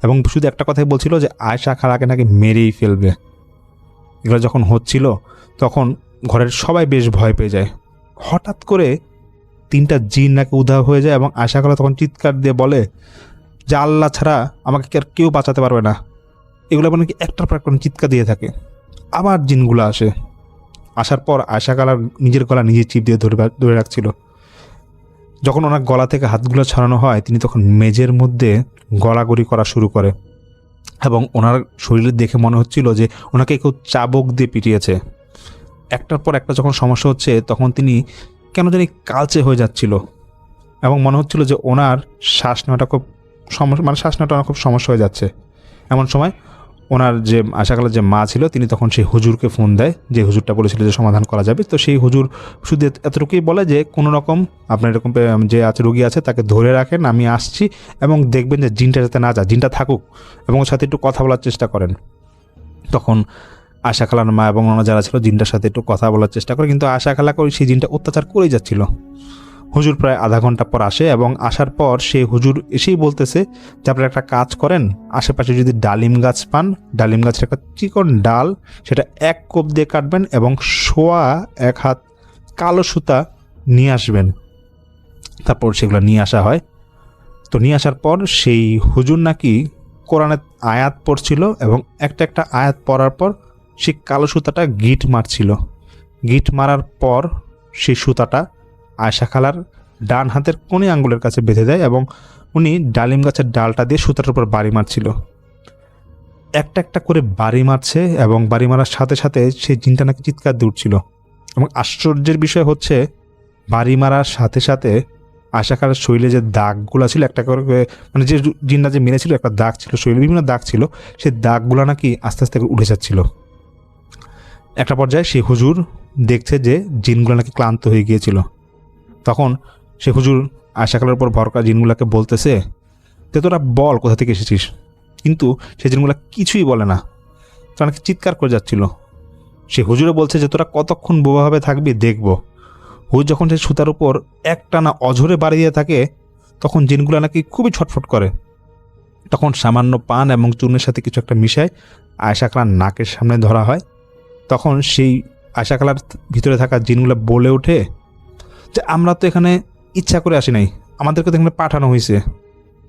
এবং শুধু একটা কথাই বলছিল যে আয়শা খালাকে নাকি মেরেই ফেলবে। এগুলো যখন হচ্ছিল তখন ঘরের সবাই বেশ ভয় পেয়ে যায়। হঠাৎ করে 3টা জিন নাকি উধাও হয়ে যায় এবং আয়শা খালা তখন চিৎকার দিয়ে বলে যে আল্লাহ ছাড়া আমাকে আর কেউ বাঁচাতে পারবে না। এগুলো নাকি একটার পর একটা চিৎকার দিয়ে থাকে। আবার জিনগুলো আসে, আসার পর আয়শা খালার নিজের গলা নিজে চিপ দিয়ে ধরে রাখছিল। যখন ওনার গলা থেকে হাতগুলো ছাড়ানো হয় তিনি তখন মেঝের মধ্যে গড়াগড়ি করা শুরু করে এবং ওনার শরীরে দেখে মনে হচ্ছিল যে ওনাকে কেউ চাবুক দিয়ে পিটিয়েছে। একটার পর একটা যখন সমস্যা হচ্ছে তখন তিনি কেন জানি কালচে হয়ে যাচ্ছিল এবং মনে হচ্ছিল যে ওনার শ্বাস নেওয়াটা খুব সমস্যা হয়ে যাচ্ছে। এমন সময় ওনার যে আশা খালার যে মা ছিল তিনি তখন সেই হুজুরকে ফোন দেয়, যে হুজুরটা বলেছিল যে সমাধান করা যাবে। তো সেই হুজুর শুধু এতটুকুই বলে যে কোনো রকম আপনার এরকম যে আছে রোগী আছে তাকে ধরে রাখেন, আমি আসছি এবং দেখবেন যে জিনটা যাতে না যায়, জিনটা থাকুক এবং ওর সাথে একটু কথা বলার চেষ্টা করেন। তখন আশা খালার মা এবং ওনারা যারা ছিল জিনটার সাথে একটু কথা বলার চেষ্টা করে, কিন্তু আশা খালা করে সেই জিনটা অত্যাচার করেই যাচ্ছিল। হুজুর প্রায় আধা ঘন্টা পর আসে এবং আসার পর সেই হুজুর এসেই বলতেছে যে আপনারা একটা কাজ করেন, আশেপাশে যদি ডালিম গাছ পান, ডালিম গাছের একটা চিকন ডাল সেটা 1 কোপ দিয়ে কাটবেন এবং সোয়া 1 হাত কালো সুতা নিয়ে আসবেন। তারপর সেগুলো নিয়ে আসা হয়। তো নিয়ে আসার পর সেই হুজুর নাকি কোরআনের আয়াত পড়ছিল এবং একটা আয়াত পড়ার পর সেই কালো সুতাটা গিট মারছিল। গিট মারার পর সেই সুতাটা আয়শা খালার ডান হাতের কোণে আঙ্গুলের কাছে বেঁধে দেয় এবং উনি ডালিম গাছের ডালটা দিয়ে সুতাটার উপর বাড়ি মারছিল। একটা করে বাড়ি মারছে এবং বাড়ি মারার সাথে সাথে সেই জিনটা নাকি চিৎকার দিয়ে উঠছিল। এবং আশ্চর্যের বিষয় হচ্ছে বাড়ি মারার সাথে সাথে আয়শা খালার শরীরে যে দাগগুলো ছিল, একটা করে মানে যে জিনটা যে মেরেছিল একটা দাগ ছিল, শরীরে বিভিন্ন দাগ ছিল, সেই দাগগুলো নাকি আস্তে আস্তে উঠে যাচ্ছিল। একটা পর্যায়ে সেই হুজুর দেখছে যে জিনগুলো নাকি ক্লান্ত হয়ে গিয়েছিল। তখন সে হুজুর আয়শা খালার উপর ভরকা জিনগুলাকে বলতেছে যে তোরা বল কোথা থেকে এসেছিস, কিন্তু সে জিনগুলা কিছুই বলে না, তারা নাকি চিৎকার করে যাচ্ছিল। সে হুজুরে বলছে যে তোরা কতক্ষণ বোবাভাবে থাকবি দেখব। হুজুর যখন সে সুতার উপর একটানা অঝরে বাড়ি দিয়ে থাকে তখন জিনগুলা নাকি খুবই ছটফট করে। তখন সামান্য পান এবং চূর্ণের সাথে কিছু একটা মিশায় আয়শা খালার নাকের সামনে ধরা হয়। তখন সেই আয়শা খালার ভিতরে থাকা জিনগুলো বলে ওঠে যে আমরা তো এখানে ইচ্ছা করে আসি নাই, আমাদেরকে তো এখানে পাঠানো হয়েছে।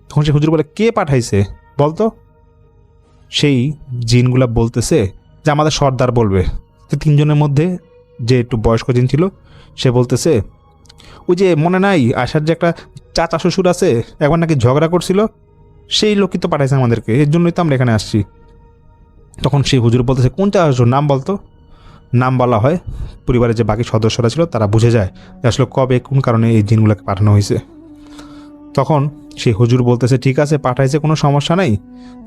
তখন সে হুজুর বলে কে পাঠাইছে বলতো? সেই জিনগুলা বলতেছে যে আমাদের সর্দার বলবে। তো তিনজনের মধ্যে যে একটু বয়স্ক জিন ছিল সে বলতেছে ওই যে মনে নাই আয়শার যে একটা চাচা শ্বশুর আছে, একবার নাকি ঝগড়া করছিল, সেই লোকই তো পাঠাইছে আমাদেরকে, এর জন্যই তো আমরা এখানে আসছি। তখন সেই হুজুর বলতেছে কোন চাচা শ্বশুর, নাম বলতো। নাম বলা হয়, পরিবারের যে বাকি সদস্যরা ছিল তারা বুঝে যায় যে আসলে কবে কোন কারণে এই জিনগুলোকে পাঠানো হয়েছে। তখন সেই হুজুর বলতেছে ঠিক আছে পাঠাইছে, কোনো সমস্যা নেই,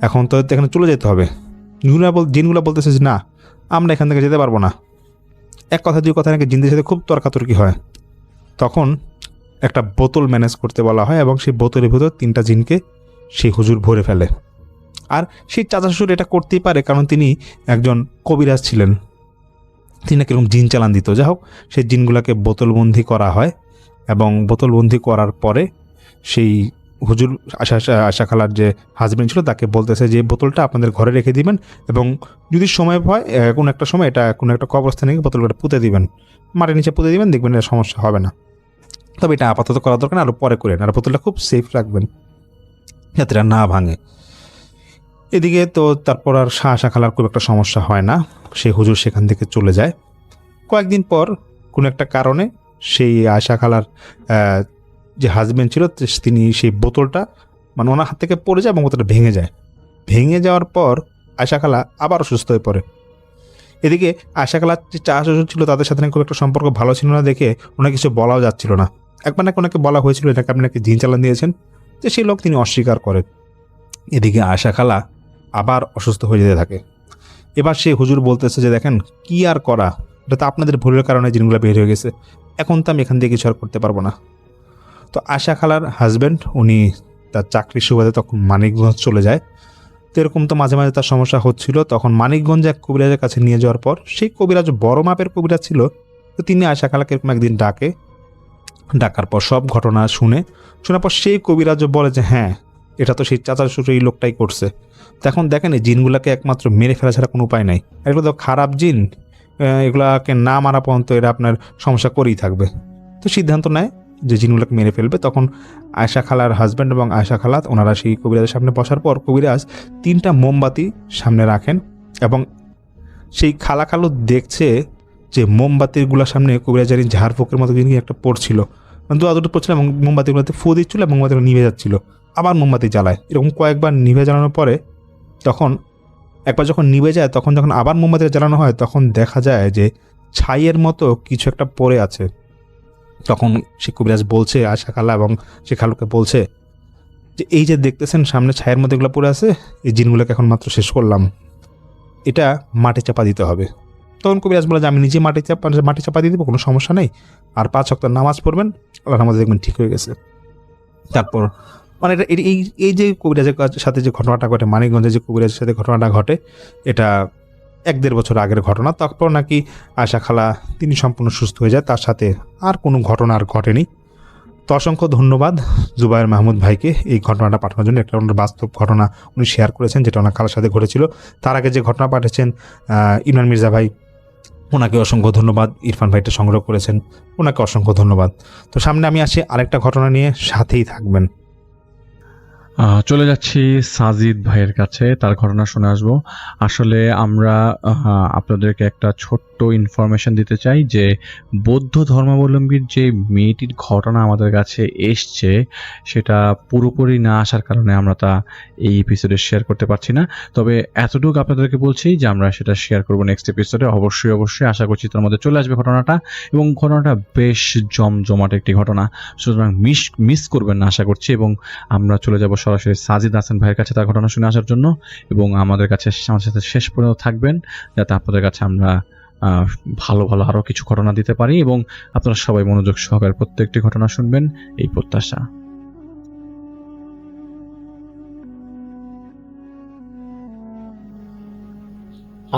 এখন তো এখানে চলে যেতে হবে। জিনগুলো বলতেছে যে না, আমরা এখান থেকে যেতে পারবো না। এক কথা দুই কথা নাকি জিনদের সাথে খুব তর্কাতর্কি হয়। তখন একটা বোতল ম্যানেজ করতে বলা হয় এবং সেই বোতলের ভিতর 3টা জিনকে সেই হুজুর ভরে ফেলে। আর সেই চাচা শ্বশুর এটা করতেই পারে কারণ তিনি একজন কবিরাজ ছিলেন, তিনি নাকি এরকম জিন চালান দিত। যাই হোক, সেই জিনগুলোকে বোতলবন্দি করা হয় এবং বোতলবন্দি করার পরে সেই হুজুর আশা খালার যে হাজবেন্ড ছিল তাকে বলতেছে যে বোতলটা আপনাদের ঘরে রেখে দিবেন এবং যদি সময় হয় কোনো একটা সময় এটা কোনো একটা কবরস্থানে গিয়ে বোতলটা পুঁতে দিবেন, মাটির নিচে পুঁতে দিবেন, দেখবেন এটা সমস্যা হবে না। তবে এটা আপাতত করা দরকার না, আরও পরে করেন, আর বোতলটা খুব সেফ রাখবেন যাতে এটা না ভাঙে। এদিকে তো তারপর আর আশা খালার খুব একটা সমস্যা হয় না, সেই হুজুর সেখান থেকে চলে যায়। কয়েকদিন পর কোনো একটা কারণে সেই আয়শা খালার যে হাজব্যান্ড ছিল তিনি সেই বোতলটা মানে ওনার হাত থেকে পড়ে যায় এবং বোতলটা ভেঙে যায়। ভেঙে যাওয়ার পর আয়শা খালা আবার অসুস্থ হয়ে পড়ে। এদিকে আয়শা খালার যে চা শ্বশুর ছিল তাদের সাথে খুব একটা সম্পর্ক ভালো ছিল না দেখে ওনাকে কিছু বলাও যাচ্ছিল না। একবার নাকি ওনাকে বলা হয়েছিল এটাকে আপনি নাকি জিন চালান দিয়েছেন, যে সেই লোক তিনি অস্বীকার করেন। এদিকে আয়শা খালা আবার অসুস্থ হয়ে যেতে থাকে। এবার সেই হুজুর বলতেছে যে দেখেন কি আর করা, এটা তো আপনাদের ভুলের কারণে জিনগুলো বের হয়ে গেছে, এখন তো আমি এখান থেকে কিছু আর করতে পারবো না। তো আয়শা খালার হাজব্যান্ড উনি তার চাকরির সুবাদে তখন মানিকগঞ্জ চলে যায়। তো এরকম তো মাঝে মাঝে তার সমস্যা হচ্ছিল। তখন মানিকগঞ্জে এক কবিরাজের কাছে নিয়ে যাওয়ার পর সেই কবিরাজ বড় মাপের কবিরাজ ছিল, তো তিনি আয়শা খালাকে এরকম একদিন ডাকার পর সব ঘটনা শোনার পর সেই কবিরাজও বলে যে হ্যাঁ এটা তো সেই চাচা শ্বশুর এই লোকটাই করছে। তো এখন দেখেন এই জিনগুলোকে একমাত্র মেরে ফেলা ছাড়া কোনো উপায় নাই, এগুলো তো খারাপ জিন, এগুলাকে না মারা পর্যন্ত এরা আপনার সমস্যা করেই থাকবে। তো সিদ্ধান্ত নেয় যে জিনগুলোকে মেরে ফেলবে। তখন আয়শা খালার হাজব্যান্ড এবং আয়শা খালা ওনারা সেই কবিরাজের সামনে বসার পর কবিরাজ 3টা মোমবাতি সামনে রাখেন এবং সেই খালু দেখছে যে মোমবাতিগুলোর সামনে কবিরাজারি ঝাড়ফুঁকের মতো জিনিস একটা পড়ছিল, মানে দুটো পড়ছিল এবং মোমবাতিগুলোতে ফু দিচ্ছিল এবং মোমবাতিগুলো নিভে যাচ্ছিল। আবার মোমবাতি জ্বালায়, এরকম কয়েকবার নিভে জ্বালানোর পরে তখন একবার যখন নিভে যায় তখন যখন আবার মোমবাতি জ্বালানো হয় তখন দেখা যায় যে ছাইয়ের মতো কিছু একটা পড়ে আছে। তখন সে কবিরাজ বলছে আয়শা খালা এবং সে খালুকে বলছে যে এই যে দেখতেছেন সামনে ছায়ের মধ্যে এগুলো পড়ে আছে, এই জিনগুলোকে এখন মাত্র শেষ করলাম, এটা মাটি চাপা দিতে হবে। তখন কবিরাজ বলে যে আমি নিজে মাটি চাপা দিয়ে দেবো, কোনো সমস্যা নেই, আর 5 ওয়াক্ত নামাজ পড়বেন, আল্লাহর নামাজ দেখবেন ঠিক হয়ে গেছে। তারপর মানে এটা এই যে কবিরাজের সাথে যে ঘটনাটা ঘটে, মানিকগঞ্জে যে কবিরাজের সাথে ঘটনাটা ঘটে, এটা 1-1.5 বছর আগের ঘটনা। তারপর নাকি আয়শা খালা তিনি সম্পূর্ণ সুস্থ হয়ে যায়, তার সাথে আর কোনো ঘটনা আর ঘটেনি। তো অসংখ্য ধন্যবাদ জুবায়ের মাহমুদ ভাইকে এই ঘটনাটা পাঠানোর জন্য। একটা ওনার বাস্তব ঘটনা উনি শেয়ার করেছেন যেটা ওনার খালার সাথে ঘটেছিল। তার আগে যে ঘটনা পাঠিয়েছেন ইমরান মির্জা ভাই, ওনাকে অসংখ্য ধন্যবাদ। ইরফান ভাইটা সংগ্রহ করেছেন, ওনাকে অসংখ্য ধন্যবাদ। তো সামনে আমি আসি আরেকটা ঘটনা নিয়ে, সাথেই থাকবেন। চলে যাচ্ছি সাজিদ ভাইয়ের কাছে, তার ঘটনা শুনে আসবো। আসলে আমরা আপনাদেরকে একটা ছোট্ট ইনফরমেশন দিতে চাই যে বৌদ্ধ ধর্মাবলম্বীর যে মেয়েটির ঘটনা আমাদের কাছে এসছে সেটা পুরোপুরি না আসার কারণে আমরা তা এই এপিসোডে শেয়ার করতে পারছি না। তবে এতটুকু আপনাদেরকে বলছি যে আমরা সেটা শেয়ার করবো নেক্সট এপিসোডে। অবশ্যই আশা করছি তার মধ্যে চলে আসবে ঘটনাটা, এবং ঘটনাটা বেশ জমজমাট একটি ঘটনা, সুতরাং মিস করবেন না আশা করছি। এবং আমরা চলে যাব সরাসরি সাজিদ হাসান ভাইয়ের কাছে তার ঘটনা শুনে আসার জন্য, এবং আমাদের সাথে শেষ পর্যন্ত থাকবেন যাতে আপনাদের কাছে আমরা আহ, ভালো ভালো আরও কিছু ঘটনা দিতে পারি এবং আপনারা সবাই মনোযোগ সহকারে প্রত্যেকটি ঘটনা শুনবেন, এই প্রত্যাশা।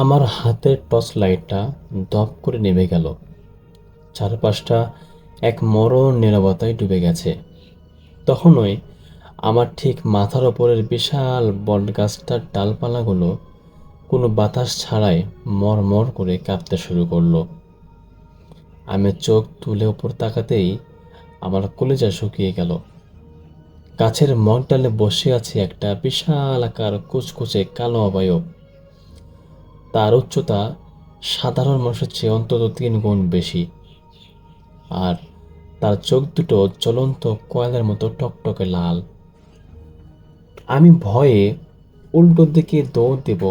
আমার হাতের টর্চ লাইটটা দপ করে নেমে গেল। চারপাশটা এক মরণ নীরবতায় ডুবে গেছে। তখনই আমার ঠিক মাথার ওপরের বিশাল বটগাছটার ডালপালাগুলো কোনো বাতাস ছাড়াই মরমর করে কাঁপতে শুরু করলো। আমি চোখ তুলে উপর তাকাতেই আমার কলিজা শুকিয়ে গেল। গাছের মগডালে বসে আছে একটা বিশাল আকার কুচকুচে কালো অবয়ব। তার উচ্চতা সাধারণ মানুষের চেয়ে অন্তত 3 গুণ বেশি, আর তার চোখ দুটো জ্বলন্ত কয়লার মতো টকটকে লাল। আমি ভয়ে উল্টো দিকে দৌড় দেব,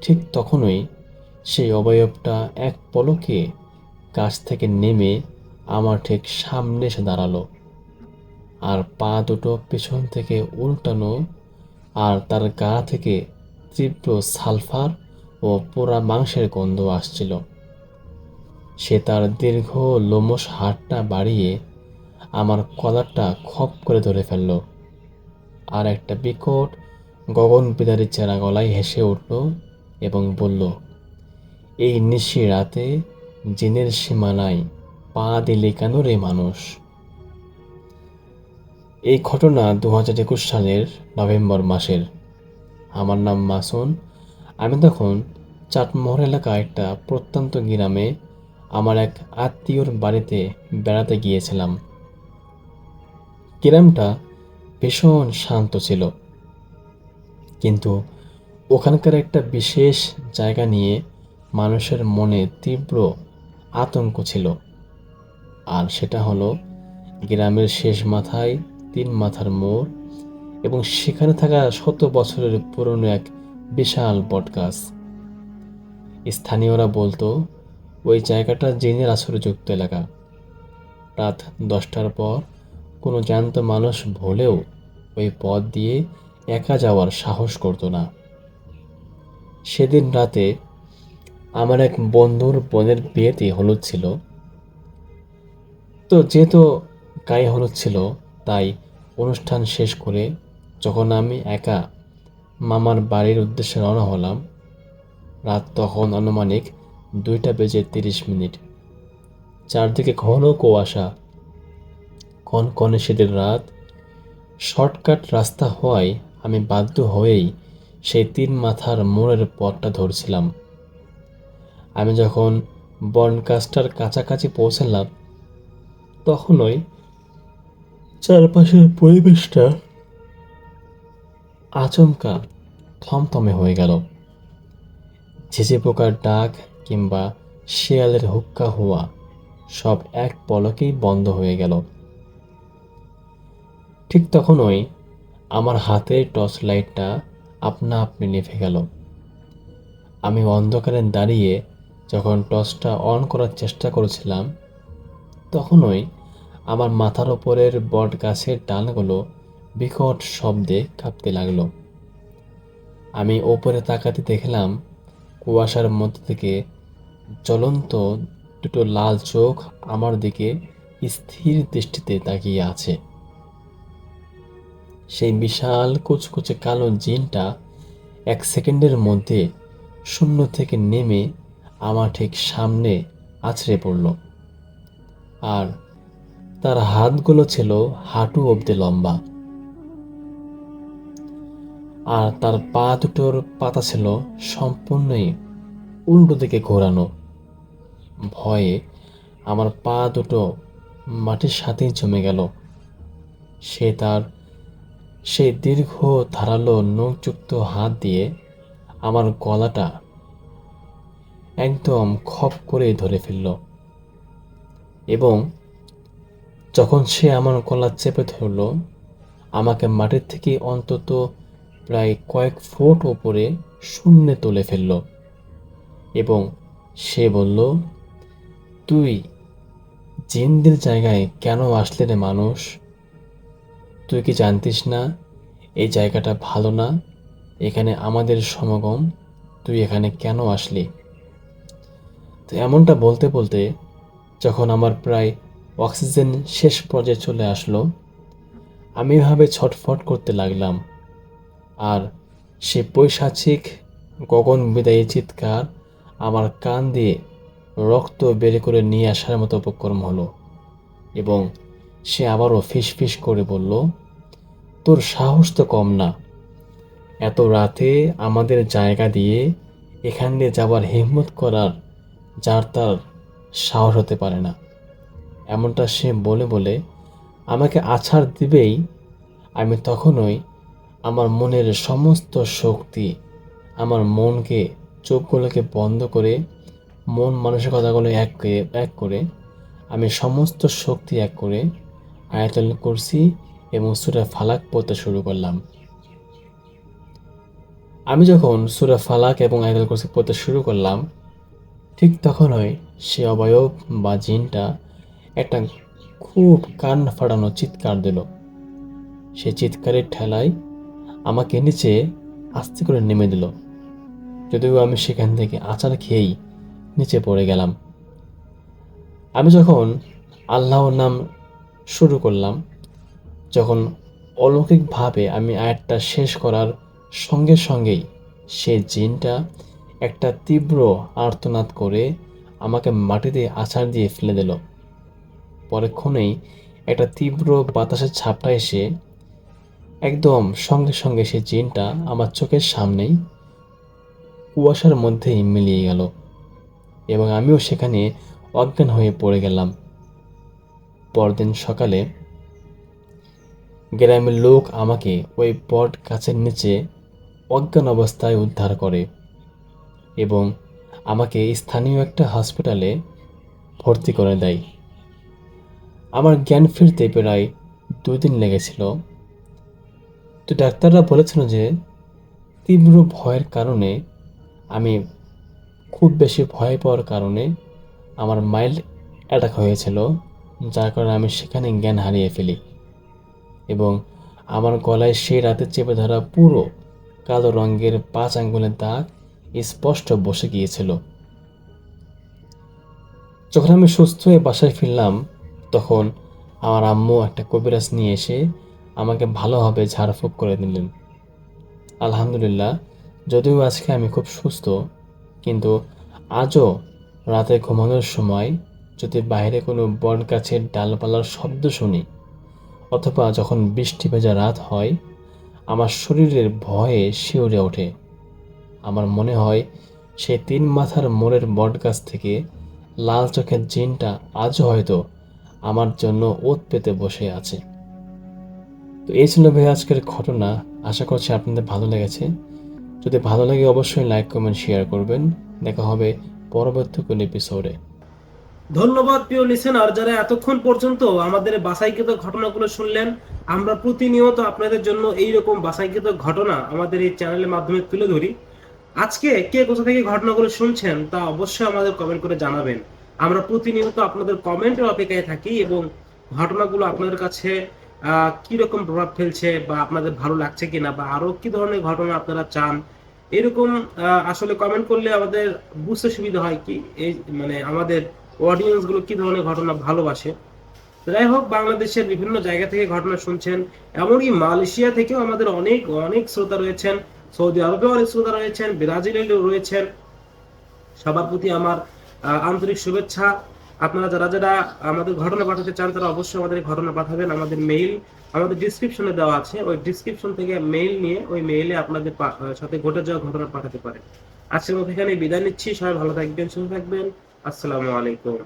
ঠিক তখনই সেই অবয়বটা এক পলকে গাছ থেকে নেমে আমার ঠিক সামনে এসে দাঁড়ালো, আর পা দুটো পেছন থেকে উল্টানো, আর তার গা থেকে তীব্র সালফার ও পোড়া মাংসের গন্ধ আসছিল। সে তার দীর্ঘ লোমশ হাতটা বাড়িয়ে আমার কলারটা খপ করে ধরে ফেলল, আর একটা বিকট গগনবিদারী চেরা গলায় হেসে উঠল এবং বলল, এই নিশি রাতে জিনের সীমানায় পা দিলে কেন রে মানুষ? এই ঘটনা 2021 সালের নভেম্বর মাসের। আমার নাম মাসুন। আমি তখন চাটমোহর এলাকায় একটা প্রত্যন্ত গ্রামে আমার এক আত্মীয়র বাড়িতে বেড়াতে গিয়েছিলাম। গ্রামটা ভীষণ শান্ত ছিল, কিন্তু ওখানকার একটা বিশেষ জায়গা নিয়ে মানুষের মনে তীব্র আতঙ্ক ছিল। আর সেটা হলো গ্রামের শেষ মাথায় 3 মাথার মোড়, এবং সেখানে থাকা শত বছরের পুরনো এক বিশাল বটগাছ। স্থানীয়রা বলতো ওই জায়গাটা জিনের আসরযুক্ত এলাকা। রাত 10টার পর কোনো জ্যান্ত মানুষ ভুলেও ওই পথ দিয়ে একা যাওয়ার সাহস করতো না। সেদিন রাতে আমার এক বন্ধুর বোনের বিয়েতে হলুদ ছিল, তো যেহেতু গায়ে হলুদ ছিল, তাই অনুষ্ঠান শেষ করে যখন আমি একা মামার বাড়ির উদ্দেশ্যে রওনা হলাম, রাত তখন আনুমানিক 2:30। চারদিকে ঘন কুয়াশা, কনকনে শীতের রাত। শর্টকাট রাস্তা হওয়ায় আমি বাধ্য হয়েই সেই 3 মাথার মোড়ের পথটা ধরছিলাম। আমি যখন বনগাছটার কাছাকাছি পৌঁছালাম, তখনই চারপাশের পরিবেশটা আচমকা থমথমে হয়ে গেল। ঝিঝি পোকার ডাক কিংবা শেয়ালের হুক্কা হওয়া সব এক পলকেই বন্ধ হয়ে গেল। ঠিক তখনই আমার হাতের টর্চ লাইটটা আপনা আপনি নিভে গেল। আমি অন্ধকারে দাঁড়িয়ে যখন টর্চটা অন করার চেষ্টা করেছিলাম, তখনই আমার মাথার ওপরের বট গাছের ডালগুলো বিকট শব্দে কাঁপতে লাগলো। আমি ওপরে তাকাতে দেখলাম কুয়াশার মধ্যে থেকে জ্বলন্ত দুটো লাল চোখ আমার দিকে স্থির দৃষ্টিতে তাকিয়ে আছে। সেই বিশাল কুচকুচে কালো জিনটা 1 সেকেন্ডের মধ্যে শূন্য থেকে নেমে আমার ঠিক সামনে আছড়ে পড়ল, আর তার হাতগুলো ছিল হাঁটু অবধি লম্বা, আর তার পা দুটোর পাতা ছিল সম্পূর্ণই উল্টো দিকে ঘোরানো। ভয়ে আমার পা দুটো মাটির সাথেই জমে গেল। সে তার সেই দীর্ঘ ধারালো নখযুক্ত হাত দিয়ে আমার গলাটা একদম খপ করে ধরে ফেলল, এবং যখন সে আমার গলা চেপে ধরল, আমাকে মাটির থেকে অন্তত প্রায় কয়েক ফুট ওপরে শূন্যে তুলে ফেলল, এবং সে বলল, তুই জিনদের জায়গায় কেন আসলে রে মানুষ? তুই কি জানতিস না এই জায়গাটা ভালো না? এখানে আমাদের সমাগম, তুই এখানে কেন আসলি? তো এমনটা বলতে বলতে যখন আমার প্রায় অক্সিজেন শেষ পর্যায়ে চলে আসলো, আমি এভাবে ছটফট করতে লাগলাম। আর সে পৈশাচিক গগন বিদায়ী চিৎকার আমার কান দিয়ে রক্ত বের করে নিয়ে আসার মতো উপক্রম হলো, এবং সে আবারও ফিসফিস করে বলল, তোর সাহস তো কম না, এত রাতে আমাদের জায়গা দিয়ে এখান দিয়ে যাবার হিম্মত করার যার তার সাহস হতে পারে না। এমনটা সে বলে বলে আমাকে আছাড় দিবেই, আমি তখনই আমার মনের সমস্ত শক্তি, আমার মনকে, চোখগুলোকে বন্ধ করে, মন মানসিকতাগুলো এক করে আমি সমস্ত শক্তি এক করে আয়াতুল কুরসি এবং সূরা ফালাক পড়তে শুরু করলাম। আমি যখন সূরা ফালাক এবং আয়াতুল কুরসি পড়তে শুরু করলাম, ঠিক তখনই সে অবয়ব বা জিনটা একটা খুব কান ফাটানো চিৎকার দিল। সে চিৎকারের ঠেলায় আমাকে নিচে আস্তে করে নেমে দিল, যদিও আমি সেখান থেকে আছাড় খেয়েই নিচে পড়ে গেলাম। আমি যখন আল্লাহর নাম শুরু করলাম, যখন অলৌকিকভাবে আমি আয়াতটা শেষ করার সঙ্গে সঙ্গেই সে জিনটা একটা তীব্র আর্তনাদ করে আমাকে মাটিতে আছাড় দিয়ে ফেলে দিল। পরক্ষণেই একটা তীব্র বাতাসের ঝাপটা এসে একদম সঙ্গে সঙ্গে সে জিনটা আমার চোখের সামনেই কুয়াশার মধ্যেই মিলিয়ে গেল, এবং আমিও সেখানে অজ্ঞান হয়ে পড়ে গেলাম। পরদিন সকালে গ্রামের লোক আমাকে ওই বট গাছের নিচে অজ্ঞান অবস্থায় উদ্ধার করে এবং আমাকে স্থানীয় একটা হসপিটালে ভর্তি করে দেয়। আমার জ্ঞান ফিরতে প্রায় 2 দিন লেগেছিল। তো ডাক্তাররা বলেছিল যে তীব্র ভয়ের কারণে, আমি খুব বেশি ভয় পাওয়ার কারণে আমার মাইল্ড অ্যাটাক হয়েছিল, যার কারণে আমি সেখানে জ্ঞান হারিয়ে ফেলি, এবং আমার গলায় সেই রাতে চেপে ধরা পুরো কালো রঙের 5 আঙ্গুলের দাগ স্পষ্ট বসে গিয়েছিল। যখন আমি সুস্থ হয়ে বাসায় ফিরলাম, তখন আমার আম্মু একটা কবিরাজ নিয়ে এসে আমাকে ভালোভাবে ঝাড়ফুঁক করে দিলেন। আলহামদুলিল্লাহ, যদিও আজকে আমি খুব সুস্থ, কিন্তু আজও রাতে ঘুমানোর সময় যদি বাইরে কোনো বট গাছের ডালপালার শব্দ শুনি, অথবা যখন বৃষ্টি ভেজা রাত হয়, আমার শরীরের ভয়ে শিউরে ওঠে। আমার মনে হয় সেই 3 মাথার মোড়ের বট গাছ থেকে লাল চোখের জিনটা আজও হয়তো আমার জন্য ওত পেতে বসে আছে। তো এই ছিল ভাই আজকের ঘটনা। আশা করছি আপনাদের ভালো লেগেছে। যদি ভালো লাগে অবশ্যই লাইক, কমেন্ট, শেয়ার করবেন। দেখা হবে পরবর্তী কোনো এপিসোডে। ধন্যবাদ প্রিয় লিসেনার, যারা এতক্ষণ পর্যন্ত আমাদের বাছাইকৃত ঘটনাগুলো শুনলেন। আমরা প্রতিনিয়ত আপনাদের জন্য এইরকম বাছাইকৃত ঘটনা আমাদের এই চ্যানেলের মাধ্যমে তুলে ধরি। আজকে কে কোথা থেকে ঘটনাগুলো শুনছেন তা অবশ্যই আমাদের কমেন্ট করে জানাবেন। আমরা প্রতিনিয়ত আপনাদের কমেন্টের অপেক্ষায় থাকি এবং ঘটনাগুলো আপনাদের কাছে কি রকম প্রভাব ফেলছে বা আপনাদের ভালো লাগছে কিনা, বা আরো কি ধরনের ঘটনা আপনারা চান, এরকম আসলে কমেন্ট করলে আমাদের বুঝতে সুবিধা হয় কি এই মানে আমাদের অডিয়েন্স গুলো কি ধরনের ঘটনা ভালোবাসে। যাই হোক, বাংলাদেশের বিভিন্ন জায়গা থেকে ঘটনা শুনছেন, এমনকি মালয়েশিয়া থেকেও আমাদের অনেক অনেক শ্রোতা রয়েছেন, সৌদি আরবেও অনেক শ্রোতা রয়েছেন, ব্রাজিলেও রয়েছেন। সবার প্রতি আমার আন্তরিক শুভেচ্ছা। আপনারা যারা যারা আমাদের ঘটনা পাঠাতে চান তারা অবশ্যই আমাদের ঘটনা পাঠাবেন। আমাদের মেইল আমাদের ডিসক্রিপশনে দেওয়া আছে, ওই ডিসক্রিপশন থেকে মেইল নিয়ে ওই মেইলে আপনাদের সাথে ঘটে যাওয়া ঘটনা পাঠাতে পারেন। আজকের মতো এখানে বিদায় নিচ্ছি। সবাই ভালো থাকবেন, সুস্থ থাকবেন। আসসালামু আলাইকুম।